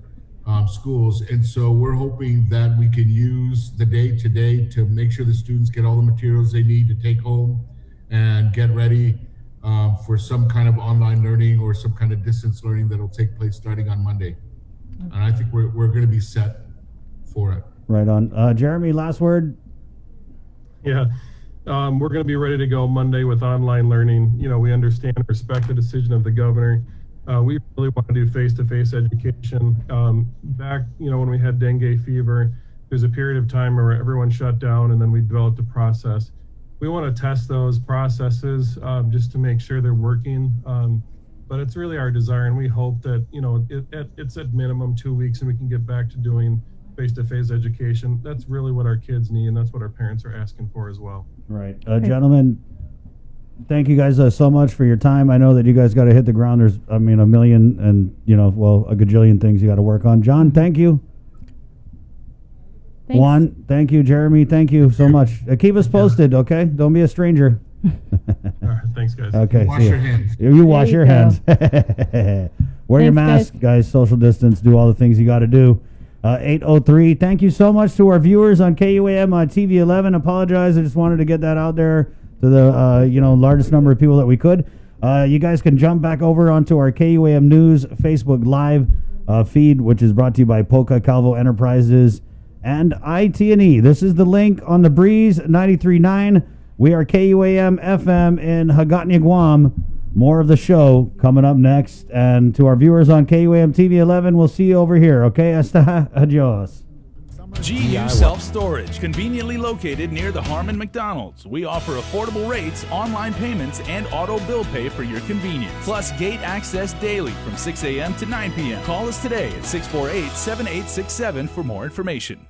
schools. And so we're hoping that we can use the day today to make sure the students get all the materials they need to take home and get ready for some kind of online learning or some kind of distance learning that'll take place starting on Monday. And I think we're going to be set for it. Right on. Jeremy, last word? Yeah. We're going to be ready to go Monday with online learning. We understand and respect the decision of the governor. We really want to do face-to-face education. Back, when we had dengue fever, there's a period of time where everyone shut down, and then we developed a process. We want to test those processes just to make sure they're working. But it's really our desire, and we hope that, it's at minimum 2 weeks, and we can get back to doing face-to-face education. That's really what our kids need, and that's what our parents are asking for as well. Right. Gentlemen, thank you guys so much for your time. I know that you guys got to hit the ground. There's, a million and, a gajillion things you got to work on. John, thank you. Thanks. Juan, thank you. Jeremy, thank you so much. Keep us posted, okay? Don't be a stranger. All right, thanks, guys. Okay. Wash your hands. You wash your hands. Wear your Thanks, mask, guys. Social distance. Do all the things you got to do. 8:03. Thank you so much to our viewers on KUAM TV 11. Apologize. I just wanted to get that out there to the largest number of people that we could. You guys can jump back over onto our KUAM News Facebook Live feed, which is brought to you by Polka Calvo Enterprises and IT&E. This is the link on the Breeze 93.9. We are KUAM FM in Hagåtña, Guam. More of the show coming up next. And to our viewers on KUAM TV 11, we'll see you over here. Okay, hasta adios. GU Self-Storage, conveniently located near the Harmon McDonald's. We offer affordable rates, online payments, and auto bill pay for your convenience. Plus gate access daily from 6 a.m. to 9 p.m. Call us today at 648-7867 for more information.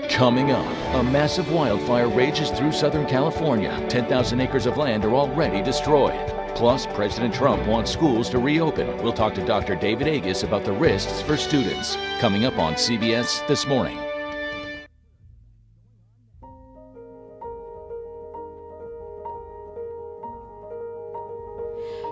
Coming up, a massive wildfire rages through Southern California. 10,000 acres of land are already destroyed. Plus, President Trump wants schools to reopen. We'll talk to Dr. David Agus about the risks for students. Coming up on CBS This Morning.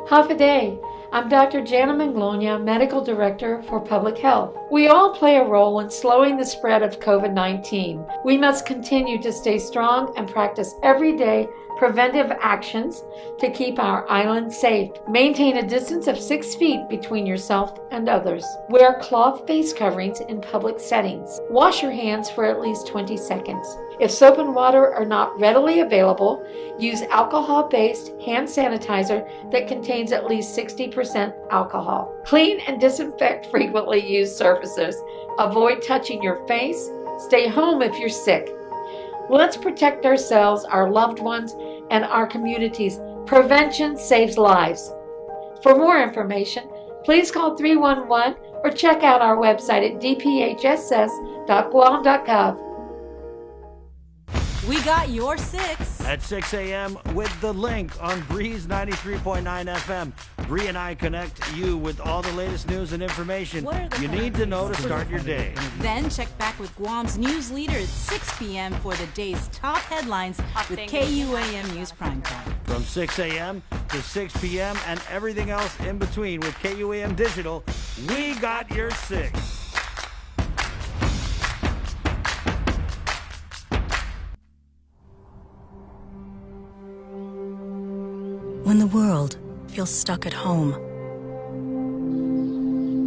Half a day. I'm Dr. Jana Manglona, Medical Director for Public Health. We all play a role in slowing the spread of COVID-19. We must continue to stay strong and practice everyday preventive actions to keep our island safe. Maintain a distance of 6 feet between yourself and others. Wear cloth face coverings in public settings. Wash your hands for at least 20 seconds. If soap and water are not readily available, use alcohol-based hand sanitizer that contains at least 60% alcohol. Clean and disinfect frequently used surfaces. Avoid touching your face. Stay home if you're sick. Let's protect ourselves, our loved ones, and our communities. Prevention saves lives. For more information, please call 311 or check out our website at dphss.guam.gov. We got your 6 at 6 a.m. with The Link on Breeze 93.9 FM. Bree and I connect you with all the latest news and information you need to know to start your day. Then check back with Guam's news leader at 6 p.m. for the day's top headlines with KUAM News Primetime. From 6 a.m. to 6 p.m. and everything else in between with KUAM Digital, we got your 6. When the world feels stuck at home,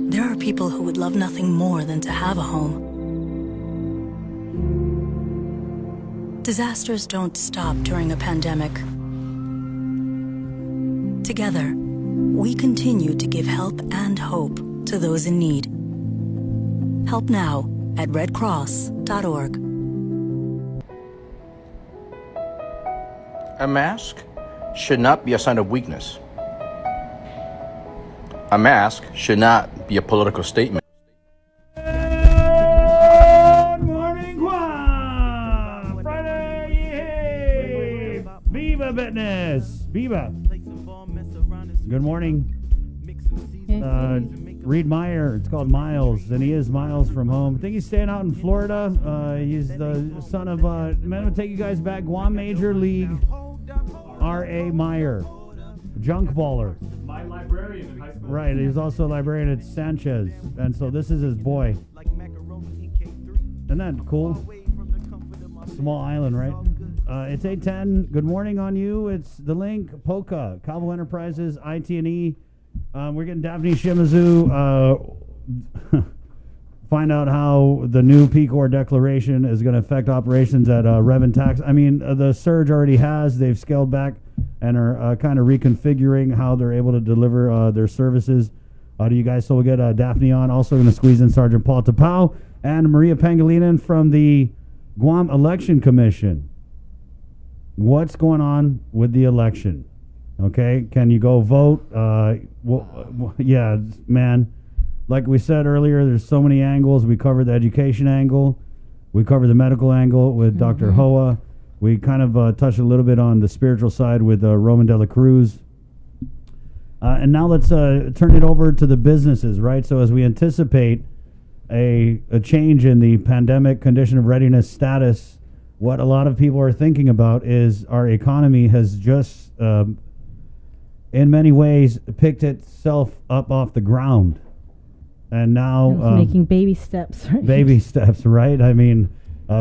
there are people who would love nothing more than to have a home. Disasters don't stop during a pandemic. Together, we continue to give help and hope to those in need. Help now at redcross.org. A mask should not be a sign of weakness. A mask should not be a political statement. Good morning, Guam! Friday, yay! Viva Fitness! Viva! Good morning. Reed Meyer, it's called Miles, and he is Miles from home. I think he's staying out in Florida. He's the son of, I'm going to take you guys back, Guam Major League R.A. Meyer, junk baller. My librarian in high school. Right, he was also a librarian at Sanchez, and so this is his boy. Isn't that cool? Small island, right? It's 8:10. Good morning on you. It's The Link, Polka, Cabo Enterprises, IT&E. We're getting Daphne Shimizu. Find out how the new PCOR declaration is going to affect operations at Rev and Tax. I mean, the surge already has. They've scaled back and are kind of reconfiguring how they're able to deliver their services to you guys. So we'll get Daphne on. Also going to squeeze in Sergeant Paul Tapau and Maria Pangilinan from the Guam Election Commission. What's going on with the election? Okay, can you go vote? Yeah, man. Like we said earlier, there's so many angles. We covered the education angle. We covered the medical angle with Dr. Hoa. We kind of touched a little bit on the spiritual side with Roman de la Cruz. And now let's turn it over to the businesses, right? So as we anticipate a change in the pandemic condition of readiness status, what a lot of people are thinking about is our economy has just, in many ways, picked itself up off the ground. And now making baby steps, right? Baby steps, right? I mean,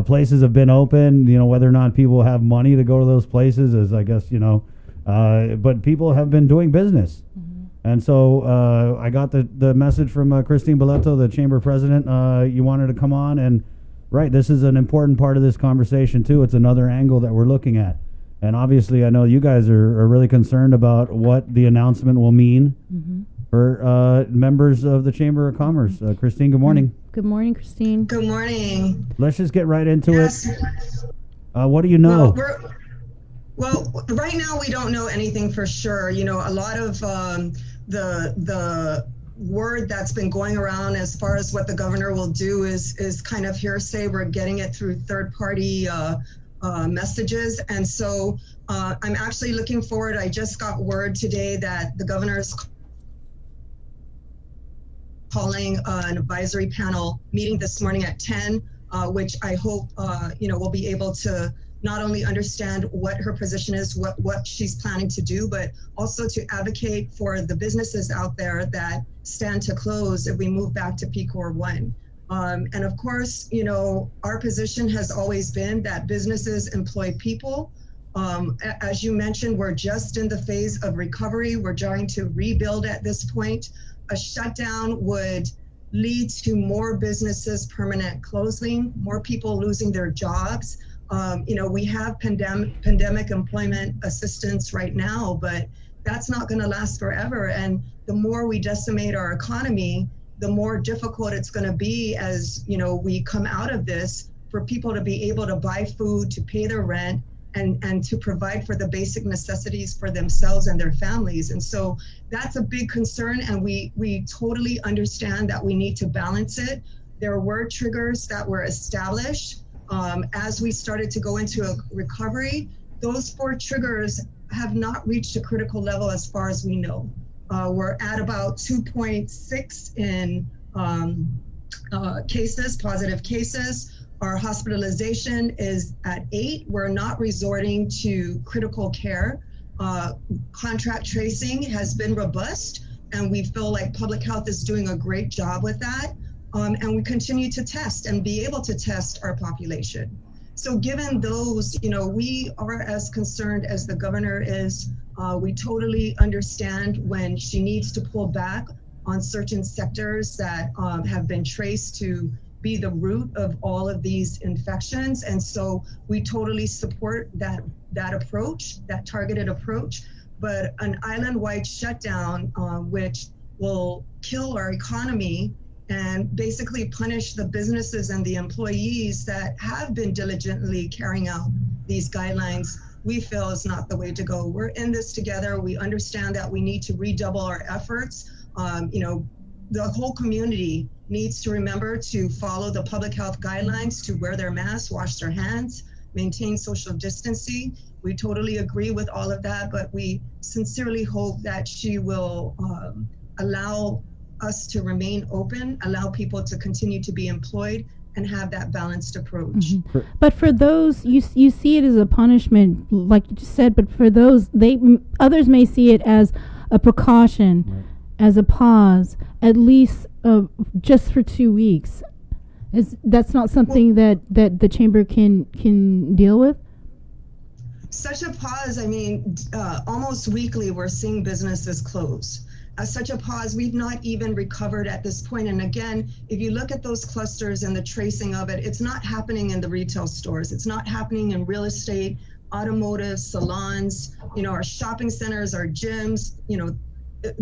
places have been open. You know, whether or not people have money to go to those places is, I guess, you know, but people have been doing business. And so I got the message from Christine Boleto, the chamber president. You wanted to come on, and right, this is an important part of this conversation too. It's another angle that we're looking at. And obviously, I know you guys are really concerned about what the announcement will mean for members of the Chamber of Commerce. Christine, good morning. Good morning, Christine. Good morning. Let's just get right into it. What do you know? Well, right now we don't know anything for sure. You know, a lot of the word that's been going around as far as what the governor will do is kind of hearsay. We're getting it through third-party messages. And so I'm actually looking forward. I just got word today that the governor is calling an advisory panel meeting this morning at 10, which I hope, we'll be able to not only understand what her position is, what she's planning to do, but also to advocate for the businesses out there that stand to close if we move back to PCOR 1. And of course, our position has always been that businesses employ people. As you mentioned, we're just in the phase of recovery. We're trying to rebuild at this point. A shutdown would lead to more businesses permanent closing, more people losing their jobs. We have pandemic employment assistance right now, but that's not going to last forever. And the more we decimate our economy, the more difficult it's going to be as, we come out of this for people to be able to buy food, to pay their rent, and to provide for the basic necessities for themselves and their families. And so that's a big concern, and we totally understand that we need to balance it. There were triggers that were established as we started to go into a recovery. Those 4 triggers have not reached a critical level as far as we know. We're at about 2.6 in cases, positive cases. Our hospitalization is at 8. We're not resorting to critical care. Contract tracing has been robust, and we feel like public health is doing a great job with that. And we continue to test and be able to test our population. So given those, we are as concerned as the governor is. We totally understand when she needs to pull back on certain sectors that have been traced to be the root of all of these infections. And so we totally support that approach, that targeted approach. But an island-wide shutdown, which will kill our economy and basically punish the businesses and the employees that have been diligently carrying out these guidelines, we feel is not the way to go. We're in this together. We understand that we need to redouble our efforts. The whole community needs to remember to follow the public health guidelines, to wear their masks, wash their hands, maintain social distancing. We totally agree with all of that, but we sincerely hope that she will allow us to remain open, allow people to continue to be employed, and have that balanced approach. Mm-hmm. But for those, you see it as a punishment, like you just said, but for those, others may see it as a precaution, right, as a pause, at least just for 2 weeks. That's not something that the chamber can deal with? Such a pause, almost weekly we're seeing businesses close. Such a pause, we've not even recovered at this point. And again, if you look at those clusters and the tracing of it, it's not happening in the retail stores. It's not happening in real estate, automotive, salons, our shopping centers, our gyms,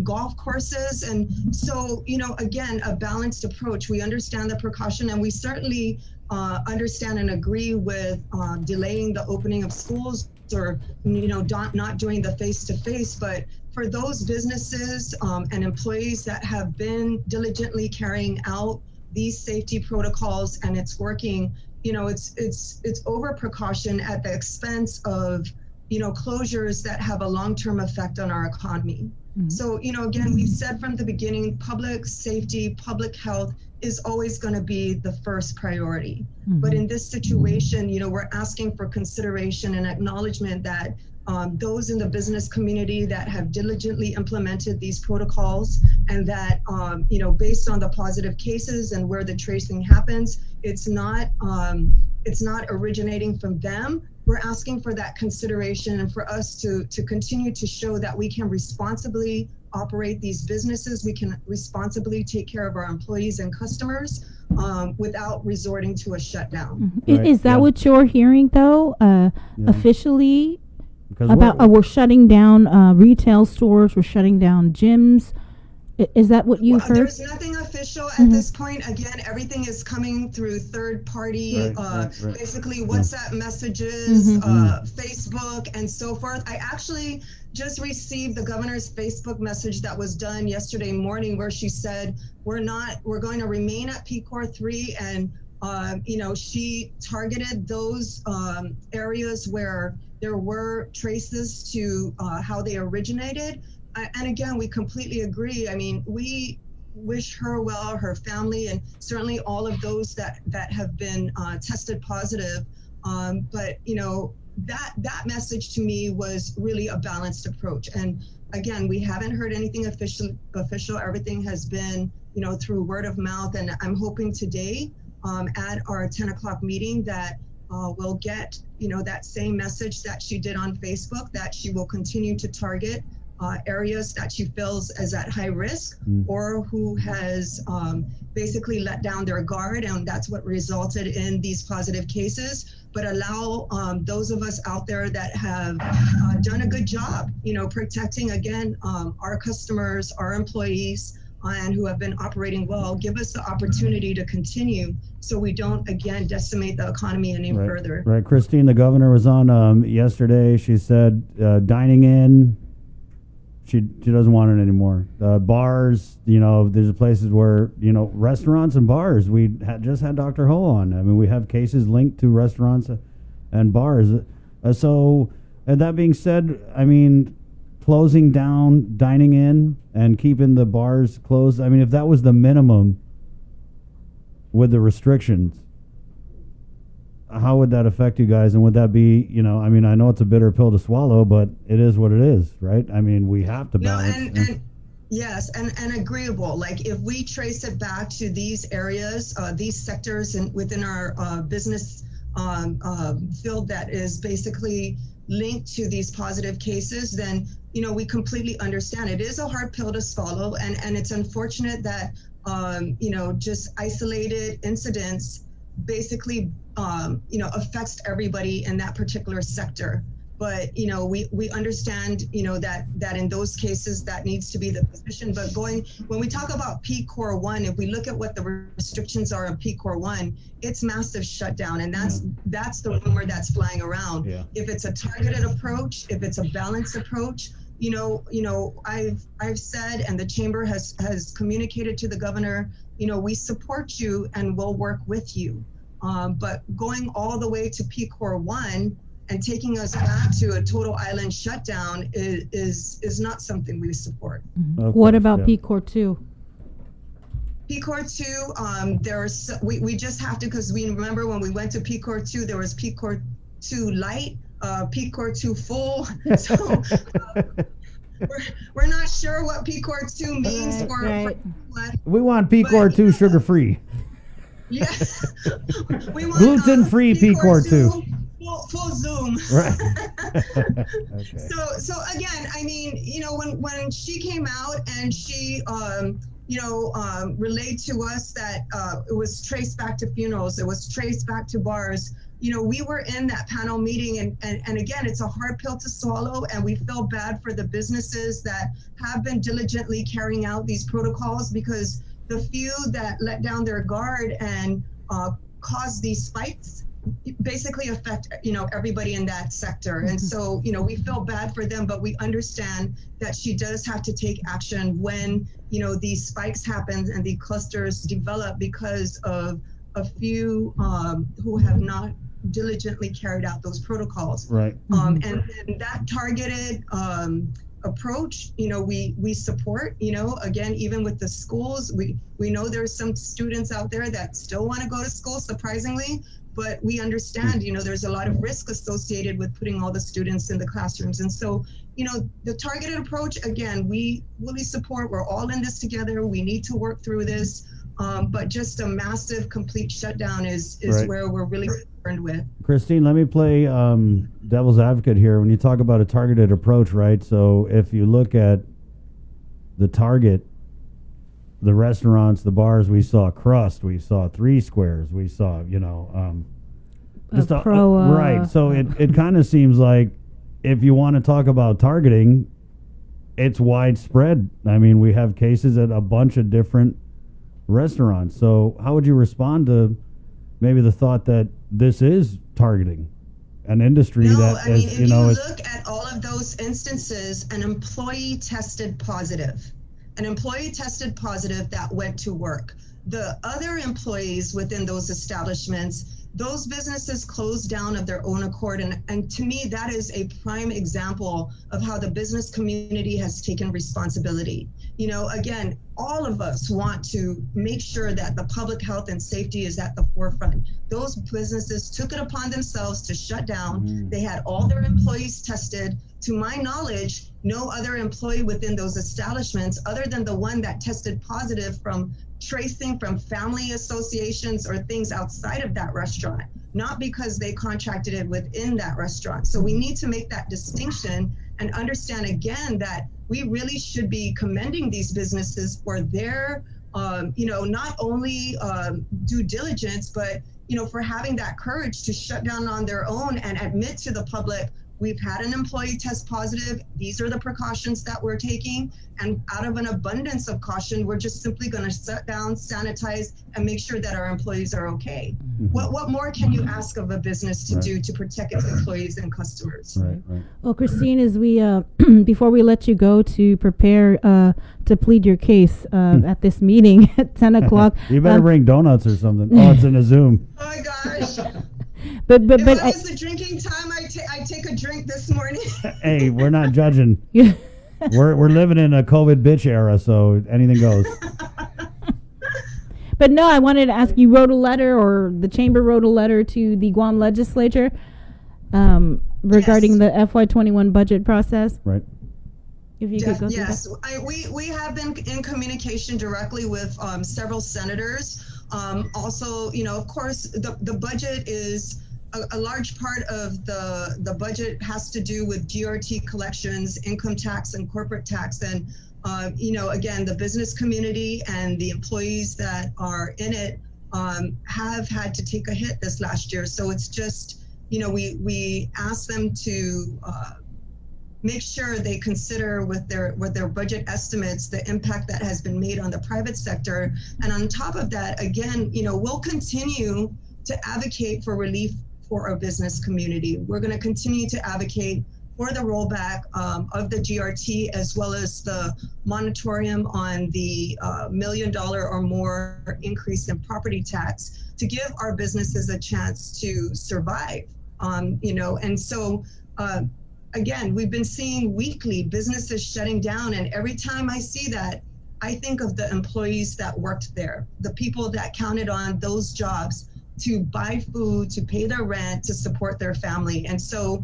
golf courses. And so, again, a balanced approach. We understand the precaution, and we certainly understand and agree with delaying the opening of schools or, not doing the face-to-face. But for those businesses and employees that have been diligently carrying out these safety protocols and it's working, it's over precaution at the expense of, closures that have a long-term effect on our economy. Mm-hmm. So, again, we've said from the beginning, public safety, public health is always going to be the first priority. Mm-hmm. But in this situation, we're asking for consideration and acknowledgement that those in the business community that have diligently implemented these protocols and that, based on the positive cases and where the tracing happens, it's not originating from them. We're asking for that consideration and for us to continue to show that we can responsibly operate these businesses. We can responsibly take care of our employees and customers without resorting to a shutdown. Mm-hmm. Right. Is that what you're hearing, though, officially? About we're shutting down retail stores, we're shutting down gyms. Is that what you heard? There's nothing official at this point. Again, everything is coming through third party, basically WhatsApp messages, Facebook, and so forth. I actually just received the governor's Facebook message that was done yesterday morning, where she said we're going to remain at PCOR 3, and she targeted those areas where there were traces to how they originated. And again, we completely agree. I mean, we wish her well, her family, and certainly all of those that have been tested positive. But that message to me was really a balanced approach. And again, we haven't heard anything official. Everything has been, through word of mouth. And I'm hoping today at our 10 o'clock meeting that we'll get, that same message that she did on Facebook, that she will continue to target areas that she feels is at high risk or who has basically let down their guard, and that's what resulted in these positive cases. But allow those of us out there that have done a good job, protecting, again, our customers, our employees, and who have been operating well, give us the opportunity to continue so we don't, again, decimate the economy any further. Right. Christine, the governor was on yesterday. She said dining in, she doesn't want it anymore. Bars, there's places where, restaurants and bars. We just had Dr. Ho on. I mean, we have cases linked to restaurants and bars. So, and that being said, I mean, closing down dining in and keeping the bars closed, I mean, if that was the minimum with the restrictions, how would that affect you guys? And would that be, I mean, I know it's a bitter pill to swallow, but it is what it is, right? I mean, we have to balance. Yes, and agreeable. Like, if we trace it back to these areas, these sectors and within our business field that is basically linked to these positive cases, then, we completely understand. It is a hard pill to swallow, and it's unfortunate that, just isolated incidents basically affects everybody in that particular sector. But we understand that in those cases that needs to be the position. But when we talk about PCOR 1, if we look at what the restrictions are of PCOR 1, it's massive shutdown, and that's the rumor that's flying around. If it's a targeted approach, if it's a balanced approach, I've said, and the chamber has communicated to the governor, we support you and we'll work with you. But going all the way to PCOR 1 and taking us back to a total island shutdown is not something we support. What about PCOR 2? PCOR 2, we just have to, because we remember when we went to PCOR 2, there was PCOR 2 light, PCOR 2 full. So we're not sure what PCOR 2 means for we want PCOR 2 sugar free. Yeah, we want gluten free PCOR 2. Full Zoom. Right. Okay. So again, I mean, when she came out and she, relayed to us that it was traced back to funerals, it was traced back to bars. We were in that panel meeting, and again, it's a hard pill to swallow, and we feel bad for the businesses that have been diligently carrying out these protocols, because the few that let down their guard and caused these spikes basically affect everybody in that sector. And so we feel bad for them, but we understand that she does have to take action when these spikes happen and the clusters develop because of a few who have not diligently carried out those protocols. Right. And that targeted approach, we support. Again, even with the schools, we know there's some students out there that still want to go to school, surprisingly, but we understand, there's a lot of risk associated with putting all the students in the classrooms. And so, the targeted approach, again, we really support. We're all in this together. We need to work through this. But just a massive, complete shutdown is right. Where we're really concerned with. Christine, let me play devil's advocate here. When you talk about a targeted approach, right? So if you look at the target, the restaurants, the bars, we saw Crust, we saw Three Squares, we saw, right. So it kind of seems like if you want to talk about targeting, it's widespread. I mean, we have cases at a bunch of different restaurants. So how would you respond to maybe the thought that this is targeting an industry that is, if you look at all of those instances, an employee tested positive that went to work. The other employees within those establishments, those businesses closed down of their own accord. And to me, that is a prime example of how the business community has taken responsibility. You know, again, all of us want to make sure that the public health and safety is at the forefront. Those businesses took it upon themselves to shut down. They had all their employees tested. To my knowledge, no other employee within those establishments, other than the one that tested positive from tracing from family associations or things outside of that restaurant, not because they contracted it within that restaurant. So we need to make that distinction and understand again that we really should be commending these businesses for their, not only due diligence, but, for having that courage to shut down on their own and admit to the public, we've had an employee test positive. These are the precautions that we're taking. And out of an abundance of caution, we're just simply going to shut down, sanitize, and make sure that our employees are okay. What more can you ask of a business to do to protect its employees and customers? Right. Well, Christine, as we before we let you go to prepare to plead your case at this meeting at 10 o'clock. You better bring donuts or something. Oh, it's in a Zoom. Oh my gosh. But if it was the drinking time, I take a drink this morning. Hey, we're not judging. We're living in a COVID bitch era, so anything goes. But no, I wanted to ask, you wrote a letter, or the chamber wrote a letter to the Guam legislature regarding the FY21 budget process. Right. If you could go through yes, that. we have been in communication directly with several senators. Also, of course, the budget is a large part of the budget has to do with GRT collections, income tax, and corporate tax. And, again, the business community and the employees that are in it have had to take a hit this last year. So it's just, we ask them to make sure they consider with their budget estimates the impact that has been made on the private sector. And on top of that, again, we'll continue to advocate for relief for our business community. We're going to continue to advocate for the rollback of the GRT, as well as the moratorium on the $1 million or more increase in property tax, to give our businesses a chance to survive. And so again, we've been seeing weekly businesses shutting down, and every time I see that, I think of the employees that worked there, the people that counted on those jobs to buy food, to pay their rent, to support their family. And so,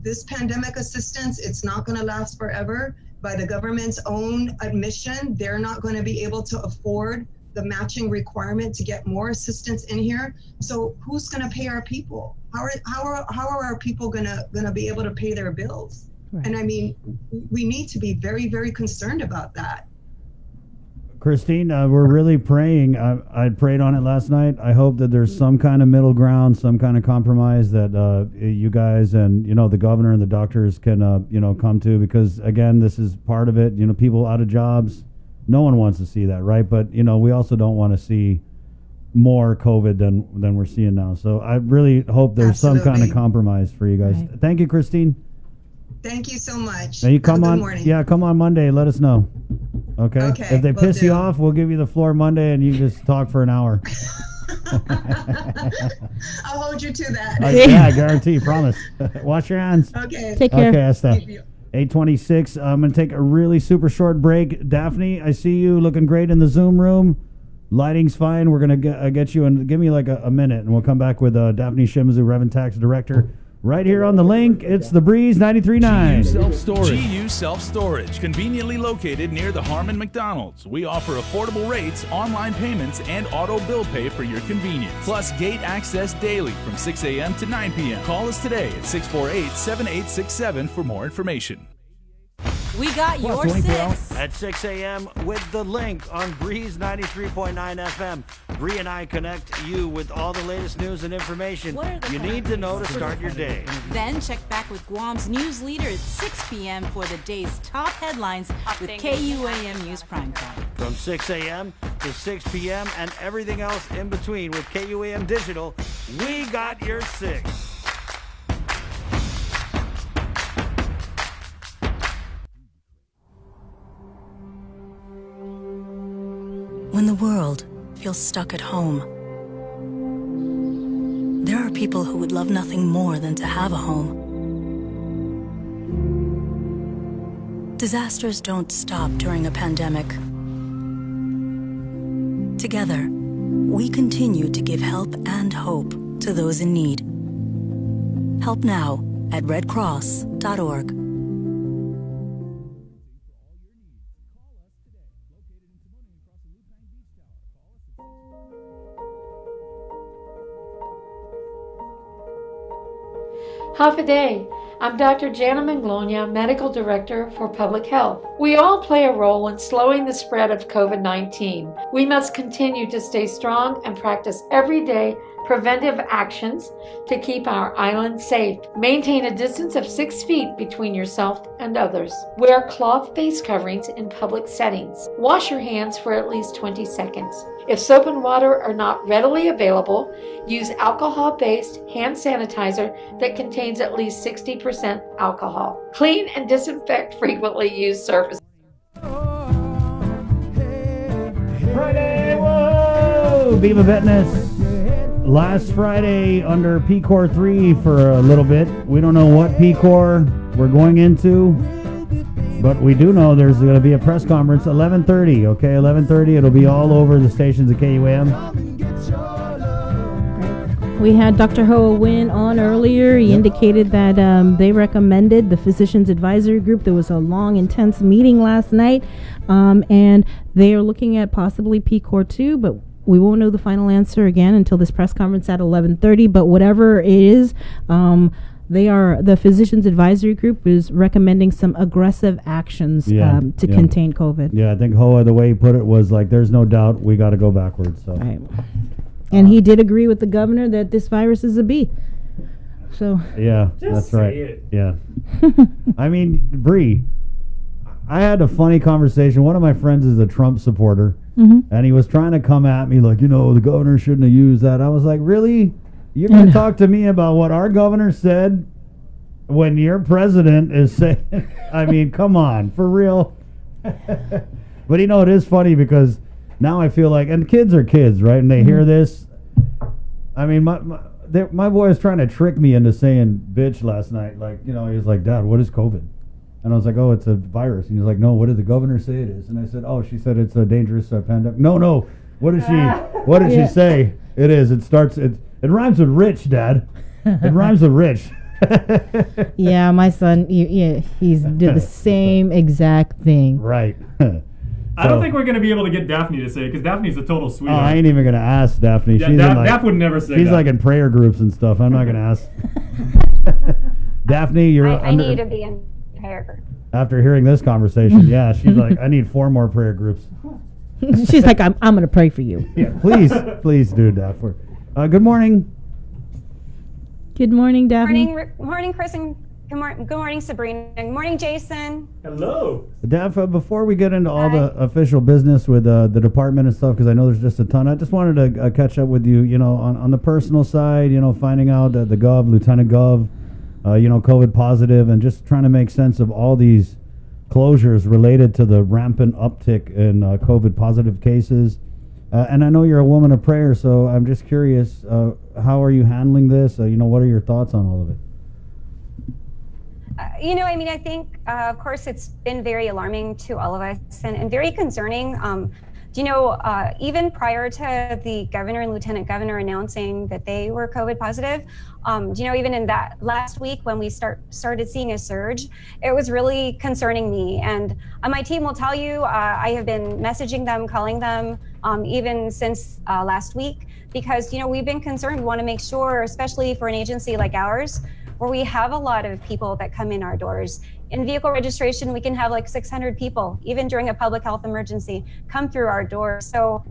this pandemic assistance, it's not going to last forever. By the government's own admission, they're not going to be able to afford the matching requirement to get more assistance in here. So who's going to pay our people? How are our people going to be able to pay their bills? Right. And I mean, we need to be very, very concerned about that. Christine, we're really praying. I prayed on it last night. I hope that there's some kind of middle ground, some kind of compromise that you guys and the governor and the doctors can come to, because again, this is part of it. People out of jobs. No one wants to see that, right? But we also don't want to see more COVID than we're seeing now. So I really hope there's some kind of compromise for you guys. Right. Thank you, Christine. Thank you so much. Now you come on. Yeah, come on Monday. Let us know. Okay. If they piss you off, we'll give you the floor Monday, and you just talk for an hour. I'll hold you to that. Yeah, I guarantee. Promise. Wash your hands. Okay. Take care. Okay, Esther. 8:26. I'm going to take a really super short break. Daphne, I see you looking great in the Zoom room. Lighting's fine. We're going to get you, and give me like a minute, and we'll come back with Daphne Shimizu, Reverend Tax Director. Right here on the link, it's The Breeze 93.9. GU Self-Storage, conveniently located near the Harmon McDonald's. We offer affordable rates, online payments, and auto bill pay for your convenience. Plus gate access daily from 6 a.m. to 9 p.m. Call us today at 648-7867 for more information. We got your Plus, six. at 6 a.m. with the link on Breeze 93.9 FM. Bree and I connect you with all the latest news and information you need to know to start your day. Then check back with Guam's news leader at 6 p.m. for the day's top headlines with KUAM News Primetime. From 6 a.m. to 6 p.m. and everything else in between with KUAM Digital, we got your six. When the world feels stuck at home, there are people who would love nothing more than to have a home. Disasters don't stop during a pandemic. Together, we continue to give help and hope to those in need. Help now at redcross.org. Half a day. I'm Dr. Jana Manglonia, Medical Director for Public Health. We all play a role in slowing the spread of COVID-19. We must continue to stay strong and practice everyday preventive actions to keep our island safe. Maintain a distance of 6 feet between yourself and others. Wear cloth face coverings in public settings. Wash your hands for at least 20 seconds. If soap and water are not readily available, use alcohol-based hand sanitizer that contains at least 60% alcohol. Clean and disinfect frequently used surfaces. Friday, whoa! Viva Vetness. Last Friday under PCOR 3 for a little bit. We don't know what PCOR we're going into, but we do know there's going to be a press conference 11:30. Okay, 11:30. It'll be all over the stations of KUAM. We had Dr. Hoa Nguyen on earlier. He indicated that they recommended the Physicians Advisory Group. There was a long, intense meeting last night, and they are looking at possibly PCOR 2, but we won't know the final answer again until this press conference at 11:30. But whatever it is, the Physicians Advisory Group is recommending some aggressive actions to contain COVID. Yeah, I think Hoa, the way he put it was like, there's no doubt we got to go backwards. So. Right. And he did agree with the governor that this virus is a B. So yeah, that's right. Yeah. I mean, Bree, I had a funny conversation. One of my friends is a Trump supporter, and he was trying to come at me like, the governor shouldn't have used that. I was like, really? You're going to talk to me about what our governor said when your president is saying, I mean, come on, for real. But it is funny because now I feel like, and kids are kids, right? And they hear this. I mean, my boy is trying to trick me into saying bitch last night. Like, he was like, Dad, what is COVID? And I was like, oh, it's a virus. And he was like, no, what did the governor say it is? And I said, oh, she said it's a dangerous pandemic. No. What did she say? It is. It rhymes with rich, Dad. It rhymes with rich. Yeah, my son, he's did the same exact thing. Right. I don't think we're going to be able to get Daphne to say it because Daphne's a total sweetheart. Oh, I ain't even going to ask Daphne. Yeah, Daph would never say that. She's like in prayer groups and stuff. I'm not going to ask. Daphne, I need to be in prayer group. After hearing this conversation, yeah, she's like, I need 4 more prayer groups. She's like, I'm going to pray for you. Yeah, please do, Daphne. Good morning. Good morning, Daphne. Morning, Chris, and good morning, Sabrina. Good morning, Jason. Hello. Daphne, before we get into all the official business with the department and stuff, because I know there's just a ton, I just wanted to catch up with you, on the personal side, finding out that the Lieutenant Gov, COVID positive, and just trying to make sense of all these closures related to the rampant uptick in COVID positive cases. And I know you're a woman of prayer, so I'm just curious, how are you handling this? What are your thoughts on all of it? I think, of course, it's been very alarming to all of us and very concerning. Even prior to the governor and lieutenant governor announcing that they were COVID positive, even in that last week when we started seeing a surge, it was really concerning me. And my team will tell you, I have been messaging them, calling them, even since last week, because, we've been concerned, want to make sure, especially for an agency like ours, where we have a lot of people that come in our doors in vehicle registration, we can have like 600 people, even during a public health emergency, come through our door. So,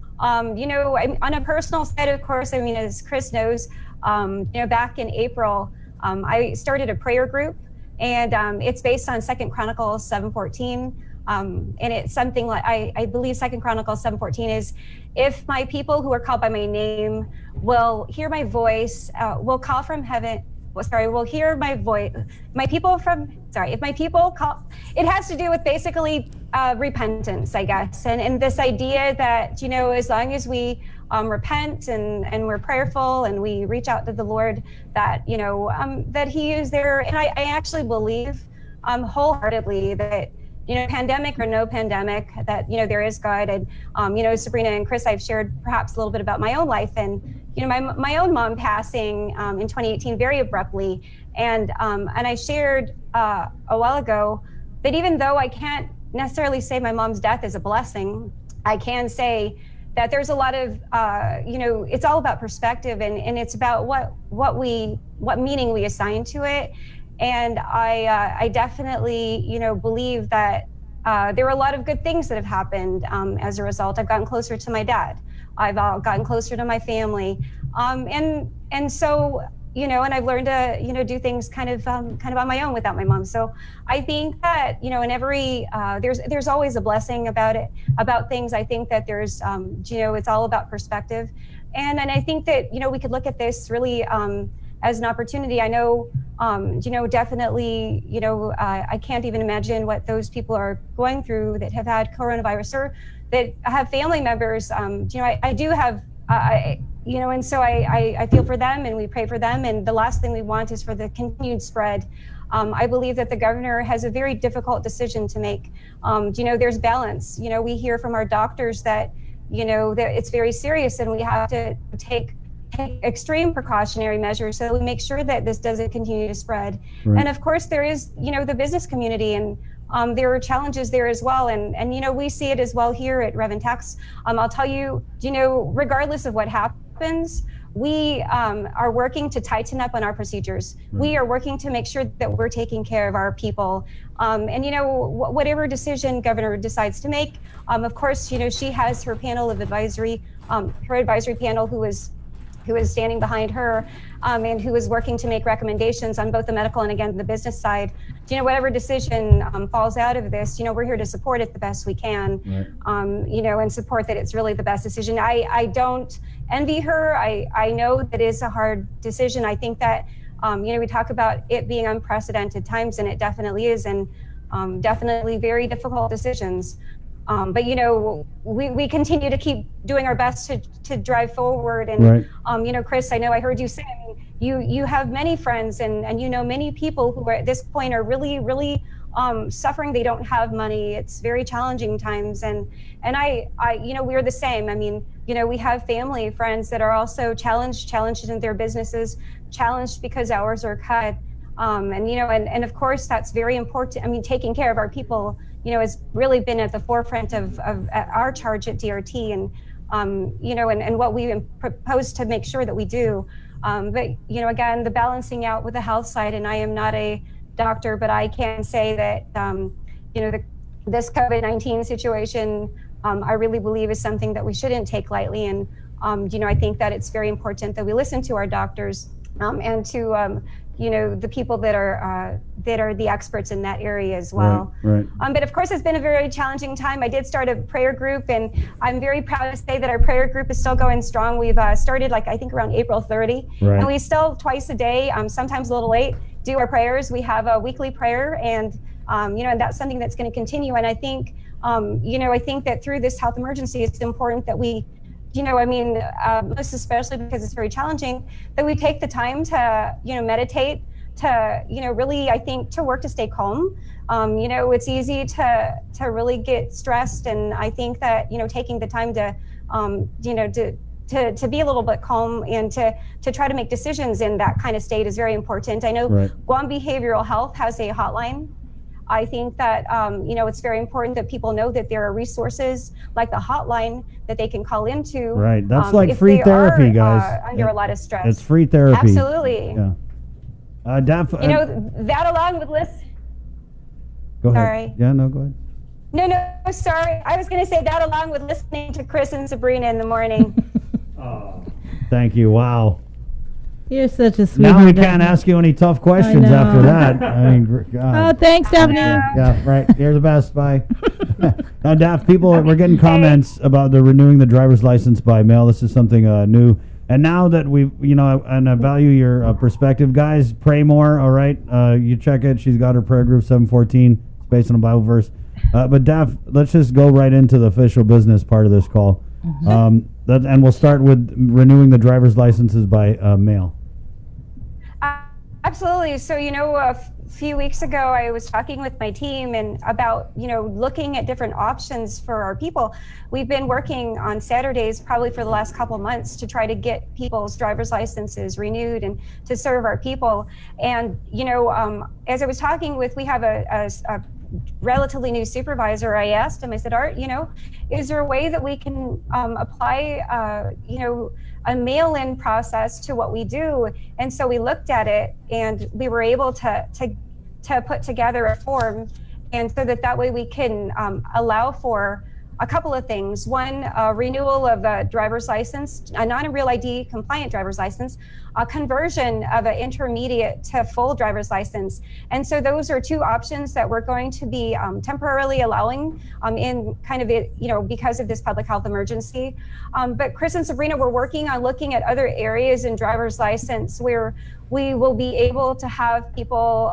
you know, on a personal side, of course, I mean, as Chris knows, you know, back in April, I started a prayer group, and it's based on 2 Chronicles 7:14. And it's something like, I believe 2 Chronicles 7:14 is, if my people who are called by my name will hear my voice, will call from heaven, will hear my voice, if my people call, it has to do with basically repentance, I guess. And this idea that, you know, as long as we repent and we're prayerful and we reach out to the Lord, that, you know, that he is there. And I actually believe wholeheartedly that, you know, pandemic or no pandemic, that, you know, there is God. And, you know, Sabrina and Chris, I've shared perhaps a little bit about my own life, and, you know, my own mom passing in 2018 very abruptly. And I shared a while ago that even though I can't necessarily say my mom's death is a blessing, I can say that there's a lot of, you know, it's all about perspective, and it's about what meaning we assign to it. And I definitely, you know, believe that there are a lot of good things that have happened as a result. I've gotten closer to my dad. I've gotten closer to my family. And so, you know, and I've learned to, you know, do things kind of on my own without my mom. So I think that, you know, in every, there's always a blessing about things. I think that there's, you know, it's all about perspective. And I think that, you know, we could look at this really as an opportunity. I know, you know, definitely, you know, I can't even imagine what those people are going through that have had coronavirus or that have family members. You know, I do have, you know, and so I feel for them, and we pray for them. And the last thing we want is for the continued spread. I believe that the governor has a very difficult decision to make. You know, there's balance. You know, we hear from our doctors that, you know, that it's very serious, and we have to take extreme precautionary measures so that we make sure that this doesn't continue to spread. Right. And of course, there is, you know, the business community, and there are challenges there as well. And, you know, we see it as well here at Rev and Tax. I'll tell you, you know, regardless of what happens, we are working to tighten up on our procedures. Right. We are working to make sure that we're taking care of our people. And, you know, whatever decision governor decides to make, of course, you know, she has her panel of advisory, her advisory panel who is standing behind her, and who is working to make recommendations on both the medical and, again, the business side. You know, whatever decision falls out of this, you know, we're here to support it the best we can. Right. You know, and support that it's really the best decision. I don't envy her. I know that is a hard decision. I think that, you know, we talk about it being unprecedented times, and it definitely is, and definitely very difficult decisions. But, you know, we continue to keep doing our best to drive forward. And, right. You know, Chris, I know I heard you say, I mean, you have many friends and, you know, many people who are at this point are really, really suffering. They don't have money. It's very challenging times. And I, you know, we're the same. I mean, you know, we have family, friends that are also challenged in their businesses, challenged because hours are cut. And, you know, and of course, that's very important. I mean, taking care of our people, you know, has really been at the forefront of our charge at DRT, and, you know, and what we propose to make sure that we do. But, you know, again, the balancing out with the health side, and I am not a doctor, but I can say that, you know, this COVID-19 situation, I really believe is something that we shouldn't take lightly. And, you know, I think that it's very important that we listen to our doctors and to, you know, the people that are the experts in that area as well. Right. But of course, it's been a very challenging time. I did start a prayer group, and I'm very proud to say that our prayer group is still going strong. We've started, like, I think around April 30, right. And we still twice a day, sometimes a little late, do our prayers. We have a weekly prayer, and you know, and that's something that's going to continue. And I think, you know, I think that through this health emergency, it's important that we, you know, I mean, most especially because it's very challenging, that we take the time to, you know, meditate, to, you know, really, I think, to work to stay calm. You know, it's easy to really get stressed. And I think that, you know, taking the time to, you know, to be a little bit calm and to try to make decisions in that kind of state is very important. I know right. Guam Behavioral Health has a hotline. I think that, you know, it's very important that people know that there are resources like the hotline that they can call into. Right. That's like free therapy, guys. Under a lot of stress. It's free therapy. Absolutely. Yeah. You know, that along with Go ahead. Sorry. Yeah, no, go ahead. No, sorry. I was going to say that along with listening to Chris and Sabrina in the morning. Thank you. Wow. You're such a sweetheart. Now we can't ask you any tough questions know. after that. I mean, God. Oh, thanks, Daphne. Yeah, right. You're the best. Bye. Now, Daph, people, we're getting comments about the renewing the driver's license by mail. This is something new. And now that we, and I value your perspective, guys, pray more. All right, you check it. She's got her prayer group 714. It's based on a Bible verse. But Daph, let's just go right into the official business part of this call. And we'll start with renewing the driver's licenses by mail. Absolutely. So, a few weeks ago, I was talking with my team and about, looking at different options for our people. We've been working on Saturdays probably for the last couple of months to try to get people's driver's licenses renewed and to serve our people. And, as I was talking with, we have a relatively new supervisor. I asked him, I said, Art, is there a way that we can apply, a mail-in process to what we do? And so we looked at it and we were able to put together a form, and so that way we can allow for a couple of things. One, renewal of a driver's license, a non-Real ID compliant driver's license, a conversion of an intermediate to full driver's license. And so those are two options that we're going to be temporarily allowing in kind of it, because of this public health emergency. But Chris and Sabrina, we're working on looking at other areas in driver's license where we will be able to have people,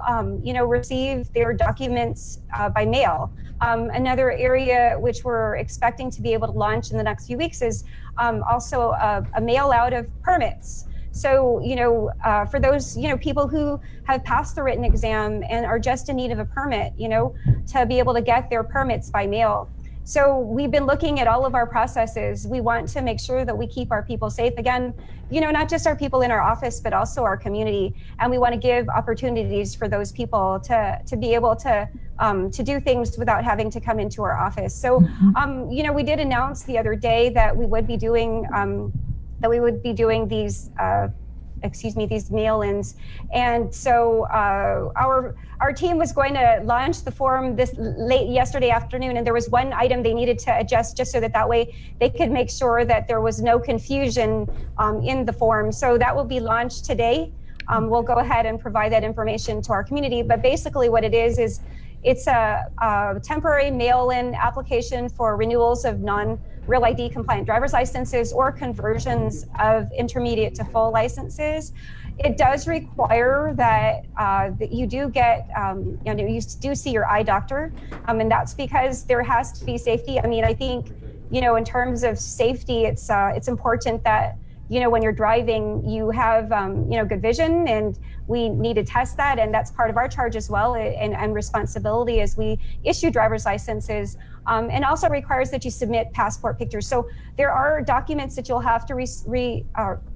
receive their documents by mail. Another area which we're expecting to be able to launch in the next few weeks is also a mail out of permits. So, for those, people who have passed the written exam and are just in need of a permit, to be able to get their permits by mail. So we've been looking at all of our processes. We want to make sure that we keep our people safe. Again, not just our people in our office, but also our community. And we want to give opportunities for those people to be able to do things without having to come into our office. So, we did announce the other day that we would be doing these these mail-ins. And so our team was going to launch the form this late yesterday afternoon, and there was one item they needed to adjust just so that way they could make sure that there was no confusion in the form. So that will be launched today. We'll go ahead and provide that information to our community. But basically what it is it's a temporary mail-in application for renewals of non-Real ID compliant driver's licenses or conversions of intermediate to full licenses. It does require that you do get, you do see your eye doctor, and that's because there has to be safety. I mean, I think, in terms of safety, it's important that, when you're driving, you have, good vision, and we need to test that. And that's part of our charge as well, and responsibility as we issue driver's licenses. And also requires that you submit passport pictures. So there are documents that you'll have to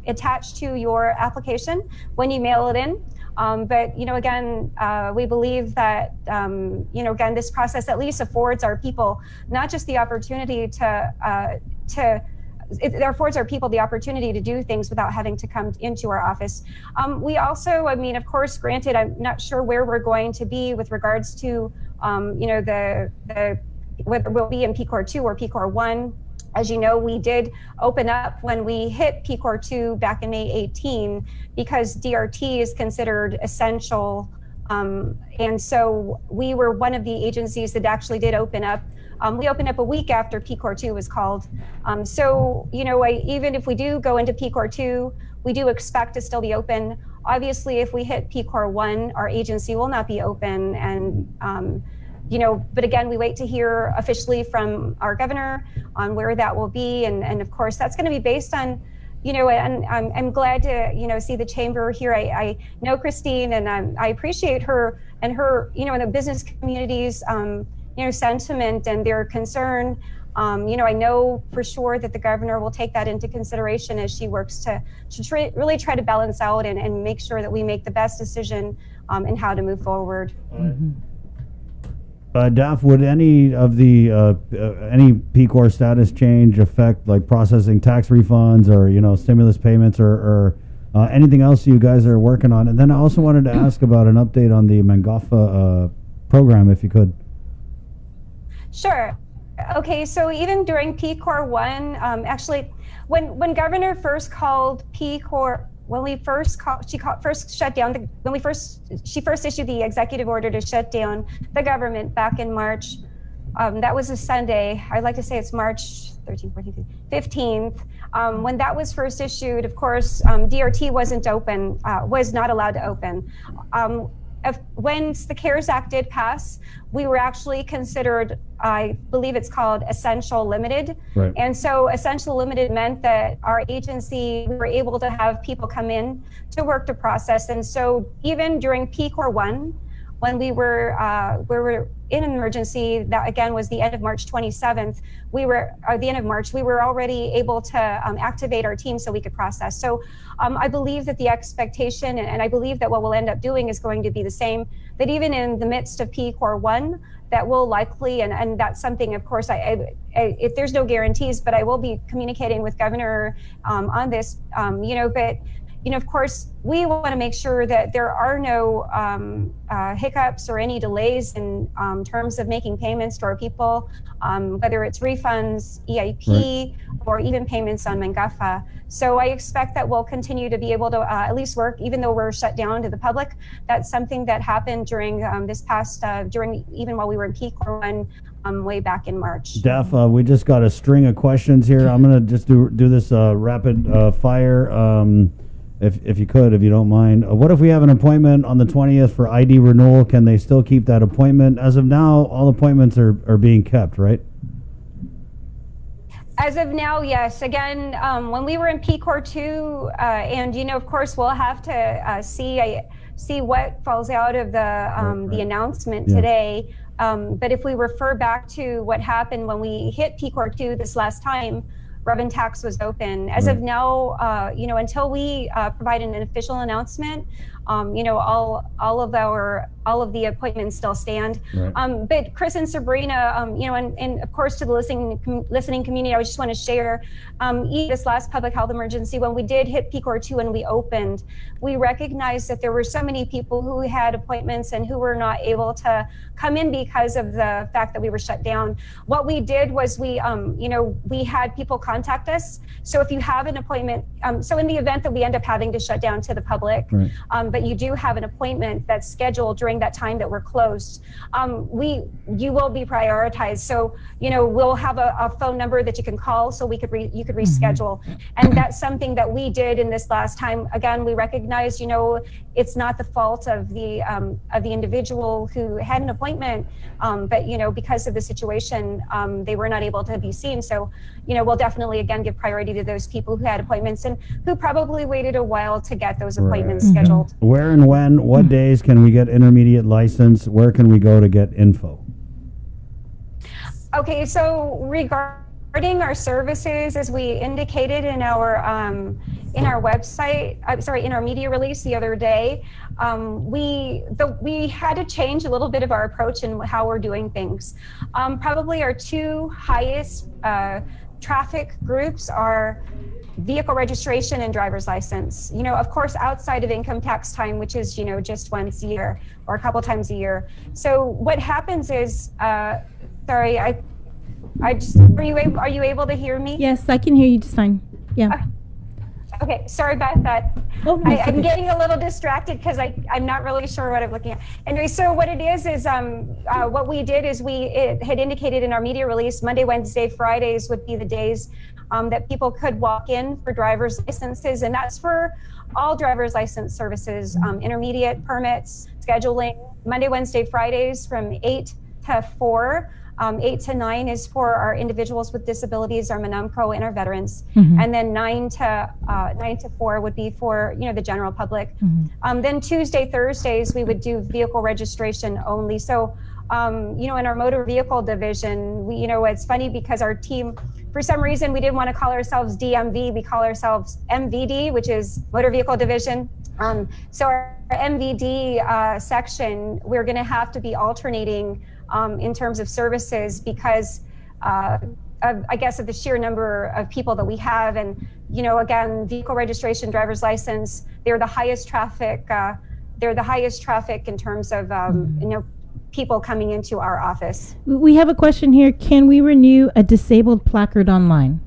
attach to your application when you mail it in. But, again, we believe that, again, this process at least affords our people not just the opportunity it affords our people the opportunity to do things without having to come into our office. We also, of course, granted, I'm not sure where we're going to be with regards to, whether we'll be in PCOR 2 or PCOR 1. As you know, we did open up when we hit PCOR 2 back in May 18 because DRT is considered essential. And so we were one of the agencies that actually did open up. We opened up a week after PCOR 2 was called. So, even if we do go into PCOR 2, we do expect to still be open. Obviously, if we hit PCOR 1, our agency will not be open. And, but again, we wait to hear officially from our governor on where that will be. And of course, that's going to be based on, and I'm glad to, see the chamber here. I know Christine, and I appreciate her and her, in the business community's, sentiment and their concern. I know for sure that the governor will take that into consideration as she works to really try to balance out and make sure that we make the best decision in how to move forward. Daph, would any of the any PCOR status change affect like processing tax refunds or stimulus payments or anything else you guys are working on? And then I also wanted to ask about an update on the Mangafa program, if you could. Sure. Okay, so even during PCOR 1, actually, when Governor first called PCOR, when we first called, first shut down, she first issued the executive order to shut down the government back in March. That was a Sunday. I'd like to say it's March 13th, 14th, 15th. When that was first issued, of course, DRT wasn't open, was not allowed to open. When the CARES Act did pass, we were actually considered, I believe it's called essential limited. Right. And so essential limited meant that our agency, we were able to have people come in to work to process. And so even during PCOR 1, when we were in an emergency, that again was the end of March 27th, the end of March, we were already able to activate our team so we could process. So I believe that the expectation, and I believe that what we'll end up doing is going to be the same, that even in the midst of PCOR 1, that will likely, and that's something, of course, if there's no guarantees, but I will be communicating with Governor on this, but of course, we want to make sure that there are no hiccups or any delays in terms of making payments to our people, whether it's refunds, EIP, or even payments on MNGAFA. So I expect that we'll continue to be able to at least work, even though we're shut down to the public. That's something that happened during this past, even while we were in PCOR 1, way back in March. Daph, we just got a string of questions here. I'm going to just do this rapid fire. If you don't mind. What if we have an appointment on the 20th for ID renewal? Can they still keep that appointment? As of now, all appointments are being kept, right? As of now, yes. Again, when we were in PCOR 2, and of course, we'll have to see what falls out of the announcement today. But if we refer back to what happened when we hit PCOR 2 this last time, Rub Tax was open. As of now, until we provide an official announcement, all of the appointments still stand. Right. But Chris and Sabrina, and of course to the listening community, I just want to share, this last public health emergency, when we did hit PCOR 2 and we opened, we recognized that there were so many people who had appointments and who were not able to come in because of the fact that we were shut down. What we did was we had people contact us. So if you have an appointment, so in the event that we end up having to shut down to the public, right. But you do have an appointment that's scheduled during that time that we're closed, you will be prioritized. So, we'll have a phone number that you can call so you could reschedule. Mm-hmm. And that's something that we did in this last time. Again, we recognized, it's not the fault of the individual who had an appointment, but, because of the situation, they were not able to be seen. So, we'll definitely, again, give priority to those people who had appointments and who probably waited a while to get those appointments scheduled. Where and when, what days can we get intermediate license? Where can we go to get info? Okay, so regarding our services, as we indicated in our website, in our media release the other day, we had to change a little bit of our approach in how we're doing things. Probably our two highest traffic groups are vehicle registration and driver's license. Of course, outside of income tax time, which is, just once a year or a couple times a year. So what happens is, sorry, are you able to hear me? Yes, I can hear you just fine. Yeah. Okay, sorry about that. Oh, no, I'm getting a little distracted because I'm not really sure what I'm looking at. Anyway, so what it is what we did is it had indicated in our media release, Monday, Wednesday, Fridays would be the days that people could walk in for driver's licenses, and that's for all driver's license services, intermediate permits, scheduling. Monday, Wednesday, Fridays from 8 to 4. 8 to 9 is for our individuals with disabilities, our MNUMCO, and our veterans. Mm-hmm. And then 9 to 4 would be for, the general public. Mm-hmm. Then Tuesday, Thursdays, we would do vehicle registration only. So, in our motor vehicle division, it's funny because our team, for some reason, we didn't want to call ourselves DMV. We call ourselves MVD, which is motor vehicle division. So our MVD section, we're going to have to be alternating in terms of services because of the sheer number of people that we have. And, again, vehicle registration, driver's license, they're the highest traffic in terms of, people coming into our office. We have a question here. Can we renew a disabled placard online?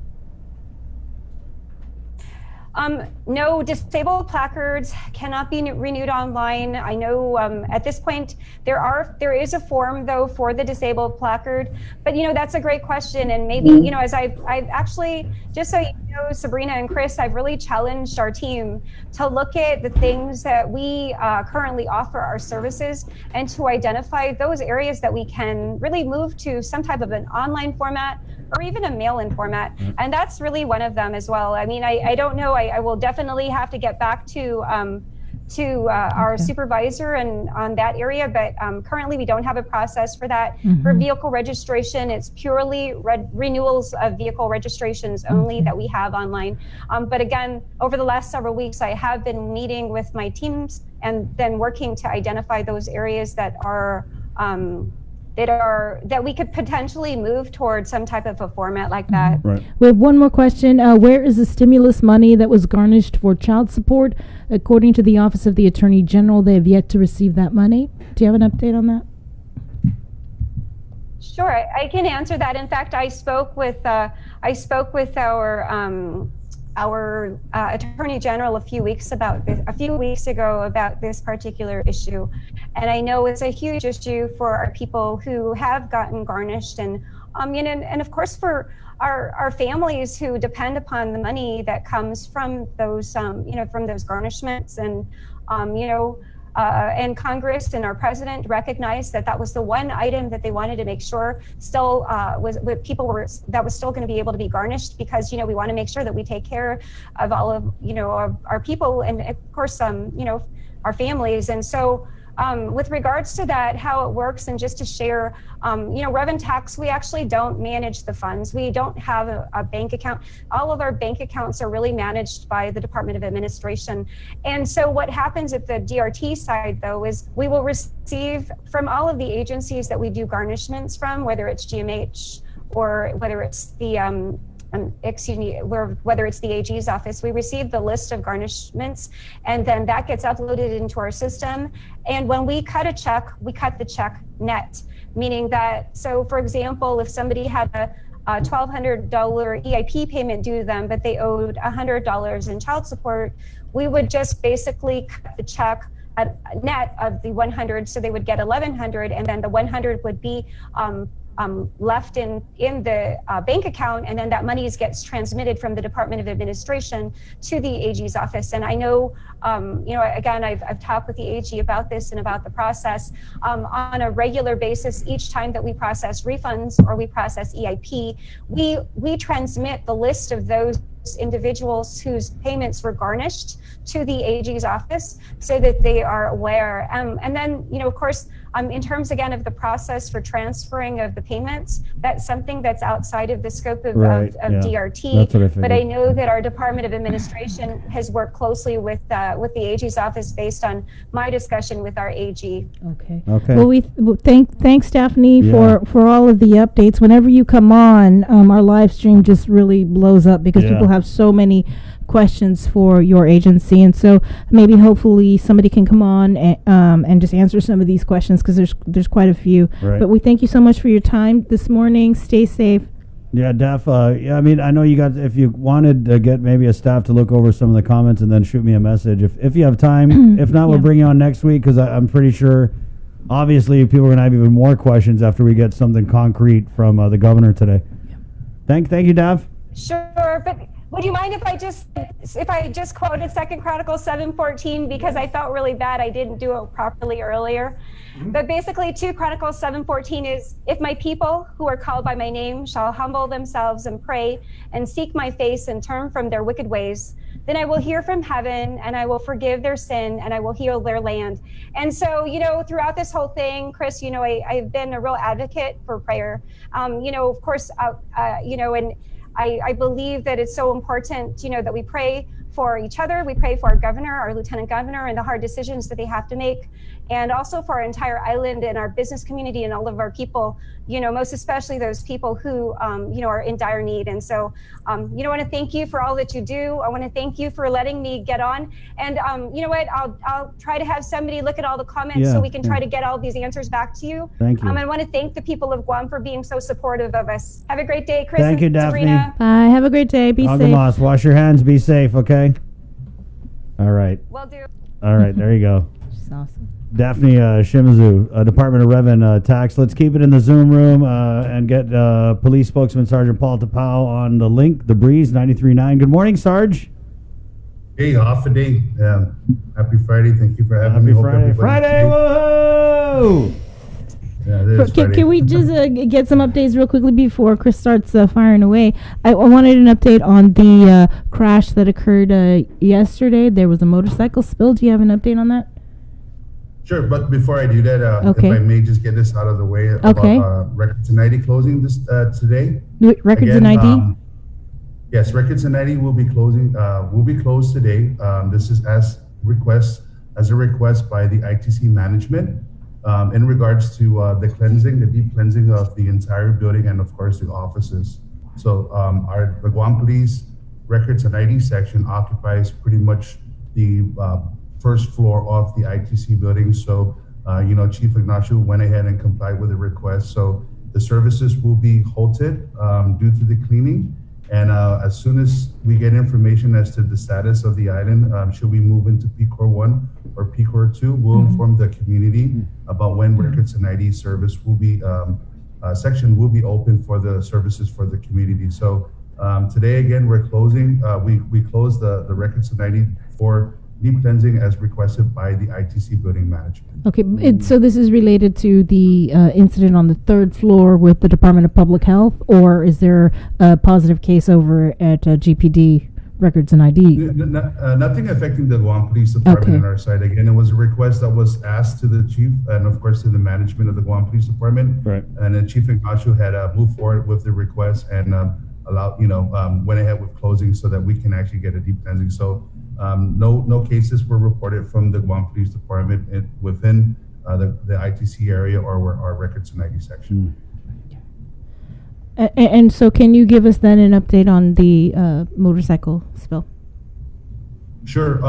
No, disabled placards cannot be renewed online. I know at this point there is a form though for the disabled placard, but that's a great question, and maybe as I've actually, just so you know, Sabrina and Chris, I've really challenged our team to look at the things that we currently offer our services and to identify those areas that we can really move to some type of an online format or even a mail-in format, and that's really one of them as well. I mean, I don't know. I will definitely have to get back to our supervisor and on that area, but currently we don't have a process for that. For vehicle registration, it's purely renewals of vehicle registrations only that we have online. But again, over the last several weeks, I have been meeting with my teams and then working to identify those areas that we could potentially move towards some type of a format like that. Right. We have one more question. Where is the stimulus money that was garnished for child support? According to the Office of the Attorney General, they have yet to receive that money. Do you have an update on that? Sure, I can answer that. In fact, I spoke with our Attorney General a few weeks ago about this particular issue, and I know it's a huge issue for our people who have gotten garnished, and of course for our families who depend upon the money that comes from those from those garnishments, and and Congress and our president recognized that was the one item that they wanted to make sure still was still going to be able to be garnished, because we want to make sure that we take care of all of our people and of course our families. And so with regards to that, how it works, and just to share, Rev and Tax, we actually don't manage the funds. We don't have a bank account. All of our bank accounts are really managed by the Department of Administration. And so what happens at the DRT side, though, is we will receive from all of the agencies that we do garnishments from, whether it's GMH or whether it's the whether it's the AG's office, we receive the list of garnishments, and then that gets uploaded into our system. And when we cut a check, we cut the check net, meaning that, so for example, if somebody had a $1,200 EIP payment due to them, but they owed $100 in child support, we would just basically cut the check at net of the 100, so they would get 1,100, and then the 100 would be left in the bank account, and then that money gets transmitted from the Department of Administration to the AG's office. And I know, again, I've talked with the AG about this and about the process on a regular basis. Each time that we process refunds or we process EIP, we transmit the list of those individuals whose payments were garnished to the AG's office so that they are aware. And then, of course, in terms, again, of the process for transferring of the payments, that's something that's outside of the scope of DRT. That's what I figured. But I know that our Department of Administration has worked closely with the AG's office based on my discussion with our AG. Okay. Well, thanks, Daphne, for all of the updates. Whenever you come on, our live stream just really blows up because people have so many questions for your agency, and so maybe hopefully somebody can come on and just answer some of these questions, because there's quite a few. Right. But we thank you so much for your time this morning. Stay safe. Yeah, Daph, I mean, I know you got, if you wanted to get maybe a staff to look over some of the comments and then shoot me a message if you have time. If not, we'll bring you on next week, because I'm pretty sure obviously people are going to have even more questions after we get something concrete from the governor today. Thank you, Daph. Sure, but would you mind if I just quoted 2 Chronicles 7:14, because I felt really bad I didn't do it properly earlier. But basically 2 Chronicles 7:14 is, if my people who are called by my name shall humble themselves and pray and seek my face and turn from their wicked ways, then I will hear from heaven and I will forgive their sin and I will heal their land. And so, throughout this whole thing, Chris, I've been a real advocate for prayer. Of course, and I believe that it's so important, that we pray for each other. We pray for our governor, our lieutenant governor, and the hard decisions that they have to make. And also for our entire island and our business community and all of our people, most especially those people who, are in dire need. And so, I want to thank you for all that you do. I want to thank you for letting me get on. And you know what? I'll try to have somebody look at all the comments so we can try to get all these answers back to you. Thank you. I want to thank the people of Guam for being so supportive of us. Have a great day, Chris. Thank you, and Daphne. Sabrina. Bye. Have a great day. Be safe. Agamas, wash your hands. Be safe, okay? All right. Will do. All right, there you go. She's awesome. Daphne Shimizu, Department of Revenue Tax. Let's keep it in the Zoom room and get Police Spokesman Sergeant Paul Tapao on the link, The Breeze 93.9. Good morning, Sarge. Hey, off a day. Happy Friday. Thank you for having me. Happy Friday. Friday, whoa! Yeah, it is Friday. Can we just get some updates real quickly before Chris starts firing away? I wanted an update on the crash that occurred yesterday. There was a motorcycle spill. Do you have an update on that? Sure, but before I do that, Okay. if I may just get this out of the way Okay. about Records and ID closing this today. Records and ID? Yes, Records and ID will be closing. Will be closed today. This is as a request by the ITC management in regards to the deep cleansing of the entire building and of course the offices. So the Guam Police Records and ID section occupies pretty much the first floor of the ITC building. So, Chief Ignacio went ahead and complied with the request. So the services will be halted due to the cleaning. And as soon as we get information as to the status of the island, should we move into PCOR 1 or PCOR 2, we'll inform the community about when Records and ID service will be, section will be open for the services for the community. So today, again, we're closing, we closed the Records and ID for deep cleansing as requested by the ITC building management. Okay, so this is related to the incident on the third floor with the Department of Public Health, or is there a positive case over at GPD Records and ID? Nothing affecting the Guam Police Department on our side. Again, it was a request that was asked to the chief and of course to the management of the Guam Police Department. Right. And then Chief Ignacio had moved forward with the request and went ahead with closing so that we can actually get a deep cleansing. So no cases were reported from the Guam Police Department within the ITC area or our Records and ID section. And so can you give us then an update on the motorcycle spill? Sure.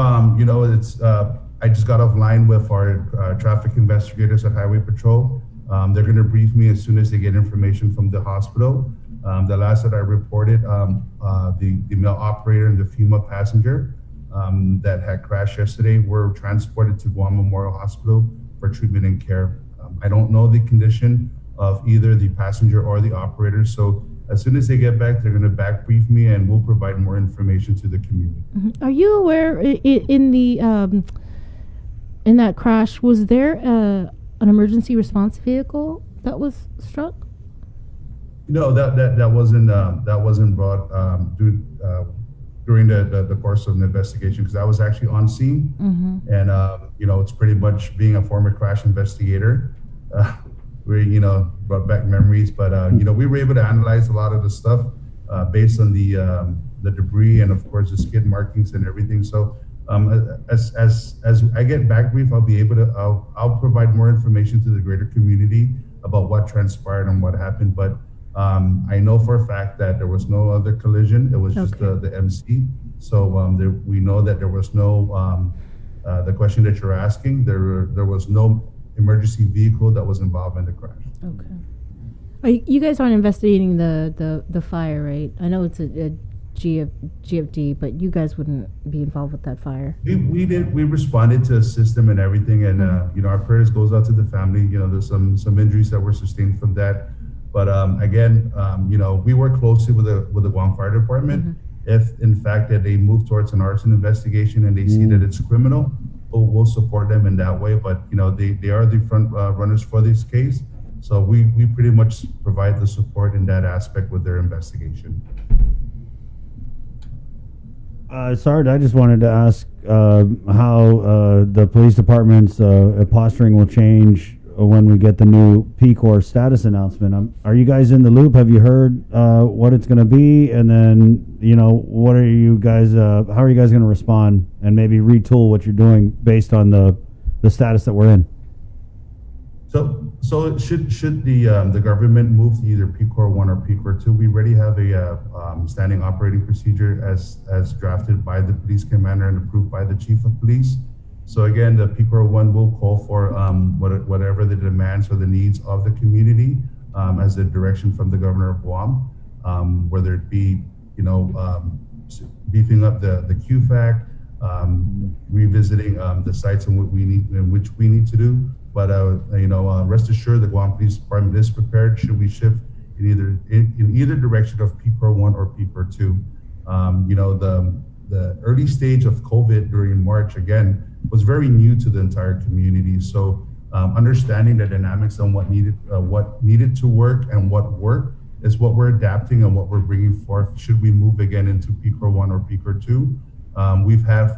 It's I just got offline with our traffic investigators at Highway Patrol. They're going to brief me as soon as they get information from the hospital. The last that I reported, the male operator and the female passenger that had crashed yesterday were transported to Guam Memorial Hospital for treatment and care. I don't know the condition of either the passenger or the operator. So as soon as they get back, they're going to back brief me and we'll provide more information to the community. Are you aware in the in that crash, was there an emergency response vehicle that was struck? No, that wasn't brought during the course of the investigation, because I was actually on scene. And it's pretty much being a former crash investigator. We brought back memories, but we were able to analyze a lot of the stuff based on the debris and of course the skid markings and everything. So as I get back brief, I'll be able to I'll provide more information to the greater community about what transpired and what happened. But I know for a fact that there was no other collision. It was just the MC. So we know that there was no the question that you're asking. There was no emergency vehicle that was involved in the crash. Okay. You guys aren't investigating the fire, right? I know it's a GFD, but you guys wouldn't be involved with that fire. We did. We responded to assist them and everything, and our prayers goes out to the family. There's some injuries that were sustained from that, but again, we work closely with the Guam Fire Department. If in fact that they move towards an arson investigation and they see that it's criminal, we'll support them in that way. But they are the front runners for this case, so we pretty much provide the support in that aspect with their investigation. Sarge, I just wanted to ask how the police department's posturing will change when we get the new PCOR status announcement. Are you guys in the loop? Have you heard what it's going to be? And then, what are you guys, how are you guys going to respond and maybe retool what you're doing based on the status that we're in? So should the government move to either PCOR 1 or PCOR 2, we already have a standing operating procedure as drafted by the police commander and approved by the chief of police. So again, the PCOR 1 will call for whatever the demands or the needs of the community as the direction from the governor of Guam, whether it be, beefing up the QFAC, revisiting the sites in which we need to do. But rest assured, the Guam Police Department is prepared should we shift in either direction of PCOR 1 or PCOR 2. The early stage of COVID during March, again, was very new to the entire community. So understanding the dynamics on what needed to work and what worked is what we're adapting and what we're bringing forth should we move again into PCOR 1 or PCOR 2. We've had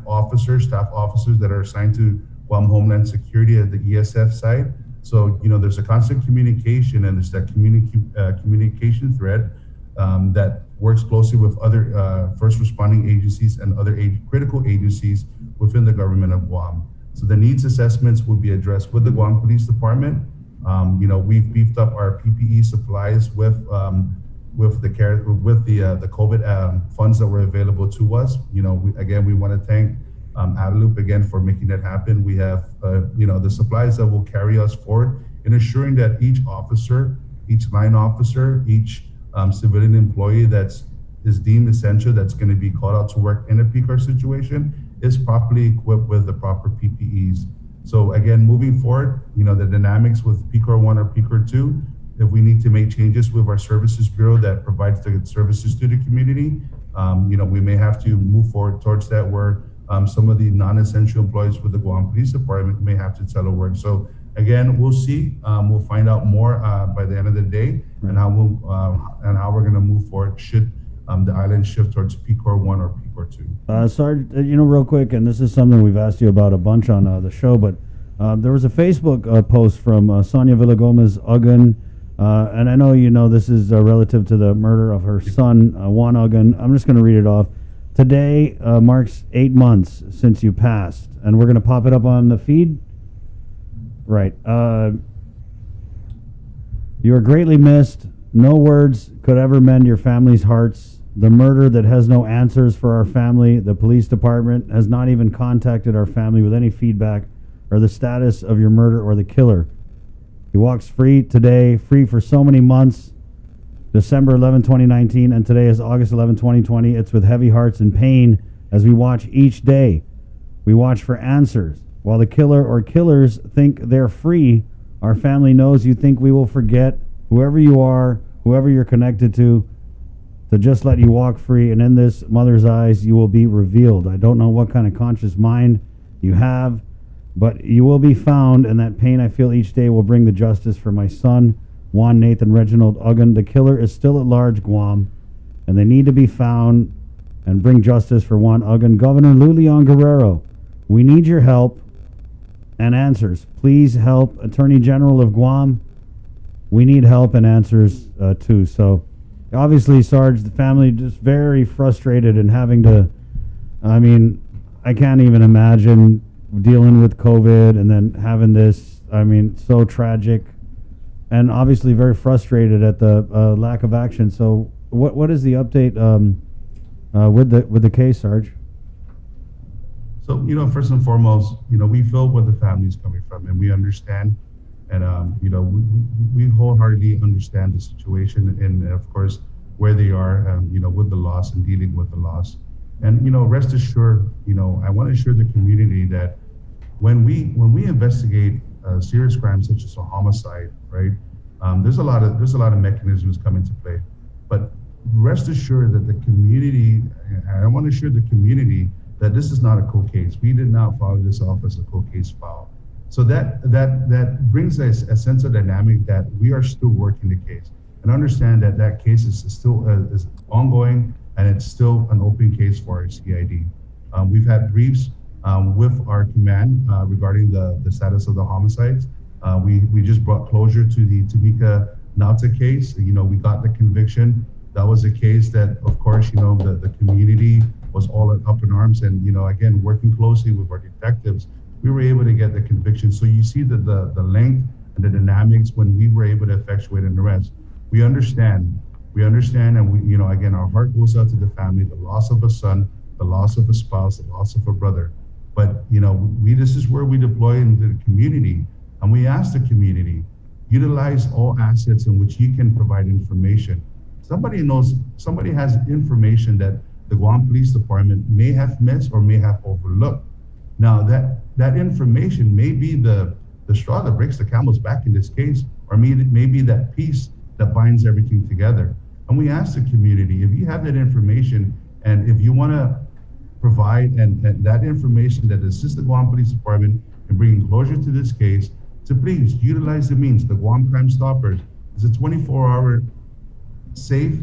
staff officers that are assigned to Guam Homeland Security at the ESF side. So, there's a constant communication and there's that communication thread that works closely with other first responding agencies and other critical agencies within the government of Guam. So the needs assessments will be addressed with the Guam Police Department. We've beefed up our PPE supplies with the COVID funds that were available to us. We want to thank Adelup again for making that happen. We have the supplies that will carry us forward in assuring that each officer, each line officer, each civilian employee is deemed essential that's going to be called out to work in a PCOR situation is properly equipped with the proper PPEs. So again, moving forward, the dynamics with PCOR 1 or PCOR 2, if we need to make changes with our services bureau that provides the services to the community, we may have to move forward towards that where some of the non-essential employees with the Guam Police Department may have to telework. So again, we'll see. We'll find out more by the end of the day and how we're going to move forward should the island shift towards PCOR 1 or PCOR 2. Sarge, real quick, and this is something we've asked you about a bunch on the show, but there was a Facebook post from Sonia Villagomez-Ugan, and I know this is relative to the murder of her son, Juan Ugan. I'm just going to read it off. Today marks 8 months since you passed, and we're going to pop it up on the feed. Right. You are greatly missed. No words could ever mend your family's hearts. The murder that has no answers for our family. The police department has not even contacted our family with any feedback or the status of your murder or the killer. He walks free today, free for so many months. December 11, 2019, and today is August 11, 2020. It's with heavy hearts and pain as we watch each day. We watch for answers. While the killer or killers think they're free, our family knows you think we will forget whoever you are, whoever you're connected to just let you walk free, and in this mother's eyes you will be revealed. I don't know what kind of conscious mind you have, but you will be found, and that pain I feel each day will bring the justice for my son, Juan Nathan Reginald Ugan. The killer is still at large, Guam, and they need to be found and bring justice for Juan Ugan. Governor Lou Leon Guerrero, we need your help and answers. Please help. Attorney General of Guam, we need help and answers too. So obviously, Sarge, the family just very frustrated and having to, I can't even imagine dealing with COVID and then having this, so tragic, and obviously very frustrated at the lack of action. So what is the update with the case, Sarge? So, first and foremost, we feel where the family's coming from and we understand. And, we wholeheartedly understand the situation and, of course, where they are, with the loss and dealing with the loss. And, rest assured, I want to assure the community that when we investigate serious crimes such as a homicide, right, there's a lot of mechanisms come into play. But rest assured that the community, I want to assure the community that this is not a cold case. We did not file this off as a cold case file. So that brings us a sense of dynamic that we are still working the case and understand that case is still is ongoing and it's still an open case for our CID. We've had briefs with our command regarding the status of the homicides. We just brought closure to the Tamika Nauta case. You know, we got the conviction. That was a case that, of course, you know, the community was all up in arms, and, you know, again, working closely with our detectives, we were able to get the conviction. So you see that the length and the dynamics when we were able to effectuate an arrest. We understand, and we, you know, again, our heart goes out to the family, the loss of a son, the loss of a spouse, the loss of a brother. But, you know, this is where we deploy into the community, and we ask the community, utilize all assets in which you can provide information. Somebody has information that the Guam Police Department may have missed or may have overlooked. Now that information may be the straw that breaks the camel's back in this case, or maybe that piece that binds everything together. And we ask the community, if you have that information and if you want to provide and that information that assists the Guam Police Department in bringing closure to this case, to please utilize the means. The Guam Crime Stoppers is a 24-hour safe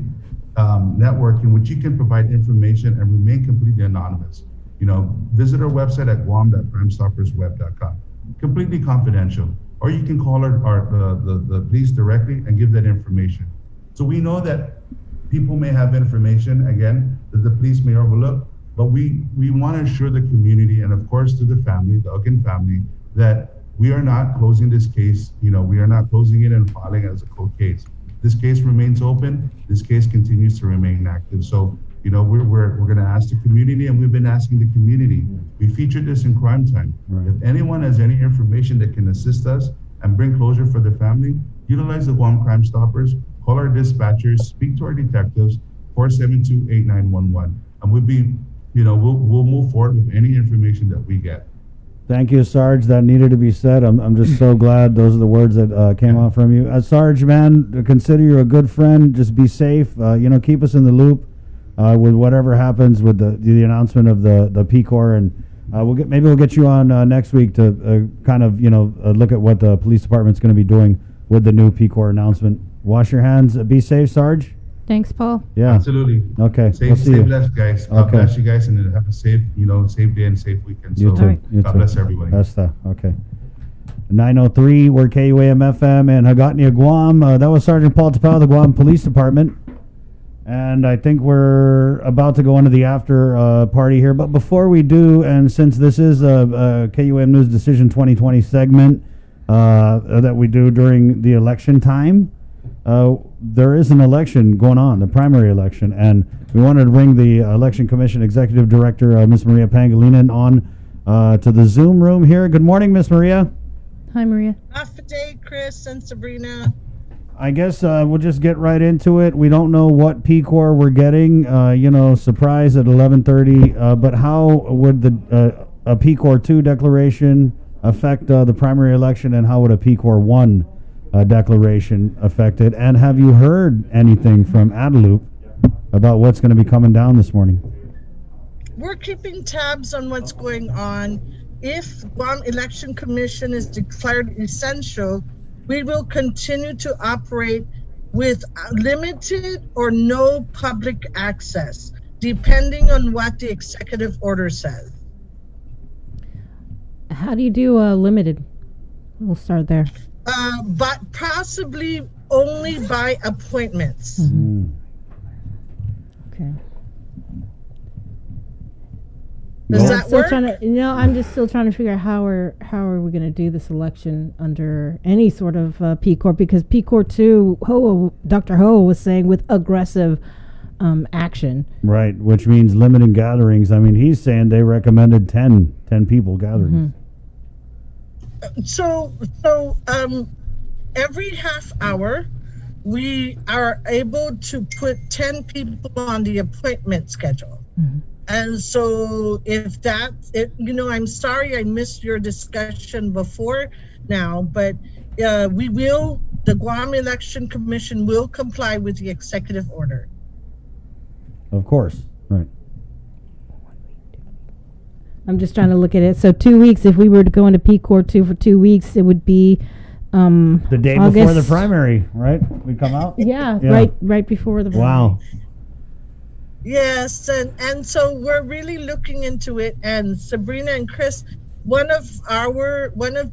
network in which you can provide information and remain completely anonymous. You know, visit our website at guam.crimestoppersweb.com. Completely confidential. Or you can call the police directly and give that information. So we know that people may have information, again, that the police may overlook, but we want to assure the community and, of course, to the family, the Ugin family, that we are not closing this case. You know, we are not closing it and filing it as a cold case. This case remains open. This case continues to remain active. So, you know, we're going to ask the community, and we've been asking the community. We featured this in Crime Time. Right. If anyone has any information that can assist us and bring closure for the family, utilize the Guam Crime Stoppers, call our dispatchers, speak to our detectives, 472-8911. And we'll be, you know, we'll move forward with any information that we get. Thank you, Sarge. That needed to be said. I'm just so glad those are the words that came out from you. Sarge, man, consider you a good friend. Just be safe. You know, keep us in the loop with whatever happens with the announcement of the PCOR, and maybe we'll get you on next week to kind of, you know, look at what the police department's going to be doing with the new PCOR announcement. Wash your hands. Be safe, Sarge. Thanks, Paul. Yeah. Absolutely. Okay. Save left, guys. God bless you guys, and have a safe day and safe weekend. You too. God bless everybody. That's okay. 903, we're KUAM FM and Hagatnia, Guam. That was Sergeant Paul Tapao of the Guam Police Department. And I think we're about to go into the after party here. But before we do, and since this is a KUAM News Decision 2020 segment that we do during the election time, there is an election going on, the primary election, and we wanted to bring the Election Commission Executive Director, Ms. Maria Pangilinan, on to the Zoom room here. Good morning, Ms. Maria. Hi, Maria. Half a day, Chris and Sabrina. I guess we'll just get right into it. We don't know what PCOR we're getting, you know, surprise at 11:30, but how would a PCOR 2 declaration affect the primary election, and how would a PCOR 1 declaration affected? And have you heard anything from Adelup about what's going to be coming down this morning? We're keeping tabs on what's going on. If Guam Election Commission is declared essential, we will continue to operate with limited or no public access, depending on what the executive order says. How do you do limited? We'll start there. But possibly only by appointments. Mm-hmm. Okay. Does that work? I'm just still trying to figure out how are we going to do this election under any sort of PCOR, because PCOR 2, Dr. Ho was saying with aggressive action. Right, which means limiting gatherings. I mean, he's saying they recommended 10 people gatherings. Mm-hmm. So every half hour, we are able to put 10 people on the appointment schedule. Mm-hmm. And so if I'm sorry I missed your discussion before now, but the Guam Election Commission will comply with the executive order. Of course, right. I'm just trying to look at it. So 2 weeks, if we were to go into PCOR 2 for 2 weeks, it would be the day August. Before the primary, right? We come out? Yeah. Right before the primary. Wow. Yes, and so we're really looking into it. And Sabrina and Chris, one of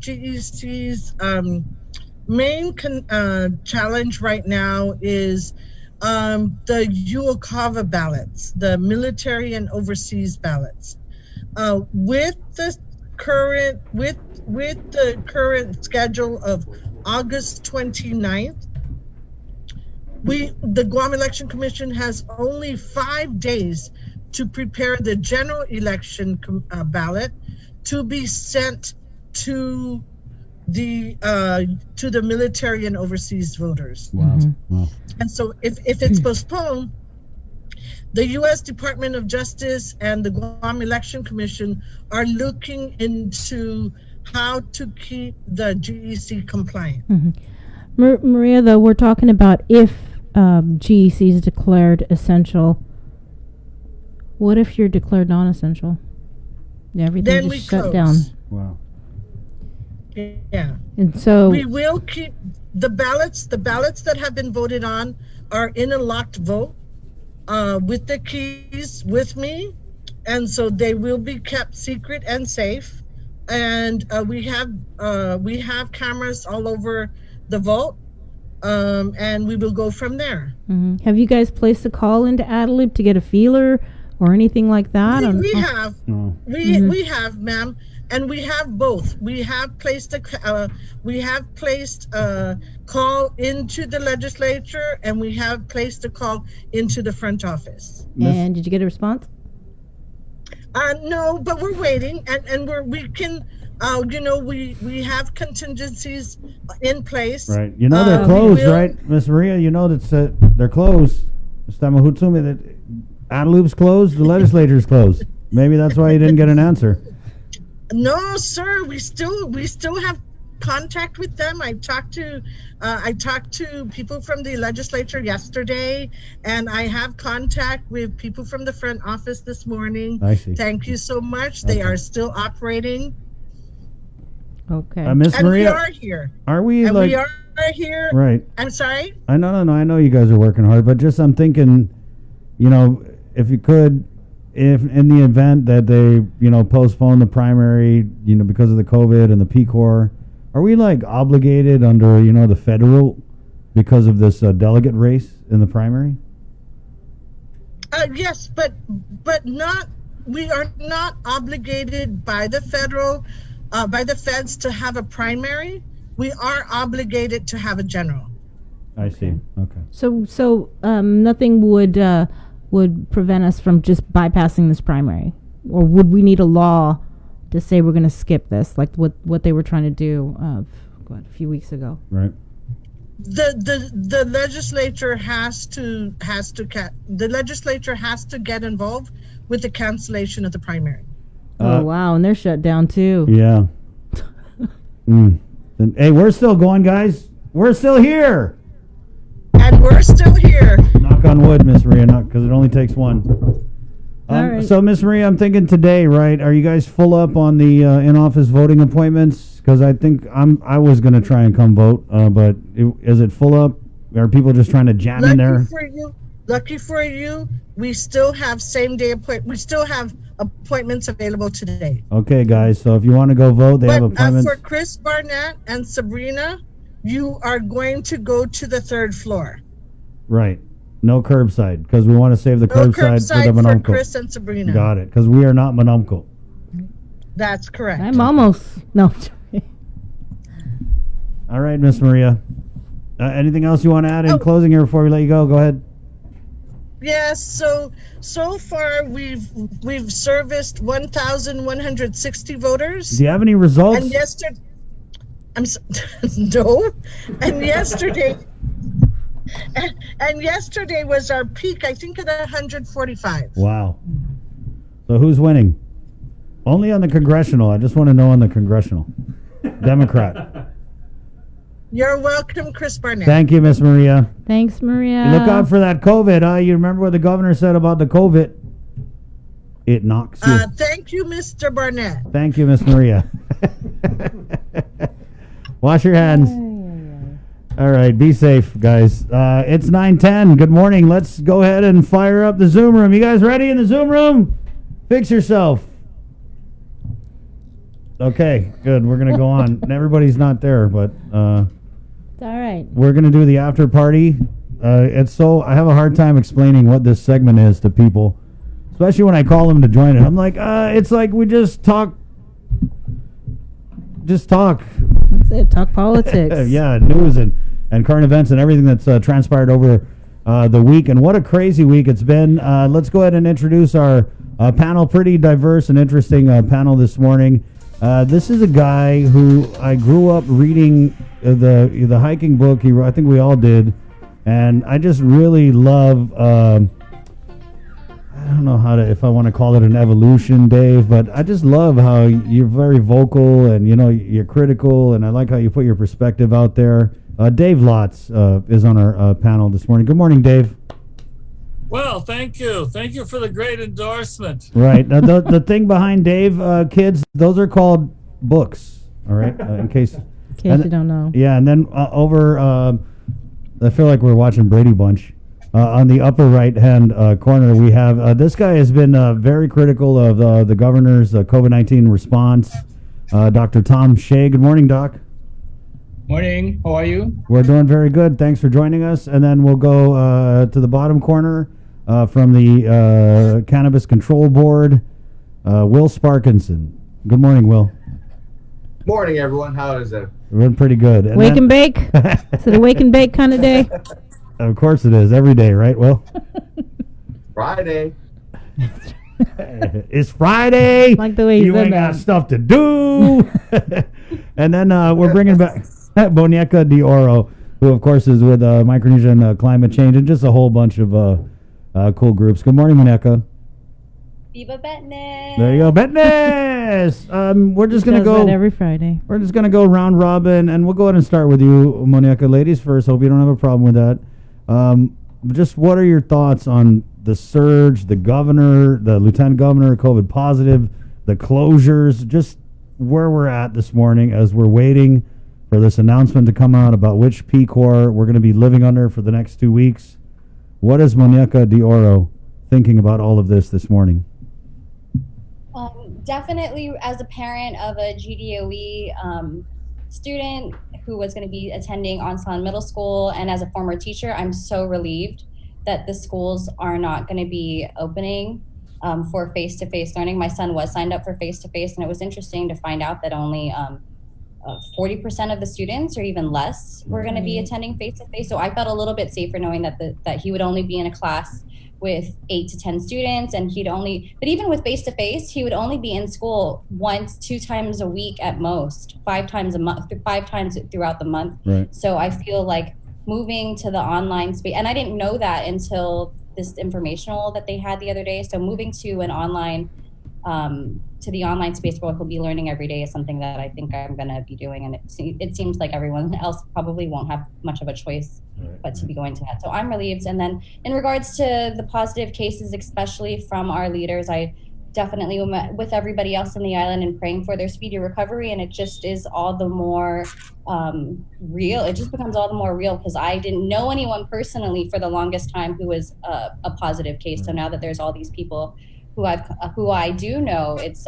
GEC's main challenge right now is the UOCAVA ballots, the military and overseas ballots. With the current schedule of August 29th, the Guam Election Commission has only 5 days to prepare the general election ballot to be sent to the military and overseas voters. Wow. Wow. And so if it's postponed, the U.S. Department of Justice and the Guam Election Commission are looking into how to keep the GEC compliant. Maria, though, we're talking about if GEC is declared essential. What if you're declared non-essential? Everything Then just we shut close. down. Wow. Yeah. And so we will keep the ballots. The ballots that have been voted on are in a locked vote with the keys with me, and so they will be kept secret and safe. And we have cameras all over the vault, and we will go from there. Have you guys placed a call into Adelup to get a feeler or anything like that? We have, we have, ma'am, and we have both. We have placed a call into the legislature, and we have placed a call into the front office. And did you get a response? No, but we're waiting, and we can. We have contingencies in place. Right. You know they're closed, right, Miss Maria? You know that they're closed. Stamahutsumi, that Adelup's closed, the legislature's closed. Maybe that's why you didn't get an answer. No, sir. We still have contact with them. I talked to people from the legislature yesterday, and I have contact with people from the front office this morning. I see. Thank you so much. They are still operating. Okay. Miss Maria, we are here. Are we and like? We are here. Right. I'm sorry. I know you guys are working hard, but just I'm thinking, if you could, if in the event that they, postpone the primary, because of the COVID and the PCOR, are we like obligated under, the federal because of this delegate race in the primary? Yes, but not. We are not obligated by the federal, by the feds to have a primary. We are obligated to have a general. I see. Okay. So nothing would prevent us from just bypassing this primary, or would we need a law to say we're going to skip this, like what they were trying to do a few weeks ago? Right. The legislature has to get involved with the cancellation of the primary. Oh wow, and they're shut down too. Yeah. Hey, we're still going, guys. We're still here. And we're still here. Knock on wood, Miss Maria, because it only takes one. All right. So, Miss Maria, I'm thinking today, right? Are you guys full up on the in-office voting appointments? Because I think I was going to try and come vote, but is it full up? Are people just trying to jam in there? Lucky for you, we still have same-day appointments. We still have appointments available today. Okay, guys. So if you want to go vote, they have appointments. For Chris Barnett and Sabrina, you are going to go to the 3rd floor. Right. No curbside, because we want to save the curbside for the for Manumco. Chris and Sabrina. Got it, because we are not Manumco. That's correct. I'm almost. No. All right, Miss Maria. Anything else you want to add in closing here before we let you go? Go ahead. Yes, so far we've serviced 1,160 voters. Do you have any results? And yesterday, no. And yesterday, and yesterday was our peak. I think at 145. Wow. So who's winning? Only on the congressional. I just want to know on the congressional. Democrat. You're welcome, Chris Barnett. Thank you, Miss Maria. Thanks, Maria. Look out for that COVID. You remember what the governor said about the COVID? It knocks you. Thank you, Mr. Barnett. Thank you, Miss Maria. Wash your hands. All right, be safe, guys. It's 9:10. Good morning. Let's go ahead and fire up the Zoom room. You guys ready in the Zoom room? Fix yourself. Okay, good. We're gonna go on. And everybody's not there, but It's all right. we're gonna do the after party. I have a hard time explaining what this segment is to people, especially when I call them to join it. I'm like, it's like we just talk. Just talk. That's it. Talk politics. Yeah, news and current events and everything that's transpired over the week. And what a crazy week it's been. Let's go ahead and introduce our panel. Pretty diverse and interesting panel this morning. This is a guy who I grew up reading the hiking book. I think we all did. And I just really love, I don't know if I want to call it an evolution, Dave, but I just love how you're very vocal and, you're critical, and I like how you put your perspective out there. Dave Lotz is on our panel this morning. Good morning, Dave. Well, thank you. Thank you for the great endorsement. Right. Now, the thing behind Dave, kids, those are called books, all right, in case you don't know. Yeah, and then over... I feel like we're watching Brady Bunch. On the upper right-hand corner, we have this guy has been very critical of the governor's COVID-19 response. Dr. Tom Shea. Good morning, Doc. Morning. How are you? We're doing very good. Thanks for joining us. And then we'll go to the bottom corner from the Cannabis Control Board, Will Sparkinson. Good morning, Will. Morning, everyone. How is it? We're doing pretty good. And Wake and bake? Is it a wake and bake kind of day? Of course it is. Every day, right, Will? Friday. It's Friday. Like the way you ain't got stuff to do. And then we're bringing back Bonieka de Oro, who, of course, is with Micronesian Climate Change and just a whole bunch of cool groups. Good morning, Bonieka. Viva Betness. There you go, Betness. We're just gonna go that every Friday. We're just gonna go round robin, and we'll go ahead and start with you, Bonieka. Ladies first. Hope you don't have a problem with that. Just what are your thoughts on the surge, the governor, the lieutenant governor, COVID positive, the closures, just where we're at this morning as we're waiting for this announcement to come out about which P-Corps we're going to be living under for the next 2 weeks? What is Bonieka de Oro thinking about all of this morning? Definitely, as a parent of a GDOE student who was going to be attending Onslaught Middle School, and as a former teacher, I'm so relieved that the schools are not going to be opening for face-to-face learning. My son was signed up for face-to-face, and it was interesting to find out that only 40% of the students, or even less, were going to be attending face-to-face. So I felt a little bit safer knowing that he would only be in a class with 8 to 10 students, and but even with face-to-face, he would only be in school 2 times a week at most, 5 times a month, 5 times throughout the month. Right. So I feel like moving to the online space, and I didn't know that until this informational that they had the other day. So moving to an online, to the online space where he'll be learning every day is something that I think I'm going to be doing. And it seems like everyone else probably won't have much of a choice but to be going to that. So I'm relieved. And then in regards to the positive cases, especially from our leaders, I definitely met with everybody else in the island and praying for their speedy recovery. And it just is all the more real. It just becomes all the more real because I didn't know anyone personally for the longest time who was a positive case. So now that there's all these people who I do know, it's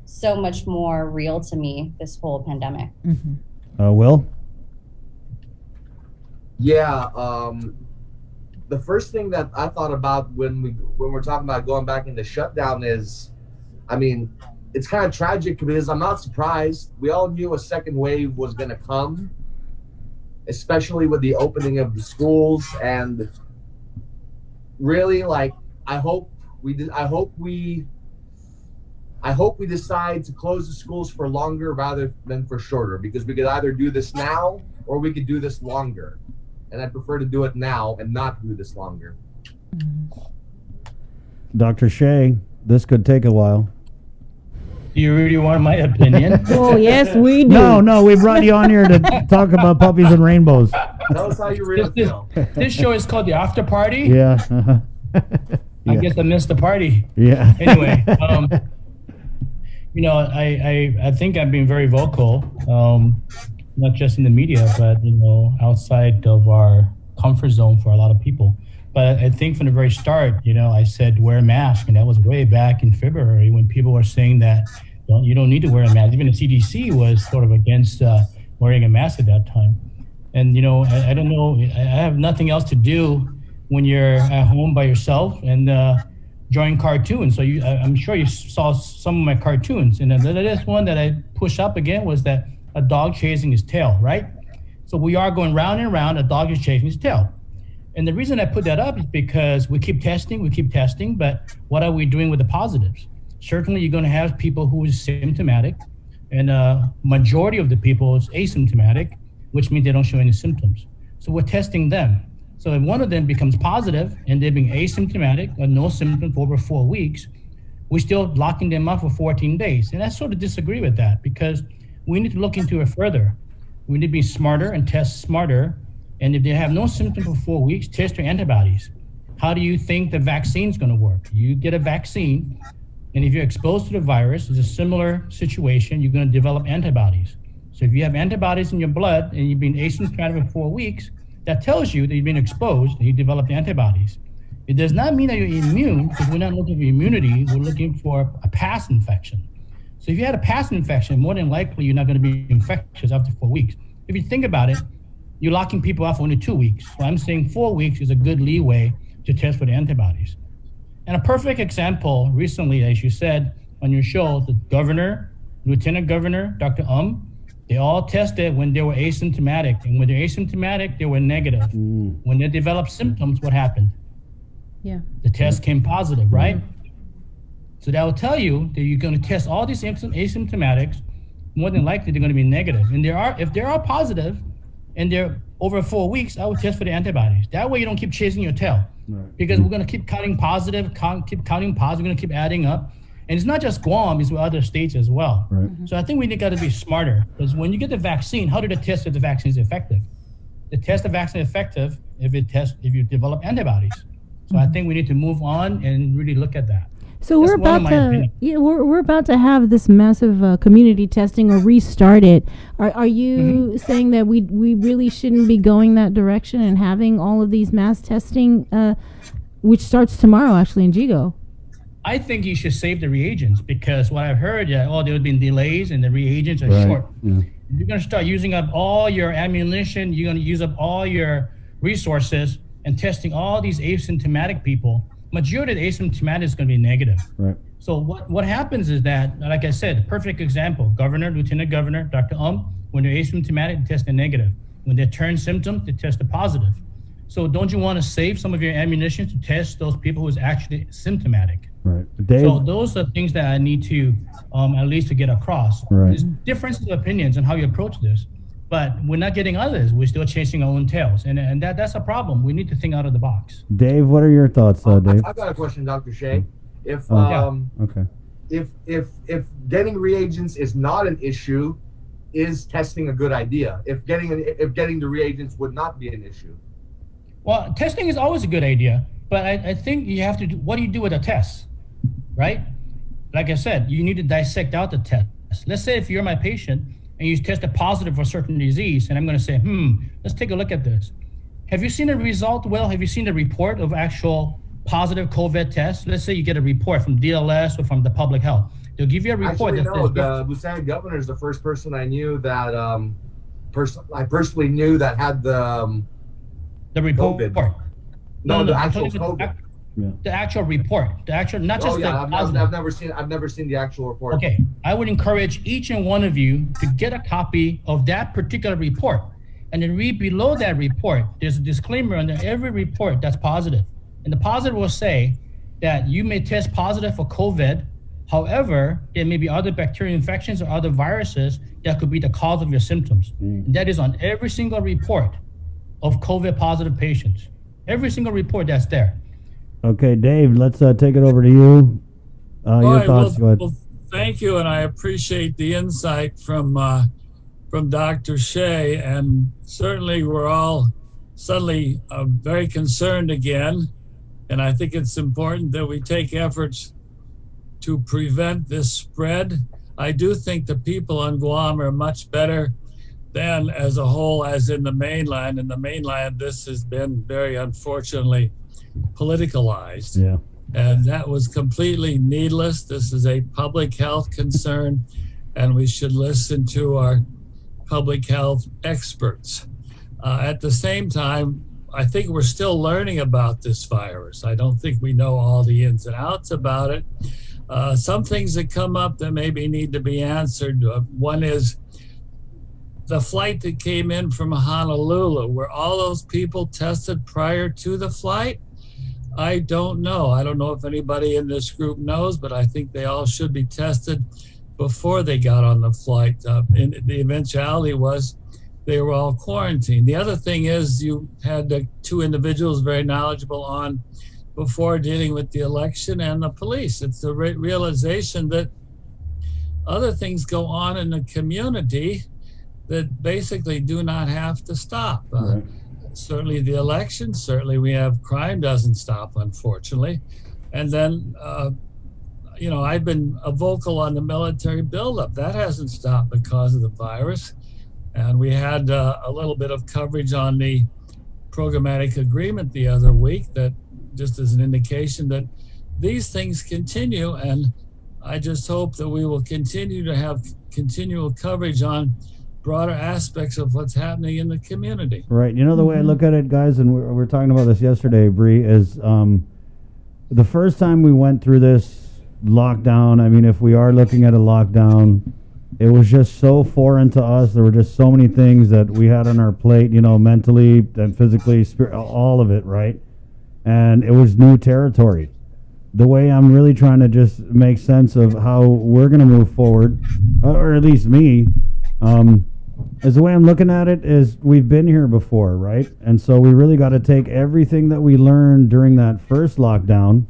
so much more real to me, this whole pandemic. Mm-hmm. Will? Yeah, the first thing that I thought about when we're talking about going back into shutdown is, I mean, it's kind of tragic because I'm not surprised. We all knew a second wave was going to come, especially with the opening of the schools. And really, like, I hope we decide to close the schools for longer rather than for shorter, because we could either do this now or we could do this longer. And I prefer to do it now and not do this longer. Dr. Shea, this could take a while. Do you really want my opinion? Oh, yes, we do. No, we brought you on here to talk about puppies and rainbows. Tell us how you really feel. This show is called The After Party? Yeah. I guess I missed the party. Yeah. Anyway, I think I've been very vocal, not just in the media, but, outside of our comfort zone for a lot of people. But I think from the very start, I said wear a mask, and that was way back in February when people were saying that You don't need to wear a mask. Even the CDC was sort of against wearing a mask at that time. And, I don't know, I have nothing else to do when you're at home by yourself and drawing cartoons. So I'm sure you saw some of my cartoons. And the latest one that I pushed up again was that a dog chasing his tail, right? So we are going round and round, a dog is chasing his tail. And the reason I put that up is because we keep testing, but what are we doing with the positives? Certainly you're going to have people who is symptomatic, and majority of the people is asymptomatic, which means they don't show any symptoms. So we're testing them. So if one of them becomes positive and they're being asymptomatic or no symptoms for over 4 weeks, we're still locking them up for 14 days. And I sort of disagree with that, because we need to look into it further. We need to be smarter and test smarter. And if they have no symptom for 4 weeks, test their antibodies. How do you think the vaccine is going to work? You get a vaccine, and if you're exposed to the virus, it's a similar situation. You're going to develop antibodies. So if you have antibodies in your blood and you've been asymptomatic for 4 weeks, that tells you that you've been exposed and you developed antibodies. It does not mean that you're immune, because we're not looking for immunity. We're looking for a past infection. So if you had a past infection, more than likely you're not going to be infectious after 4 weeks. If you think about it, you're locking people off only 2 weeks. So I'm saying 4 weeks is a good leeway to test for the antibodies. And a perfect example recently, as you said on your show, the governor, Lieutenant Governor, Dr. They all tested when they were asymptomatic. And when they're asymptomatic, they were negative. When they developed symptoms, what happened? Yeah. The test came positive, right? So that will tell you that you're going to test all these asymptomatics. More than likely, they're going to be negative. And if they are positive and they're over 4 weeks, I would test for the antibodies. That way you don't keep chasing your tail. Right. Because we're going to keep counting positive, keep counting positive, we're going to keep adding up. And it's not just Guam, it's with other states as well. Right. So I think we got to be smarter, because when you get the vaccine, how do they test if the vaccine is effective? They test the vaccine effective if you develop antibodies. So I think we need to move on and really look at that. So we're about to have this massive community testing or restart it. Are you saying that we really shouldn't be going that direction and having all of these mass testing, which starts tomorrow actually in Jigo? I think you should save the reagents, because what I've heard, there have been delays and the reagents are short. Yeah. If you're going to start using up all your ammunition, you're going to use up all your resources and testing all these asymptomatic people. Majority of the asymptomatic is going to be negative. Right. So what happens is that, like I said, perfect example, Governor, Lieutenant Governor, Dr. when they're asymptomatic, they test a negative. When they turn symptoms, they test a positive. So don't you want to save some of your ammunition to test those people who is actually symptomatic? Right. Dave, so those are things that I need to at least to get across. Right. There's differences of opinions on how you approach this, but we're not getting others. We're still chasing our own tails, and that's a problem. We need to think out of the box. Dave, what are your thoughts, Dave? I've got a question, Dr. Shea. If okay. If getting reagents is not an issue, is testing a good idea? If getting the reagents would not be an issue? Well, testing is always a good idea, but I think you have to do, what do you do with a test, right? Like I said, you need to dissect out the test. Let's say if you're my patient and you tested positive for a certain disease, and I'm going to say, let's take a look at this. Have you seen the result? Well, have you seen the report of actual positive COVID test? Let's say you get a report from DLS or from the public health. They'll give you a report. Actually, no, the Lieutenant Governor is the first person I knew that I personally knew that had the report. COVID. No, the actual COVID. The actual report, not just I've never seen the actual report. Okay, I would encourage each and one of you to get a copy of that particular report, and then read below that report. There's a disclaimer under every report that's positive, and the positive will say that you may test positive for COVID. However, there may be other bacterial infections or other viruses that could be the cause of your symptoms. And that is on every single report of COVID positive patients. Every single report that's there. Okay, Dave, let's take it over to you. Your thoughts, go ahead. Well, thank you, and I appreciate the insight from Dr. Shea, and certainly we're all suddenly very concerned again, and I think it's important that we take efforts to prevent this spread. I do think the people on Guam are much better than as a whole as in the mainland. In the mainland, this has been very unfortunately politicalized. Yeah. And that was completely needless. This is a public health concern, and we should listen to our public health experts. At the same time, I think we're still learning about this virus. I don't think we know all the ins and outs about it. Some things that come up that maybe need to be answered. One is the flight that came in from Honolulu. Were all those people tested prior to the flight? I don't know. I don't know if anybody in this group knows, but I think they all should be tested before they got on the flight. And the eventuality was they were all quarantined. The other thing is you had two individuals very knowledgeable on before dealing with the election and the police. It's the realization that other things go on in the community that basically do not have to stop. Right. Certainly the election, certainly we have crime doesn't stop, unfortunately. And then, I've been vocal on the military buildup. That hasn't stopped because of the virus. And we had a little bit of coverage on the programmatic agreement the other week that just as an indication that these things continue. And I just hope that we will continue to have continual coverage on broader aspects of what's happening in the community. Right. You know, the way I look at it, guys, and we were talking about this yesterday, Bree, is the first time we went through this lockdown, I mean, if we are looking at a lockdown, it was just so foreign to us. There were just so many things that we had on our plate, mentally and physically, all of it, right? And it was new territory. The way I'm really trying to just make sense of how we're going to move forward, or at least me, is the way I'm looking at it is we've been here before, right? And so we really got to take everything that we learned during that first lockdown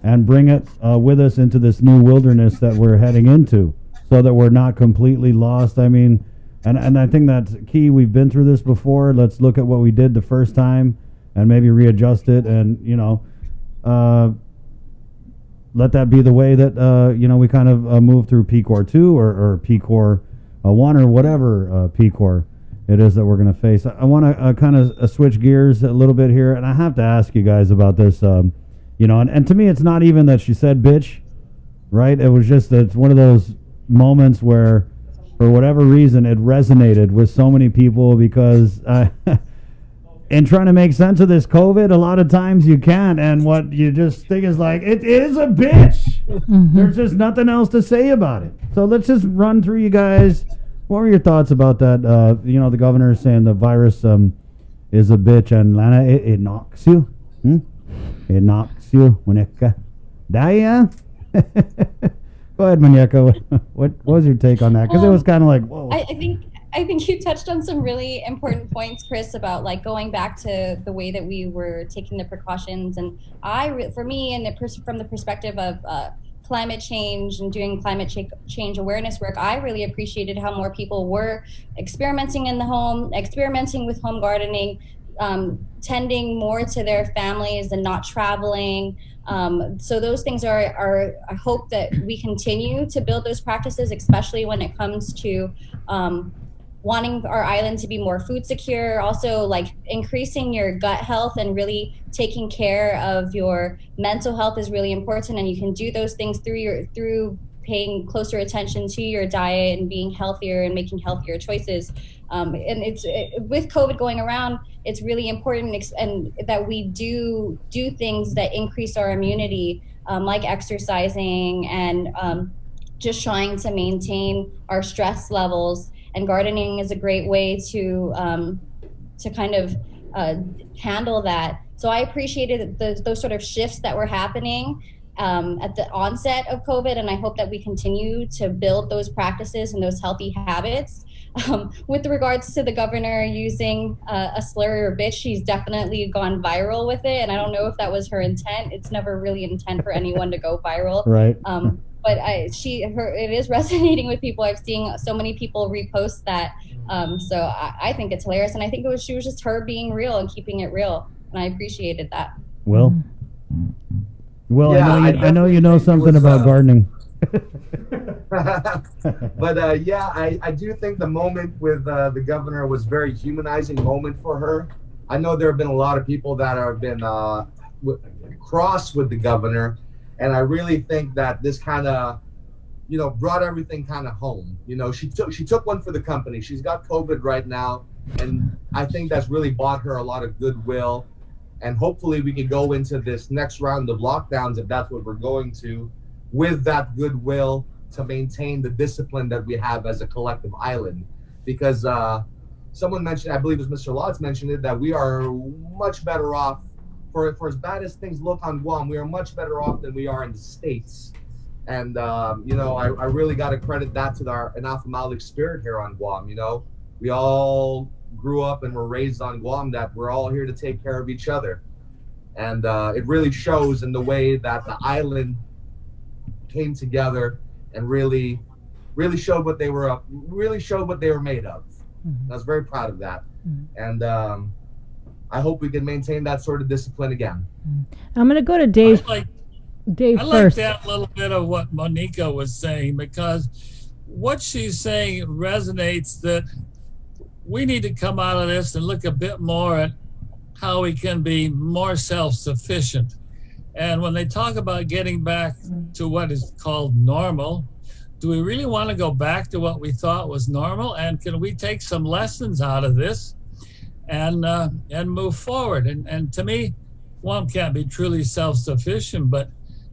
and bring it with us into this new wilderness that we're heading into, so that we're not completely lost. I mean, and I think that's key. We've been through this before. Let's look at what we did the first time and maybe readjust it, and let that be the way that we kind of move through PCOR 2 or PCOR 1 or whatever PCOR it is that we're going to face. I want to kind of switch gears a little bit here, and I have to ask you guys about this. And to me, it's not even that she said bitch, right? It was just that it's one of those moments where, for whatever reason, it resonated with so many people because in trying to make sense of this COVID, a lot of times you can't, and what you just think is like, it is a bitch. There's just nothing else to say about it. So let's just run through, you guys. What were your thoughts about that? The governor saying the virus is a bitch, and Lana, it knocks you. It knocks you, Muñeca. Daya? Go ahead, Muñeca. What was your take on that? Because it was kind of like, whoa. I think you touched on some really important points, Chris, about like going back to the way that we were taking the precautions. And for me, and from the perspective of climate change and doing climate change awareness work, I really appreciated how more people were experimenting in the home, experimenting with home gardening, tending more to their families and not traveling. So those things are I hope that we continue to build those practices, especially when it comes to wanting our island to be more food secure, also like increasing your gut health and really taking care of your mental health is really important. And you can do those things through paying closer attention to your diet and being healthier and making healthier choices. And with COVID going around, it's really important and that we do things that increase our immunity, like exercising and just trying to maintain our stress levels. And gardening is a great way to kind of handle that. So I appreciated those sort of shifts that were happening at the onset of COVID, and I hope that we continue to build those practices and those healthy habits. With regards to the governor using a slur or bitch, she's definitely gone viral with it, and I don't know if that was her intent. It's never really intent for anyone to go viral. Right. But it is resonating with people. I've seen so many people repost that. So I think it's hilarious, and I think she was just her being real and keeping it real, and I appreciated that. Well, Yeah, I know you know something about gardening. But I do think the moment with the governor was a very humanizing moment for her. I know there have been a lot of people that have been cross with the governor. And I really think that this kind of, brought everything kind of home. She took one for the company. She's got COVID right now. And I think that's really bought her a lot of goodwill. And hopefully we can go into this next round of lockdowns, if that's what we're going to, with that goodwill to maintain the discipline that we have as a collective island. Because someone mentioned, I believe it was Mr. Lotz mentioned it, that we are much better off, for as bad as things look on Guam, we are much better off than we are in the States. And, I really got to credit that to an Alpha Malik spirit here on Guam. We all grew up and were raised on Guam that we're all here to take care of each other. And it really shows in the way that the island came together and really showed what they were made of. I was very proud of that. And I hope we can maintain that sort of discipline again. I'm going to go to Dave. Dave I first. like that little bit of what Monica was saying, because what she's saying resonates, that we need to come out of this and look a bit more at how we can be more self-sufficient. And when they talk about getting back to what is called normal, do we really want to go back to what we thought was normal? And can we take some lessons out of this and move forward? And to me, Guam can't be truly self-sufficient, but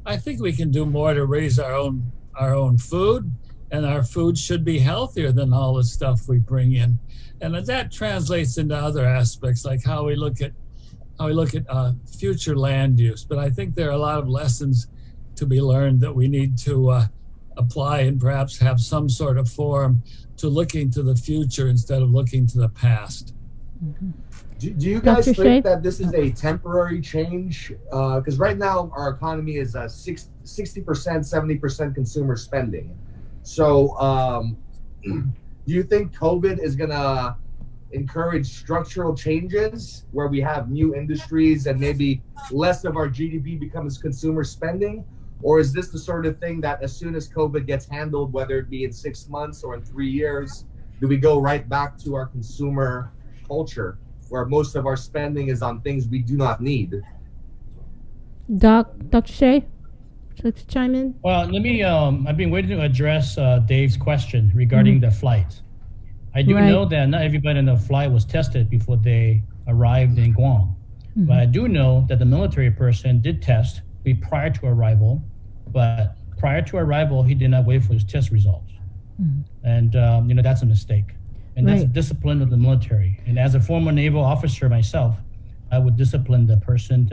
I think we can do more to raise our own food, and our food should be healthier than all the stuff we bring in. And that translates into other aspects, like how we look at future land use. But I think there are a lot of lessons to be learned that we need to apply, and perhaps have some sort of forum to looking to the future instead of looking to the past. Do you guys think that this is a temporary change? Because right now our economy is 60%, 70% consumer spending. So do you think COVID is going to encourage structural changes where we have new industries and maybe less of our GDP becomes consumer spending? Or is this the sort of thing that as soon as COVID gets handled, whether it be in 6 months or in 3 years, do we go right back to our consumer culture, where most of our spending is on things we do not need? Dr. Shea, would you like to chime in? Well, let me, I've been waiting to address Dave's question regarding the flight. I do know that not everybody on the flight was tested before they arrived in Guam. But I do know that the military person did test prior to arrival, but prior to arrival, he did not wait for his test results. And, that's a mistake. And that's a discipline of the military. And as a former naval officer myself, I would discipline the person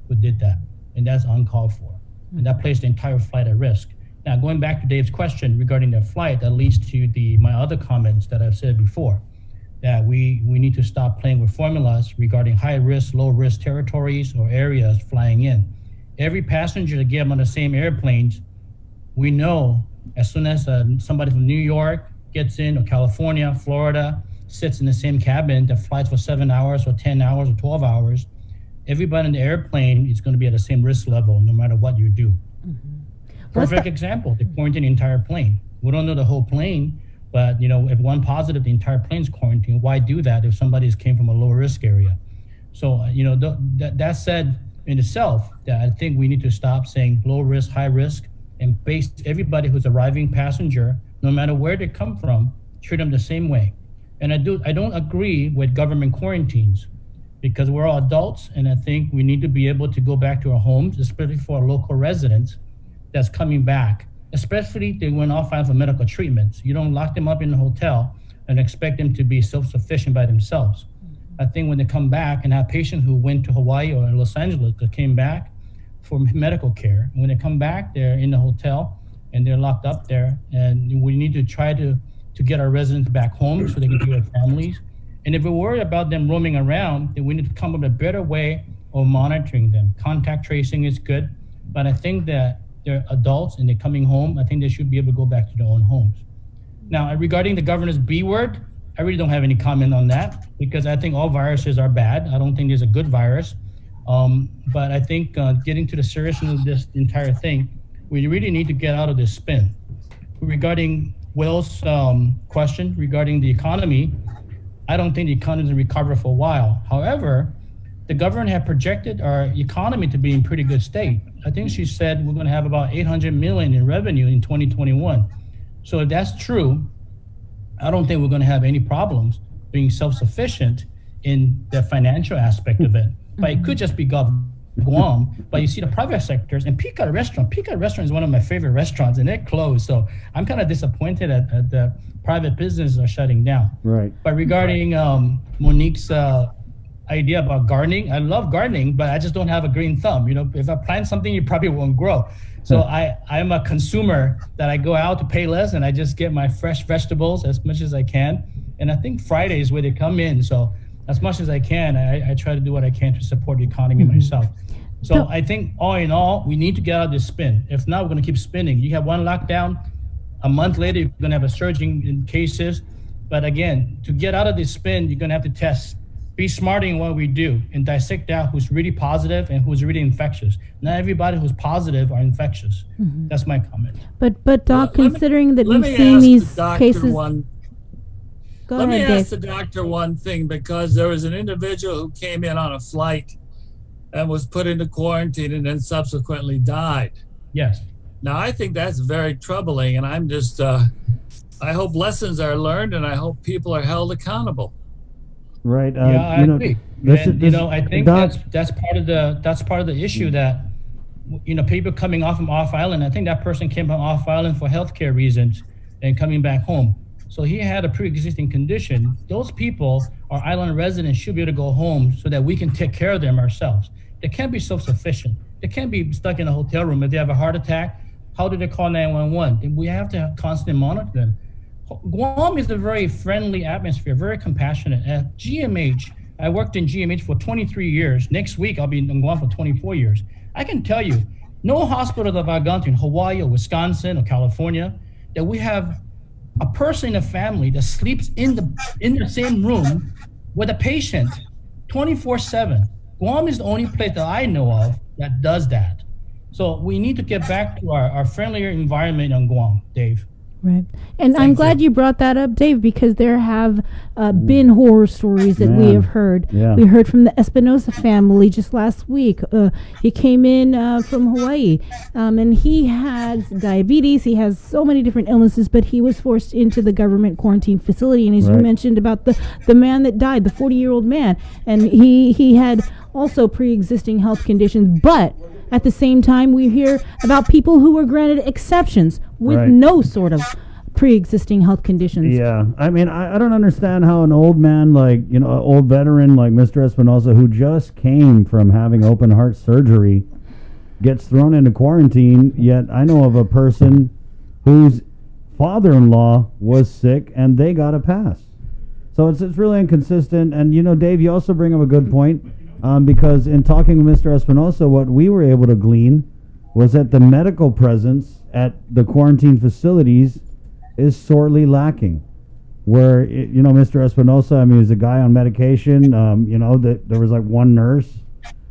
who did that. And that's uncalled for. And that placed the entire flight at risk. Now, going back to Dave's question regarding the flight, that leads to my other comments that I've said before, that we need to stop playing with formulas regarding high risk, low risk territories or areas flying in. Every passenger that get on the same airplanes, we know as soon as somebody from New York gets in, or California, Florida, sits in the same cabin that flies for 7 hours or 10 hours or 12 hours, everybody in the airplane is going to be at the same risk level no matter what you do. Perfect example, they quarantine the entire plane. We don't know the whole plane, but if one positive, the entire plane's quarantined. Why do that if somebody came from a low risk area? So, that said in itself, that I think we need to stop saying low risk, high risk, and base everybody who's arriving passenger, no matter where they come from, treat them the same way. And I don't agree with government quarantines, because we're all adults, and I think we need to be able to go back to our homes, especially for our local residents that's coming back, especially if they went offline for medical treatments. You don't lock them up in a hotel and expect them to be self-sufficient by themselves. I think when they come back, and have patients who went to Hawaii or Los Angeles that came back for medical care, when they come back, they're in the hotel and they're locked up there, and we need to try to get our residents back home so they can be with families. And if we're worried about them roaming around, then we need to come up with a better way of monitoring them. Contact tracing is good, but I think that they're adults and they're coming home. I think they should be able to go back to their own homes. Now, regarding the governor's B word, I really don't have any comment on that, because I think all viruses are bad. I don't think there's a good virus. But I think getting to the seriousness of this entire thing, we really need to get out of this spin. Regarding Will's question regarding the economy, I don't think the economy is going to recover for a while. However, the government had projected our economy to be in pretty good state. I think she said we're going to have about 800 million in revenue in 2021. So if that's true, I don't think we're going to have any problems being self-sufficient in the financial aspect of it. But it could just be Guam. But you see the private sectors, and Picard Restaurant is one of my favorite restaurants, and they're closed. So I'm kind of disappointed at the private businesses are shutting down. Right. But regarding Monique's idea about gardening, I love gardening, but I just don't have a green thumb. You know, if I plant something, it probably won't grow. So I'm a consumer that I go out to Payless and I just get my fresh vegetables as much as I can. And I think Friday is where they come in. So as much as I can, I try to do what I can to support the economy myself. So I think all in all, we need to get out of this spin. If not, we're going to keep spinning. You have one lockdown, a month later, you're going to have a surge in cases. But again, to get out of this spin, you're going to have to test. Be smart in what we do and dissect out who's really positive and who's really infectious. Not everybody who's positive are infectious. That's my comment. But Doc, considering that let we've me seen ask these the doctor cases. Let me ask the doctor one thing, because there was an individual who came in on a flight and was put into quarantine and then subsequently died. Yes. Now, I think that's very troubling, and I'm just, I hope lessons are learned, and I hope people are held accountable. Right. Yeah, I agree. I think that's part of the issue that, people coming off from off island. I think that person came from off island for healthcare reasons and coming back home. So he had a pre-existing condition. Those people, our island residents, should be able to go home so that we can take care of them ourselves. They can't be self-sufficient. They can't be stuck in a hotel room. If they have a heart attack, how do they call 911? We have to constantly monitor them. Guam is a very friendly atmosphere, very compassionate. At GMH, I worked in GMH for 23 years. Next week, I'll be in Guam for 24 years. I can tell you, no hospital that I've gone to in Hawaii or Wisconsin or California, that we have a person in a family that sleeps in the same room with a patient 24/7. Guam is the only place that I know of that does that. So we need to get back to our friendlier environment on Guam, Dave. Right. And I'm glad you brought that up, Dave, because there have been horror stories that we have heard. Yeah. We heard from the Espinosa family just last week. He came in from Hawaii, and he has diabetes. He has so many different illnesses, but he was forced into the government quarantine facility. And as you mentioned about the man that died, the 40-year-old man, and he had also pre-existing health conditions, but at the same time, we hear about people who were granted exceptions with no sort of pre-existing health conditions. Yeah, I mean, I don't understand how an old man like, an old veteran like Mr. Espinosa, who just came from having open heart surgery, gets thrown into quarantine. Yet I know of a person whose father-in-law was sick and they got a pass. So it's really inconsistent. And, Dave, you also bring up a good point. Because in talking with Mr. Espinosa, what we were able to glean was that the medical presence at the quarantine facilities is sorely lacking. Where, Mr. Espinosa, I mean, he's a guy on medication, that there was like one nurse.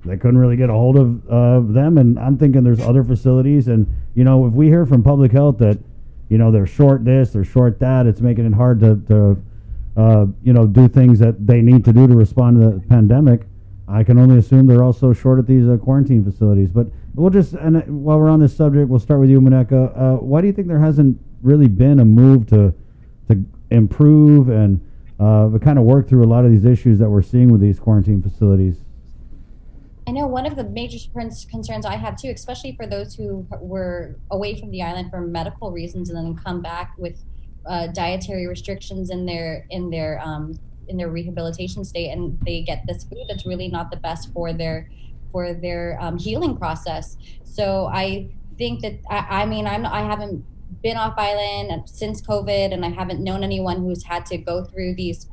They couldn't really get a hold of them. And I'm thinking there's other facilities. And, if we hear from public health that, they're short this, they're short that, it's making it hard to do things that they need to do to respond to the pandemic. I can only assume they're also short at these quarantine facilities. But we'll while we're on this subject, we'll start with you, Maneka. Why do you think there hasn't really been a move to improve and kind of work through a lot of these issues that we're seeing with these quarantine facilities? I know one of the major concerns I have too, especially for those who were away from the island for medical reasons and then come back with dietary restrictions in their rehabilitation state, and they get this food that's really not the best for their healing process. So I think that I haven't been off island since COVID, and I haven't known anyone who's had to go through these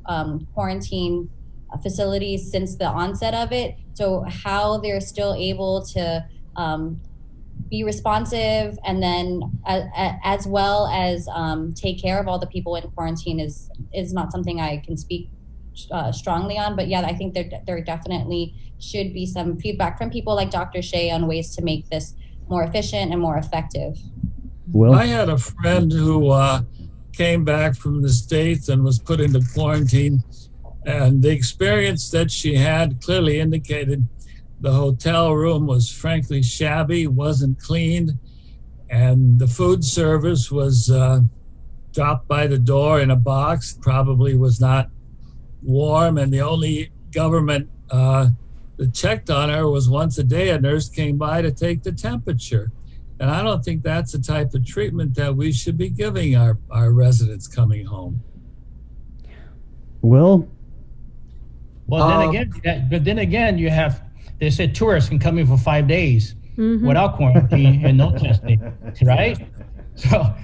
quarantine facilities since the onset of it. So how they're still able to be responsive and then as well as take care of all the people in quarantine is not something I can speak strongly on. But yeah, I think there definitely should be some feedback from people like Dr. Shea on ways to make this more efficient and more effective. Well, I had a friend who came back from the States and was put into quarantine, And the experience that she had clearly indicated the hotel room was frankly shabby, wasn't cleaned, and the food service was dropped by the door in a box, probably was not warm, and the only government that checked on her was once a day a nurse came by to take the temperature. And I don't think that's the type of treatment that we should be giving our residents coming home. Will? Well, then again, you have, they said tourists can come in for 5 days without quarantine and no testing, right? So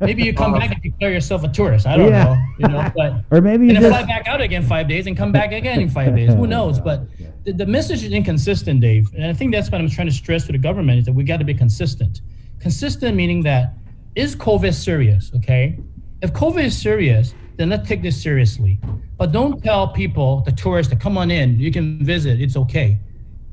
maybe you come back and declare yourself a tourist. I don't know, but or maybe you and just then fly back out again 5 days and come back again in 5 days. Who knows? But the message is inconsistent, Dave. And I think that's what I'm trying to stress to the government is that we got to be consistent. Consistent meaning that is COVID serious? Okay, if COVID is serious, then let's take this seriously. But don't tell people, the tourists, to come on in, you can visit, it's okay.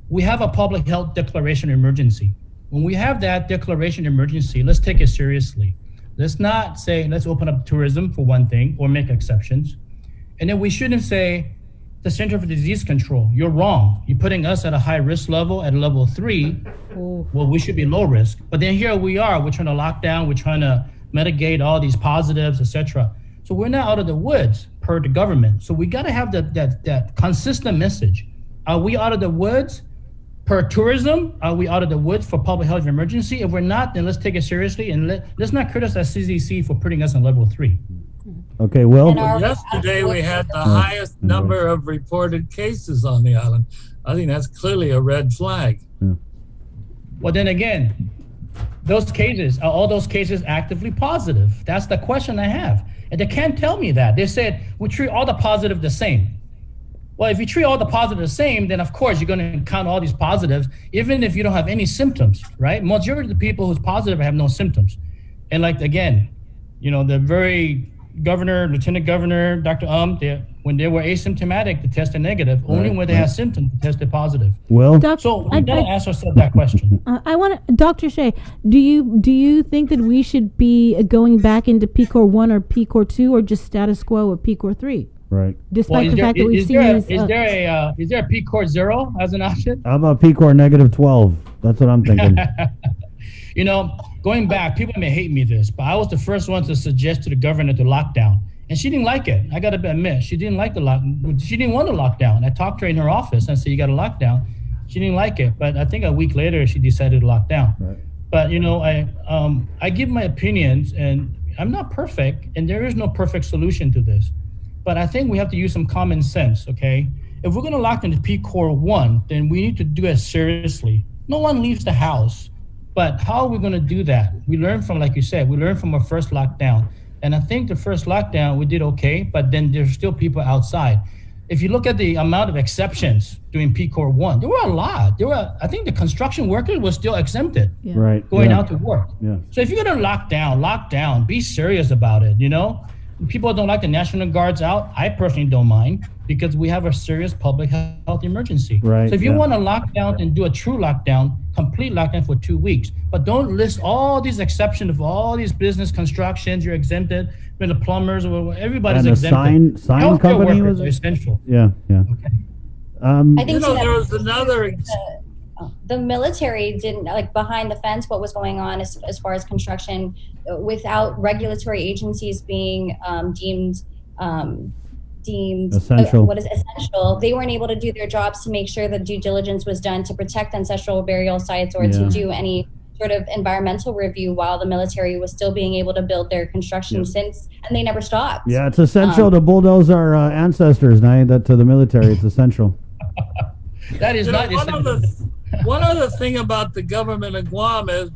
We have a public health declaration emergency. When we have that declaration emergency, let's take it seriously. Let's not say, let's open up tourism for one thing or make exceptions. And then we shouldn't say, the Center for Disease Control, you're wrong. You're putting us at a high risk level at level 3. Well, we should be low risk. But then here we are, we're trying to lock down, we're trying to mitigate all these positives, etc. So we're not out of the woods per the government. So we got to have that consistent message. Are we out of the woods per tourism? Are we out of the woods for public health emergency? If we're not, then let's take it seriously and let's not criticize CDC for putting us on level 3. Okay, Will? Yesterday we had the highest number of reported cases on the island. I think that's clearly a red flag. Well, then again, those cases, are all those cases actively positive? That's the question I have. And they can't tell me that. They said, we treat all the positive the same. Well, if you treat all the positive the same, then of course you're going to count all these positives, even if you don't have any symptoms, right? Majority of the people who's positive have no symptoms. And like, again, the very governor, lieutenant governor, Dr. When they were asymptomatic, they tested negative. Only when they had symptoms, they tested positive. Well, so we gotta ask ourselves that question. I want to, Dr. Shea, do you think that we should be going back into PCOR 1 or PCOR 2 or just status quo of PCOR 3? Right. Despite the fact that we've seen these. Is there a PCOR 0 as an option? How about PCOR negative 12? That's what I'm thinking. Going back, people may hate me this, but I was the first one to suggest to the governor to lock down. And she didn't like it. I got to admit, she didn't like the lock. She didn't want to lock down. I talked to her in her office and said, you got to lock down. She didn't like it. But I think a week later, she decided to lock down. Right. But, I give my opinions, and I'm not perfect, and there is no perfect solution to this. But I think we have to use some common sense, okay? If we're going to lock into PCOR 1, then we need to do it seriously. No one leaves the house. But how are we going to do that? We learned from, like you said, our first lockdown. And I think the first lockdown, we did okay, but then there's still people outside. If you look at the amount of exceptions during PCOR 1, there were a lot. I think the construction workers were still exempted going out to work. Yeah. So if you're going to lock down, be serious about it, People don't like the National Guards out. I personally don't mind because we have a serious public health emergency. Right, so if you want to lock down and do a true lockdown, complete lockdown for 2 weeks, but don't list all these exceptions of all these business constructions, you're exempted, the plumbers, everybody's exempted. And the sign company was essential. Yeah. Okay. I think there was another. The military didn't behind the fence what was going on as far as construction without regulatory agencies being deemed essential. What is essential. They weren't able to do their jobs to make sure that due diligence was done to protect ancestral burial sites or to do any sort of environmental review while the military was still being able to build their construction and they never stopped. Yeah, it's essential to bulldoze our ancestors. Now that to the military, it's essential. That is not one other thing about the government of Guam is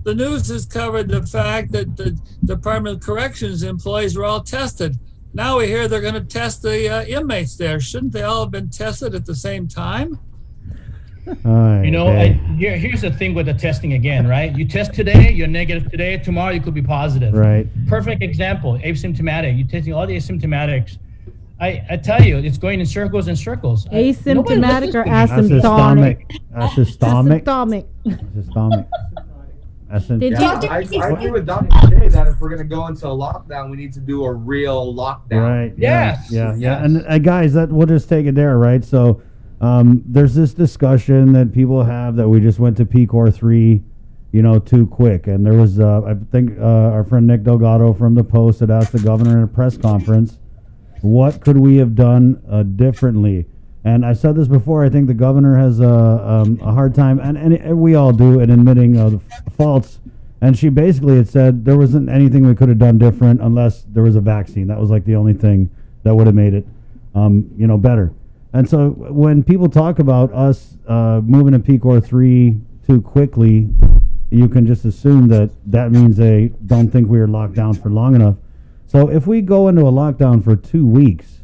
the news has covered the fact that the Department of Corrections employees were all tested. Now we hear they're going to test the inmates there. Shouldn't they all have been tested at the same time? Here's the thing with the testing again, right? You test today, you're negative today. Tomorrow you could be positive. Right. Perfect example, asymptomatic. You're testing all the asymptomatics. I tell you, it's going in circles and circles. Asymptomatic or asymptomatic? Asymptomatic. I agree with Dr. Shea. that if we're going to go into a lockdown, we need to do a real lockdown. Right. Yeah. And guys, we'll just take it there, right? So there's this discussion that people have that we just went to PCOR 3, too quick. And there was, I think, our friend Nick Delgado from the Post had asked the governor in a press conference, what could we have done differently? And I said this before, I think the governor has a hard time, and we all do, in admitting the faults. And she basically had said there wasn't anything we could have done different unless there was a vaccine. That was like the only thing that would have made it, better. And so when people talk about us moving to PCOR 3 too quickly, you can just assume that means they don't think we were locked down for long enough. So if we go into a lockdown for 2 weeks,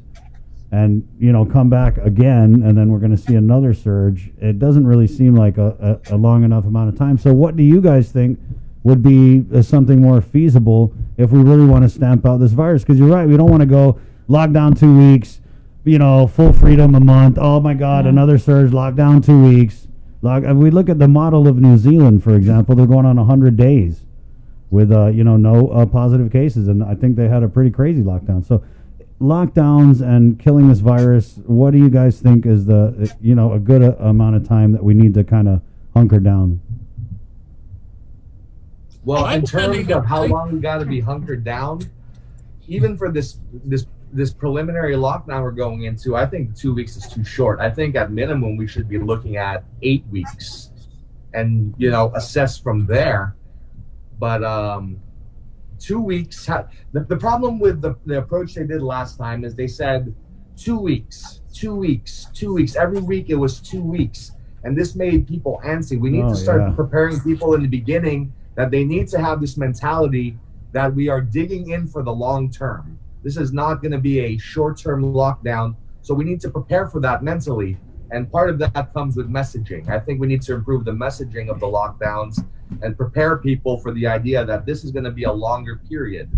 and come back again, and then we're going to see another surge, it doesn't really seem like a long enough amount of time. So what do you guys think would be something more feasible if we really want to stamp out this virus? Because you're right, we don't want to go lockdown 2 weeks, full freedom a month. Oh my God, another surge, lockdown 2 weeks. We look at the model of New Zealand, for example, they're going on 100 days with no positive cases, and I think they had a pretty crazy lockdown. So lockdowns and killing this virus, what do you guys think is a good amount of time that we need to kind of hunker down? Well, in terms of how long we got to be hunkered down, even for this preliminary lockdown we're going into, I think 2 weeks is too short. I think at minimum we should be looking at 8 weeks, and assess from there. But 2 weeks. The problem with the approach they did last time is they said 2 weeks, 2 weeks, 2 weeks. Every week it was 2 weeks. And this made people antsy. We need to start preparing people in the beginning that they need to have this mentality that we are digging in for the long term. This is not going to be a short-term lockdown. So we need to prepare for that mentally. And part of that comes with messaging. I think we need to improve the messaging of the lockdowns and prepare people for the idea that this is going to be a longer period,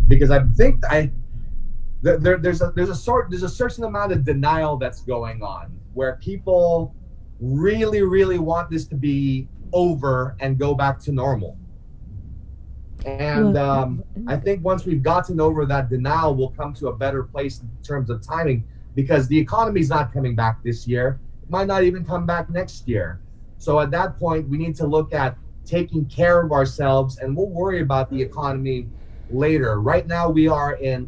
because I think there's a certain amount of denial that's going on where people really want this to be over and go back to normal. And I think once we've gotten over that denial, we'll come to a better place in terms of timing, because the economy's not coming back this year. It might not even come back next year. So at that point, we need to look at taking care of ourselves, and we'll worry about the economy later. Right now, we are in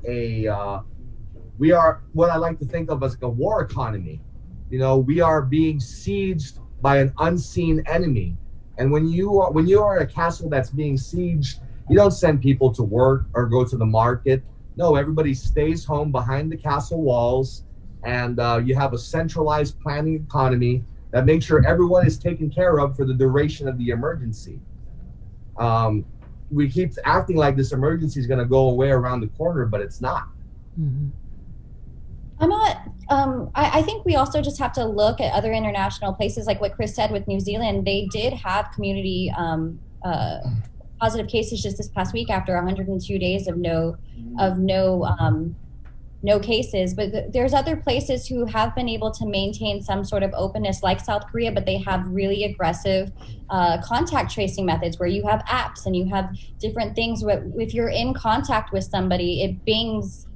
we are what I like to think of as a war economy. We are being sieged by an unseen enemy. And when you are a castle that's being sieged, you don't send people to work or go to the market. No, everybody stays home behind the castle walls, and you have a centralized planning economy that makes sure everyone is taken care of for the duration of the emergency. We keep acting like this emergency is going to go away around the corner, but it's not. Mm-hmm. I think we also just have to look at other international places, like what Chris said with New Zealand. They did have community positive cases just this past week after 102 days of no cases. But there's other places who have been able to maintain some sort of openness, like South Korea, but they have really aggressive contact tracing methods where you have apps and you have different things. If you're in contact with somebody, it bings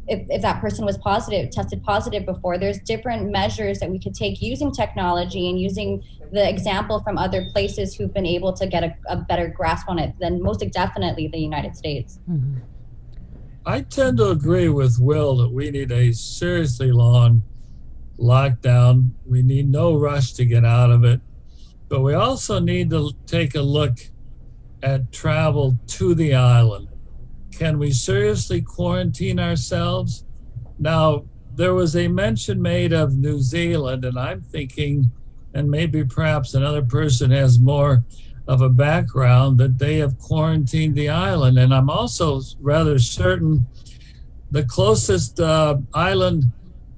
if that person was tested positive before. There's different measures that we could take using technology and using the example from other places who've been able to get a better grasp on it than most definitely the United States. Mm-hmm. I tend to agree with Will that we need a seriously long lockdown. We need no rush to get out of it. But we also need to take a look at travel to the island. Can we seriously quarantine ourselves? Now, there was a mention made of New Zealand, and I'm thinking, and maybe perhaps another person has more of a background, that they have quarantined the island. And I'm also rather certain the closest island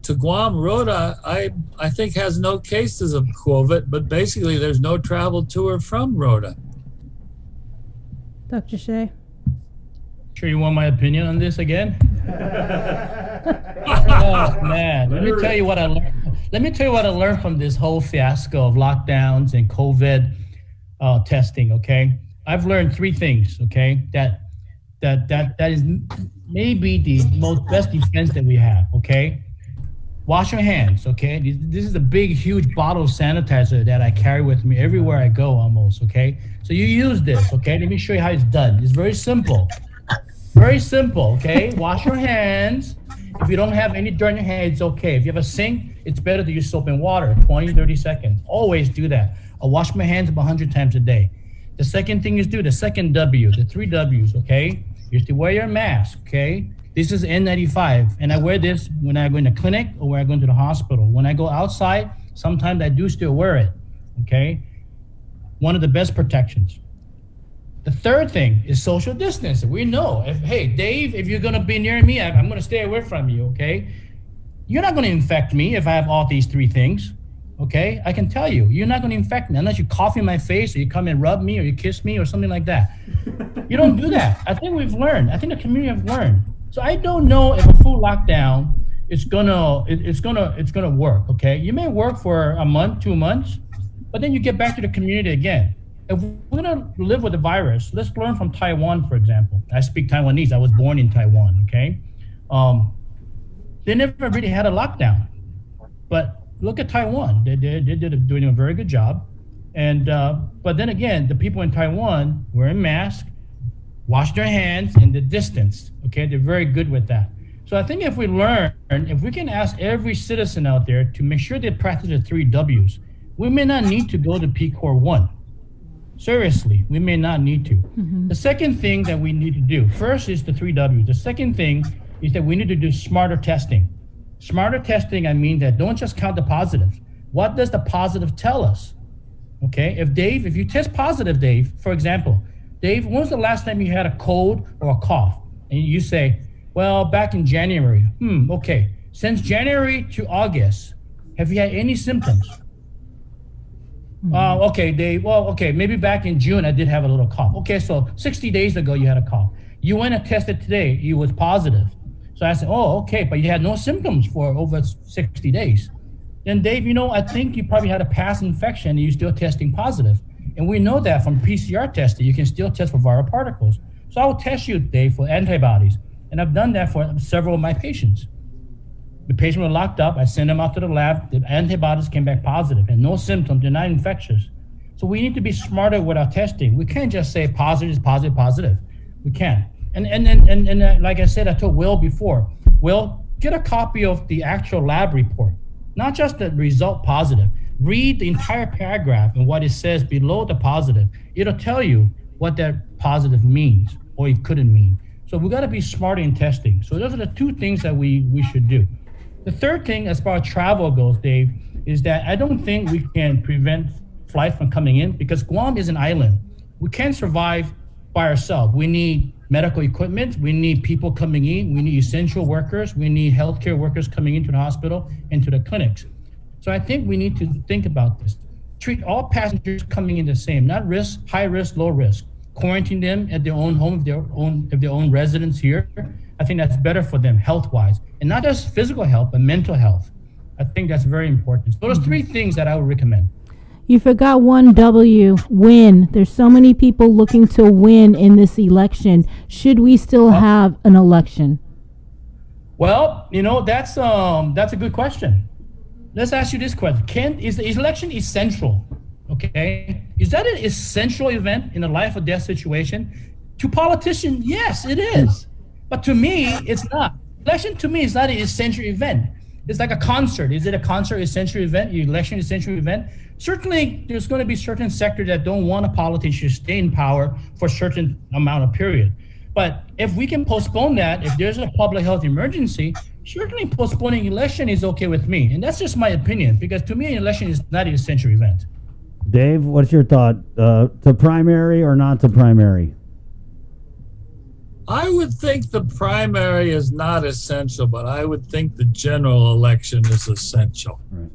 to Guam, Rota, I think has no cases of COVID, but basically there's no travel to or from Rota. Dr. Shea? Sure you want my opinion on this again? Oh, man, let me tell you what I learned. Let me tell you what I learned from this whole fiasco of lockdowns and COVID testing, okay? I've learned three things, okay? That that is maybe the most best defense that we have, okay? Wash your hands, okay? This is a big, huge bottle of sanitizer that I carry with me everywhere I go almost, okay? So you use this, okay? Let me show you how it's done. It's very simple. Very simple, okay? Wash your hands. If you don't have any dirt in your hand, it's okay. If you have a sink, it's better to use soap and water, 20, 30 seconds. Always do that. I wash my hands about 100 times a day. The second thing is the second W, the 3 Ws, okay? You have to wear your mask, okay? This is N95, and I wear this when I go in the clinic or when I go into the hospital. When I go outside, sometimes I do still wear it, okay? One of the best protections. The third thing is social distancing. We know, hey, Dave, if you're gonna be near me, I'm gonna stay away from you, okay? You're not gonna infect me if I have all these 3 things, okay? I can tell you, you're not gonna infect me unless you cough in my face or you come and rub me or you kiss me or something like that. You don't do that. I think we've learned. I think the community have learned. So I don't know if a full lockdown is gonna work, okay? You may work for a month, 2 months, but then you get back to the community again. If we're gonna live with the virus, let's learn from Taiwan, for example. I speak Taiwanese. I was born in Taiwan, okay? They never really had a lockdown, but look at Taiwan. They did doing a very good job. And but then again, the people in Taiwan wearing masks, wash their hands, and the distance, okay? They're very good with that. So I think if we learn, if we can ask every citizen out there to make sure they practice the 3 Ws, we may not need to go to PCOR 1. Seriously, we may not need to. The second thing that we need to do, first is the 3 Ws. The second thing is that we need to do smarter testing. Smarter testing, I mean that don't just count the positives. What does the positive tell us? Okay, if you test positive, Dave, for example, Dave, when was the last time you had a cold or a cough? And you say, well, back in January. Okay, since January to August, have you had any symptoms? Okay, Dave, well, okay, maybe back in June I did have a little cough. Okay, so 60 days ago you had a cough. You went and tested today, you was positive. So I said, oh, okay, but you had no symptoms for over 60 days. Then Dave, I think you probably had a past infection and you're still testing positive. And we know that from PCR testing, you can still test for viral particles. So I will test you, Dave, for antibodies. And I've done that for several of my patients. The patient was locked up. I sent them out to the lab. The antibodies came back positive and no symptoms. They're not infectious. So we need to be smarter with our testing. We can't just say positive is positive, positive. We can't. And like I said, I told Will before, Will, get a copy of the actual lab report, not just the result positive. Read the entire paragraph and what it says below the positive. It'll tell you what that positive means or it couldn't mean. So we got to be smarter in testing. So those are the 2 things that we should do. The third thing, as far as travel goes, Dave, is that I don't think we can prevent flights from coming in because Guam is an island. We can't survive by ourselves. We need medical equipment. We need people coming in. We need essential workers. We need healthcare workers coming into the hospital, into the clinics. So I think we need to think about this. Treat all passengers coming in the same, not risk, high risk, low risk. Quarantine them at their own home, if their own residence here. I think that's better for them health-wise. And not just physical health, but mental health. I think that's very important. So those 3 things that I would recommend. You forgot 1 W, win. There's so many people looking to win in this election. Should we still have an election? Well, that's a good question. Let's ask you this question. Is the election essential? Okay. Is that an essential event in a life or death situation? To politicians, yes, it is. But to me, it's not. Election to me is not an essential event. It's like a concert. Is it a concert essential event? Election essential event? Certainly, there's going to be certain sectors that don't want a politician to stay in power for a certain amount of period. But if we can postpone that, if there's a public health emergency, certainly postponing election is okay with me. And that's just my opinion, because to me, an election is not an essential event. Dave, what's your thought? To primary or not to primary? I would think the primary is not essential, but I would think the general election is essential. Right.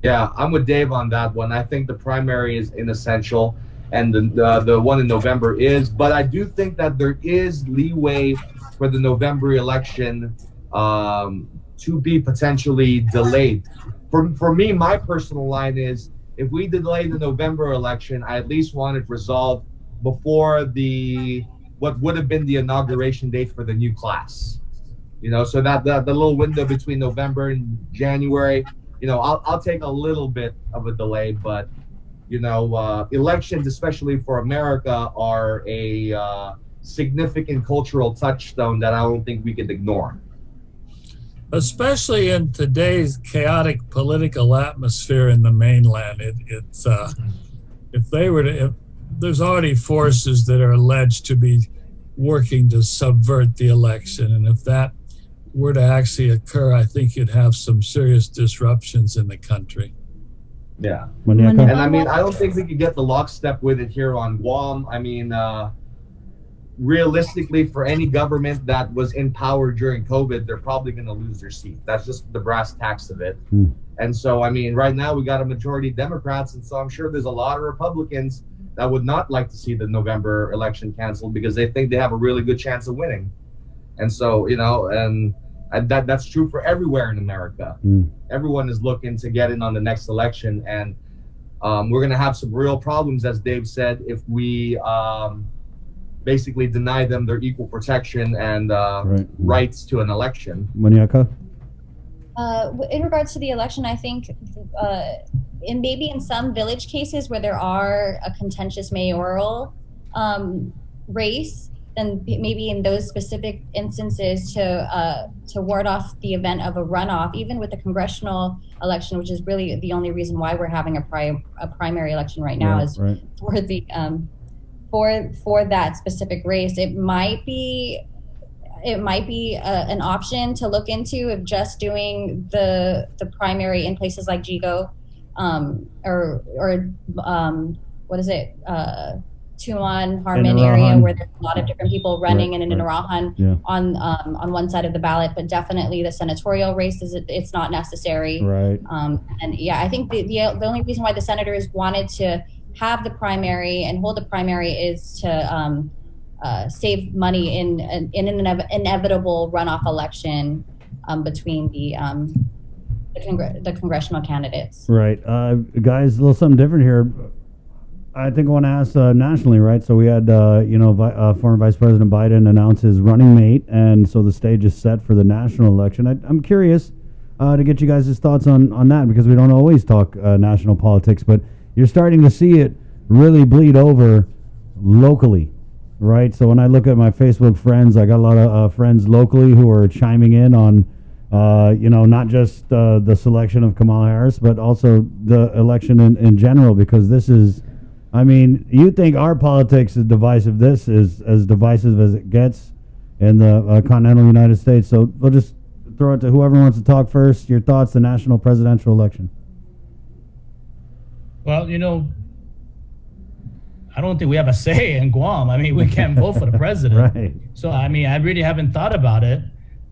Yeah, I'm with Dave on that one. I think the primary is inessential, and the one in November is. But I do think that there is leeway for the November election to be potentially delayed. For me, my personal line is, if we delay the November election, I at least want it resolved before the what would have been the inauguration date for the new class. You know, so that the little window between November and January, you know, I'll take a little bit of a delay, but you know, elections, especially for America, are a significant cultural touchstone that I don't think we could ignore. Especially in today's chaotic political atmosphere in the mainland, it's if there's already forces that are alleged to be working to subvert the election, and if that were to actually occur, I think you'd have some serious disruptions in the country. Yeah. Maniaca? And I mean, I don't think we could get the lockstep with it here on Guam. I mean, realistically, for any government that was in power during COVID, they're probably going to lose their seat. That's just the brass tacks of it. And so, I mean, right now we got a majority Democrats, and so I'm sure there's a lot of Republicans that would not like to see the November election canceled because they think they have a really good chance of winning. And so, you know, and that's true for everywhere in America. Everyone is looking to get in on the next election, and we're going to have some real problems, as Dave said, if we basically deny them their equal protection and rights to an election. Maniaca? In regards to the election, I think maybe in some village cases where there are a contentious mayoral race, then maybe in those specific instances to ward off the event of a runoff, even with the congressional election, which is really the only reason why we're having a primary election right now, is for the for that specific race. It might be an option to look into of just doing the primary in places like Jigo, or what is it? Tuman, Harmon area where there's a lot of different people running in Narahan on one side of the ballot, but definitely the senatorial race it's not necessary. And yeah, I think the only reason why the senators wanted to have the primary and hold the primary is to save money in an inevitable runoff election between the congressional candidates. Right. Guys, a little something different here. I think I want to ask nationally, right? So we had, former Vice President Biden announce his running mate, and so the stage is set for the national election. I'm curious to get you guys' thoughts on that, because we don't always talk national politics, but you're starting to see it really bleed over locally, right? So when I look at my Facebook friends, I got a lot of friends locally who are chiming in on, not just the selection of Kamala Harris, but also the election in general, because this is, I mean, you think our politics is divisive. This is as divisive as it gets in the continental United States. So we'll just throw it to whoever wants to talk first. Your thoughts, the national presidential election. Well, I don't think we have a say in Guam. I mean, we can't vote for the president. Right. So, I mean, I really haven't thought about it.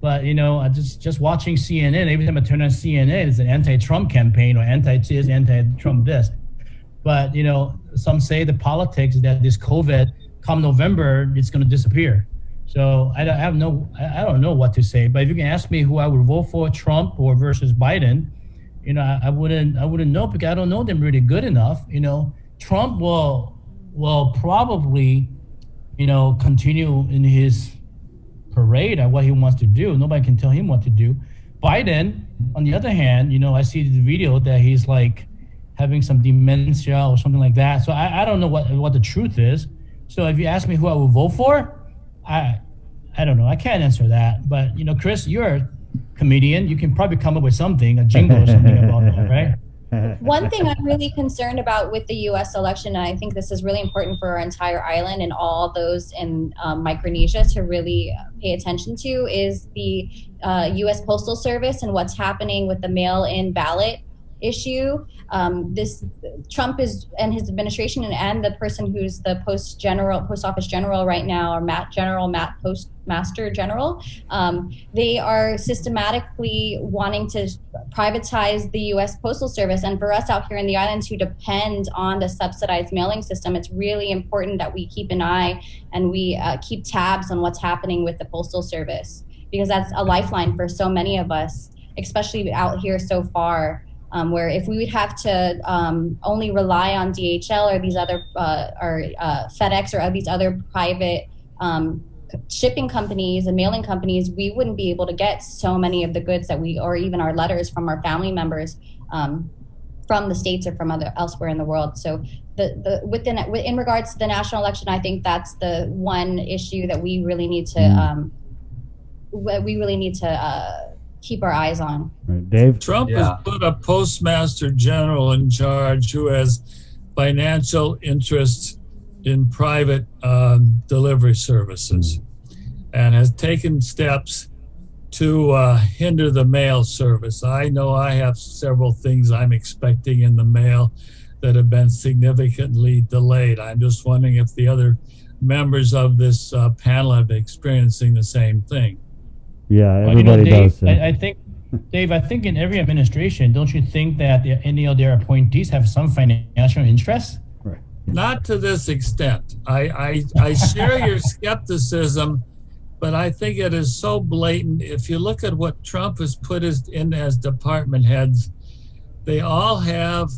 But, I just watching CNN, every time I turn on CNN, it's an anti-Trump campaign or anti-this, anti-Trump this. But, some say the politics that this COVID, come November, it's going to disappear. So I don't know what to say. But if you can ask me who I would vote for, Trump or versus Biden, I wouldn't know, because I don't know them really good enough. Trump will probably, continue in his parade at what he wants to do. Nobody can tell him what to do. Biden, on the other hand, I see the video that he's like having some dementia or something like that. So I don't know what the truth is. So if you ask me who I will vote for, I don't know. I can't answer that. But, Chris, you're a comedian. You can probably come up with something, a jingle or something about that, right? One thing I'm really concerned about with the U.S. election, and I think this is really important for our entire island and all those in Micronesia to really pay attention to, is the U.S. Postal Service and what's happening with the mail-in ballot issue. This Trump and his administration and the person who's the post office general right now, or Matt Postmaster General, they are systematically wanting to privatize the U.S. Postal Service. And for us out here in the islands who depend on the subsidized mailing system, it's really important that we keep an eye and we keep tabs on what's happening with the Postal Service, because that's a lifeline for so many of us, especially out here so far. Where if we would have to only rely on DHL or these other or FedEx or these other private shipping companies and mailing companies, we wouldn't be able to get so many of the goods that or even our letters from our family members from the States or from elsewhere in the world. So in regards to the national election, I think that's the one issue that we really need to keep our eyes on. Right. Dave? Trump has put a postmaster general in charge who has financial interests in private delivery services and has taken steps to hinder the mail service. I know I have several things I'm expecting in the mail that have been significantly delayed. I'm just wondering if the other members of this panel have been experiencing the same thing. Yeah, everybody Dave, does. I think, Dave, I think in every administration, don't you think that any of their appointees have some financial interests? Right. Not to this extent. I share your skepticism, but I think it is so blatant. If you look at what Trump has put in as department heads, they all have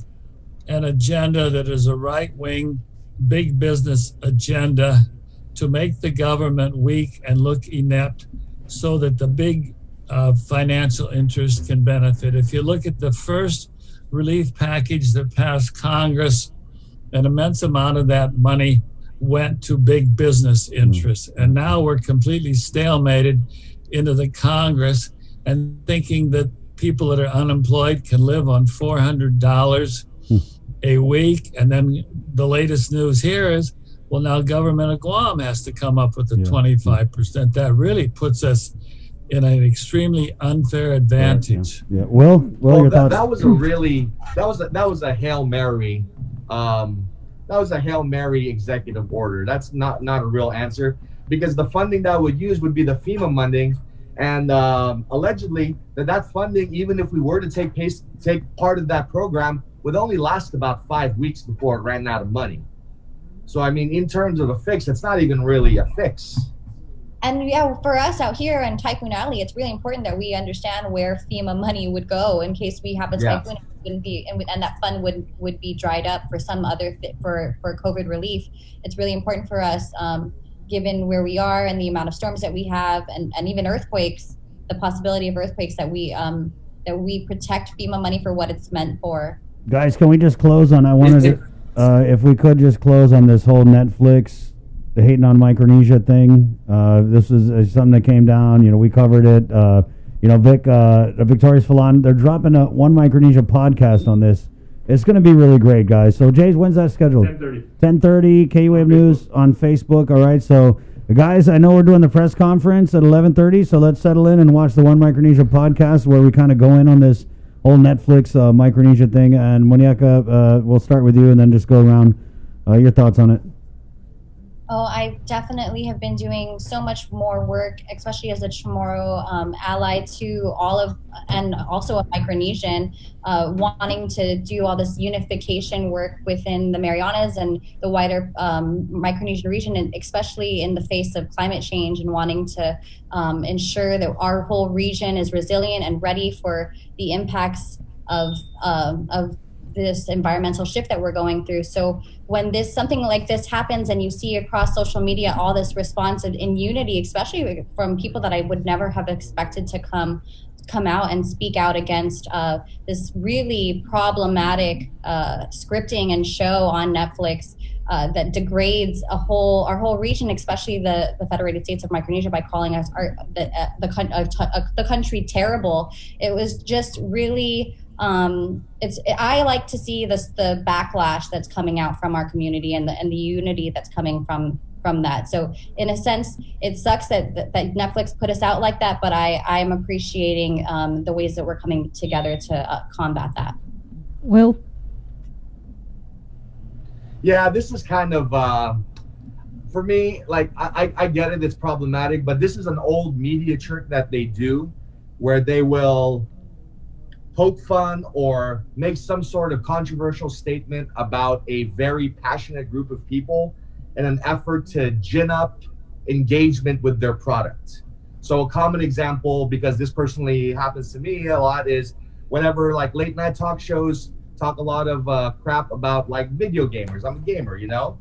an agenda that is a right-wing, big business agenda to make the government weak and look inept so that the big financial interests can benefit. If you look at the first relief package that passed Congress, an immense amount of that money went to big business interests. And now we're completely stalemated into the Congress and thinking that people that are unemployed can live on $400 a week. And then the latest news here is, well, now government of Guam has to come up with the 25%. That really puts us in an extremely unfair advantage. Yeah. Well, your thoughts? That was a Hail Mary. That was a Hail Mary executive order. That's not a real answer, because the funding that would use would be the FEMA funding, and allegedly that funding, even if we were to take part of that program, would only last about 5 weeks before it ran out of money. So I mean, in terms of a fix, it's not even really a fix. And yeah, for us out here in Typhoon Alley, it's really important that we understand where FEMA money would go in case we have a typhoon. Wouldn't be, and that fund would be dried up for some other for COVID relief. It's really important for us, given where we are and the amount of storms that we have, and even earthquakes, the possibility of earthquakes, that we protect FEMA money for what it's meant for. Guys, can we just close on? I wanted to, if we could just close on this whole Netflix, the hating on Micronesia thing. This is something that came down. You know, we covered it. Victorious Falon, they're dropping a One Micronesia podcast on this. It's going to be really great, guys. So, Jays, when's that scheduled? 10:30. 10:30, KUAM News on Facebook. All right. So, guys, I know we're doing the press conference at 11:30, so let's settle in and watch the One Micronesia podcast where we kind of go in on this whole Netflix Micronesia thing. And Moniaka, we'll start with you and then just go around. Your thoughts on it? Oh, I definitely have been doing so much more work, especially as a Chamorro ally to all of, and also a Micronesian, wanting to do all this unification work within the Marianas and the wider Micronesian region, and especially in the face of climate change, and wanting to ensure that our whole region is resilient and ready for the impacts of this environmental shift that we're going through. So when something like this happens and you see across social media all this response in unity, especially from people that I would never have expected to come out and speak out against this really problematic scripting and show on Netflix that degrades our whole region, especially the Federated States of Micronesia, by calling us the country terrible. It was just really I like to see the backlash that's coming out from our community and the unity that's coming from that. So in a sense, it sucks that Netflix put us out like that, but I am appreciating the ways that we're coming together to combat that. Will? Yeah, this is kind of for me, like I get it, it's problematic, but this is an old media trick that they do where they will poke fun or make some sort of controversial statement about a very passionate group of people in an effort to gin up engagement with their product. So a common example, because this personally happens to me a lot, is whenever like late night talk shows talk a lot of crap about like video gamers. I'm a gamer, you know?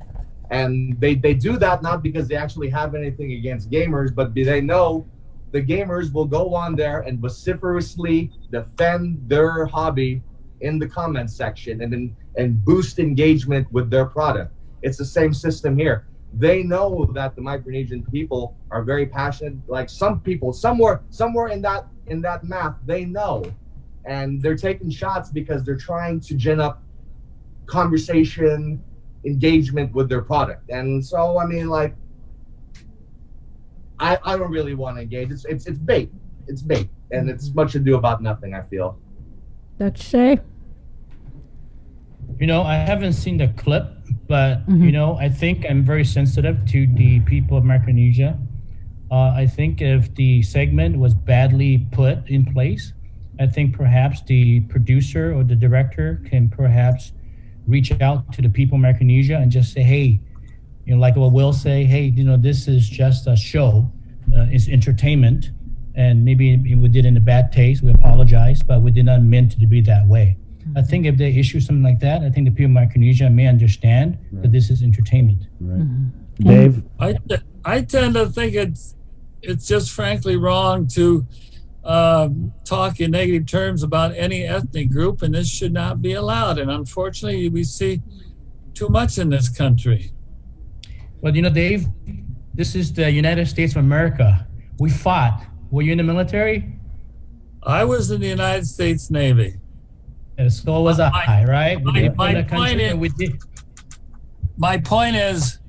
And they do that not because they actually have anything against gamers, but they know the gamers will go on there and vociferously defend their hobby in the comment section and boost engagement with their product. It's the same system here. They know that the Micronesian people are very passionate. Like some people, somewhere in that map, they know, and they're taking shots because they're trying to gin up conversation, engagement with their product. And so, I mean, like, I don't really want to engage. It's bait. It's bait, and it's much ado about nothing, I feel. Dr. Shea? You know, I haven't seen the clip, but, you know, I think I'm very sensitive to the people of Micronesia. I think if the segment was badly put in place, I think perhaps the producer or the director can perhaps reach out to the people of Micronesia and just say, hey, you know, like what Will say, hey, you know, this is just a show, it's entertainment, and maybe we did it in a bad taste, we apologize, but we did not mean to be that way. I think if they issue something like that, I think the people of Micronesia may understand that this is entertainment. Dave? I tend to think it's just frankly wrong to talk in negative terms about any ethnic group, and this should not be allowed. And unfortunately, we see too much in this country. Well, you know, Dave, this is the United States of America. We fought. Were you in the military? I was in the United States Navy. And so was I, right? My point is,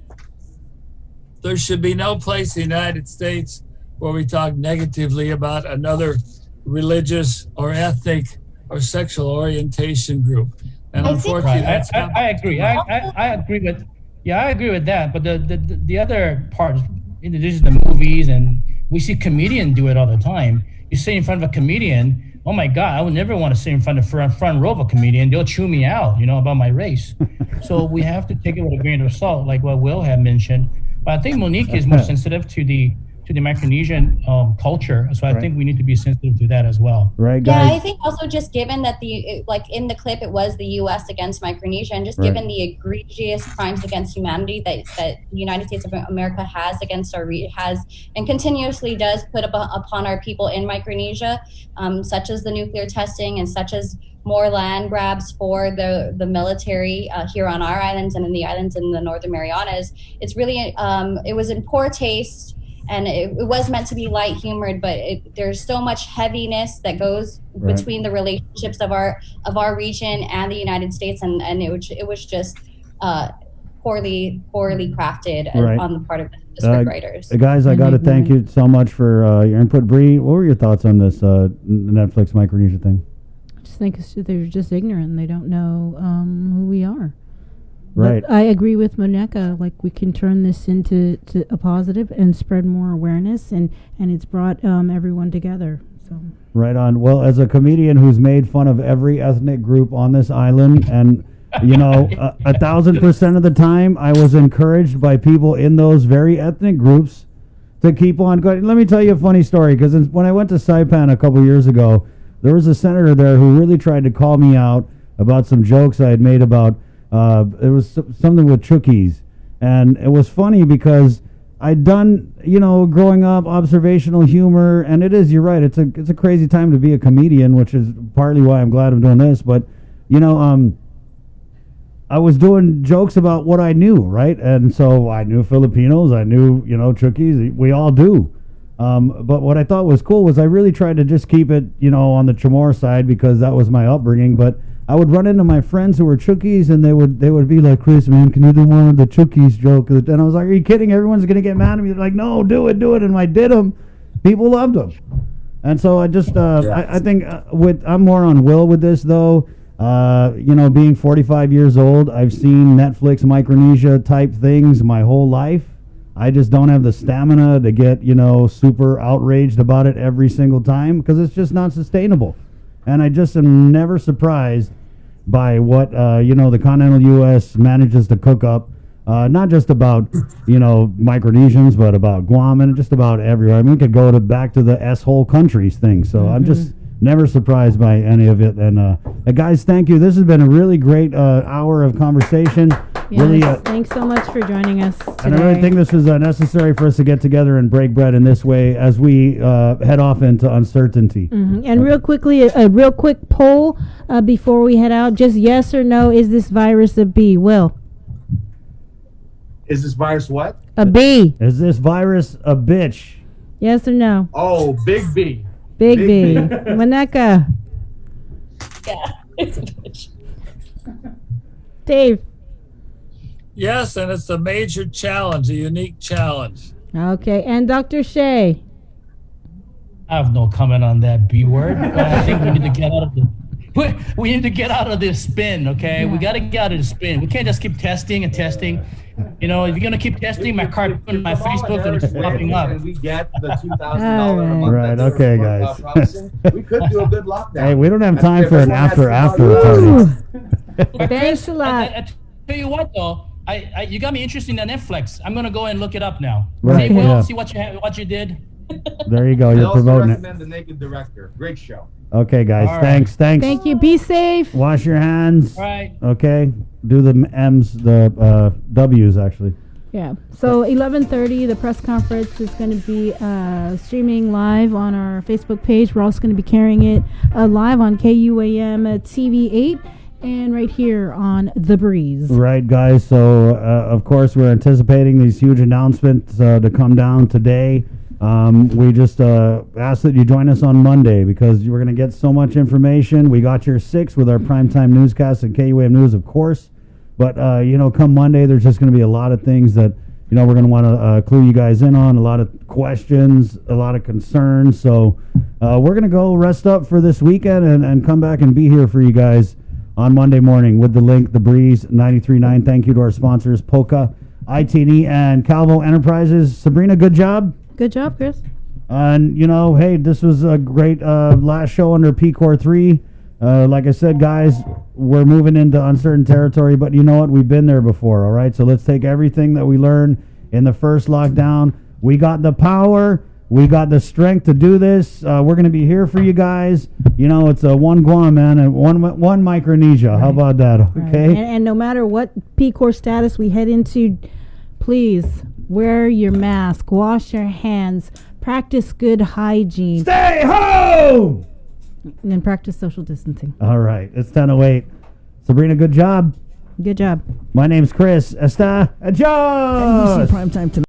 there should be no place in the United States where we talk negatively about another religious or ethnic or sexual orientation group. And unfortunately, that's I agree. I agree with. Yeah, I agree with that. But the other part, this is the movies, and we see comedians do it all the time. You sit in front of a comedian, oh my God, I would never want to sit in front of front row of a comedian. They'll chew me out, you know, about my race. So we have to take it with a grain of salt, like what Will had mentioned. But I think Monique is more sensitive to the Micronesian culture, so I think we need to be sensitive to that as well. Right, guys? Yeah, I think also just given that like in the clip, it was the U.S. against Micronesia, and just given the egregious crimes against humanity that the United States of America has against has and continuously does put upon our people in Micronesia, such as the nuclear testing and such as more land grabs for the military here on our islands and in the islands in the Northern Marianas. It's really it was in poor taste. And it was meant to be light humored, but there's so much heaviness that goes between the relationships of our region and the United States, and it was just poorly crafted on the part of the script writers. Guys, I got to thank you so much for your input. Bree, what were your thoughts on this Netflix Micronesia thing? I just think they're just ignorant. They don't know who we are. Right. But I agree with Moneka. Like, we can turn this into a positive and spread more awareness, and it's brought everyone together. So. Right on. Well, as a comedian who's made fun of every ethnic group on this island, and you know, 1,000% of the time, I was encouraged by people in those very ethnic groups to keep on going. Let me tell you a funny story, because when I went to Saipan a couple years ago, there was a senator there who really tried to call me out about some jokes I had made about. It was something with Chookies, and it was funny because I'd done, you know, growing up, observational humor, and you're right, it's a crazy time to be a comedian, which is partly why I'm glad I'm doing this, but, you know, I was doing jokes about what I knew, right? And so I knew Filipinos, I knew, you know, Chookies, we all do. But what I thought was cool was I really tried to just keep it, you know, on the Chamorro side because that was my upbringing, but I would run into my friends who were Chookies, and they would be like, Chris, man, can you do more of the Chookies joke? And I was like, are you kidding? Everyone's going to get mad at me. They're like, no, do it. And I did them. People loved them. And so I just, I think I'm more on Will with this, though. You know, being 45 years old, I've seen Netflix Micronesia type things my whole life. I just don't have the stamina to get, you know, super outraged about it every single time because it's just not sustainable. And I just am never surprised by what, you know, the continental U.S. manages to cook up, not just about, you know, Micronesians, but about Guam and just about everywhere. I mean, we could go back to the S-hole countries thing. So I'm just never surprised by any of it. And guys, thank you. This has been a really great hour of conversation. Yes, Really, thanks so much for joining us today. and I really think this is necessary for us to get together and break bread in this way as we head off into uncertainty. And real quickly, a real quick poll before we head out. Just yes or no, is this virus a bee? Will? Is this virus what? A bee. Is this virus a bitch? Yes or no? Oh, big B. Big bee. Maneka. Yeah, it's a bitch. Dave. Yes, and it's a major challenge, a unique challenge. Okay, and Dr. Shea. I have no comment on that B word. But I think we need to get out of the. We need to get out of this spin, okay? We got to get out of the spin. We can't just keep testing and testing. You know, if you're gonna keep testing, my card on my Facebook and it's popping up. And we get the $2,000 a month. Right, okay, guys. We could do a good lockdown. Hey, we don't have time for an after But party. Thanks a lot. I tell you what, though, you got me interested in Netflix. I'm gonna go and look it up now. Right, Hey, Will, yeah. see what you did. There you go. I You're also promoting it. recommend The Naked Director. Great show. Okay, guys. All right. Thanks. Thank you. Be safe. Wash your hands. All right. Okay. Do the M's, the W's actually. Yeah. So 11:30, the press conference is going to be streaming live on our Facebook page. We're also going to be carrying it live on KUAM TV 8 and right here on The Breeze. Right, guys. So of course we're anticipating these huge announcements to come down today. We just ask that you join us on Monday because you're going to get so much information. We got your 6 with our primetime newscast and KUAM News, of course. But, come Monday, there's just going to be a lot of things that, we're going to want to clue you guys in on, a lot of questions, a lot of concerns. So we're going to go rest up for this weekend and come back and be here for you guys on Monday morning with the link, The Breeze 93.9. Thank you to our sponsors, Polka, ITD, and Calvo Enterprises. Sabrina, good job. Good job, Chris. And, hey, this was a great last show under PCOR 3. Like I said, guys, we're moving into uncertain territory, but you know what? We've been there before, all right? So let's take everything that we learned in the first lockdown. We got the power. We got the strength to do this. We're going to be here for you guys. It's a one Guam, man, and one Micronesia. Right. How about that, okay? Right. And no matter what PCOR status we head into, please wear your mask, wash your hands, practice good hygiene. Stay home! And then practice social distancing. All right. It's 10:08. Sabrina, good job. Good job. My name's Chris. Esta, adios! NBC Primetime tonight.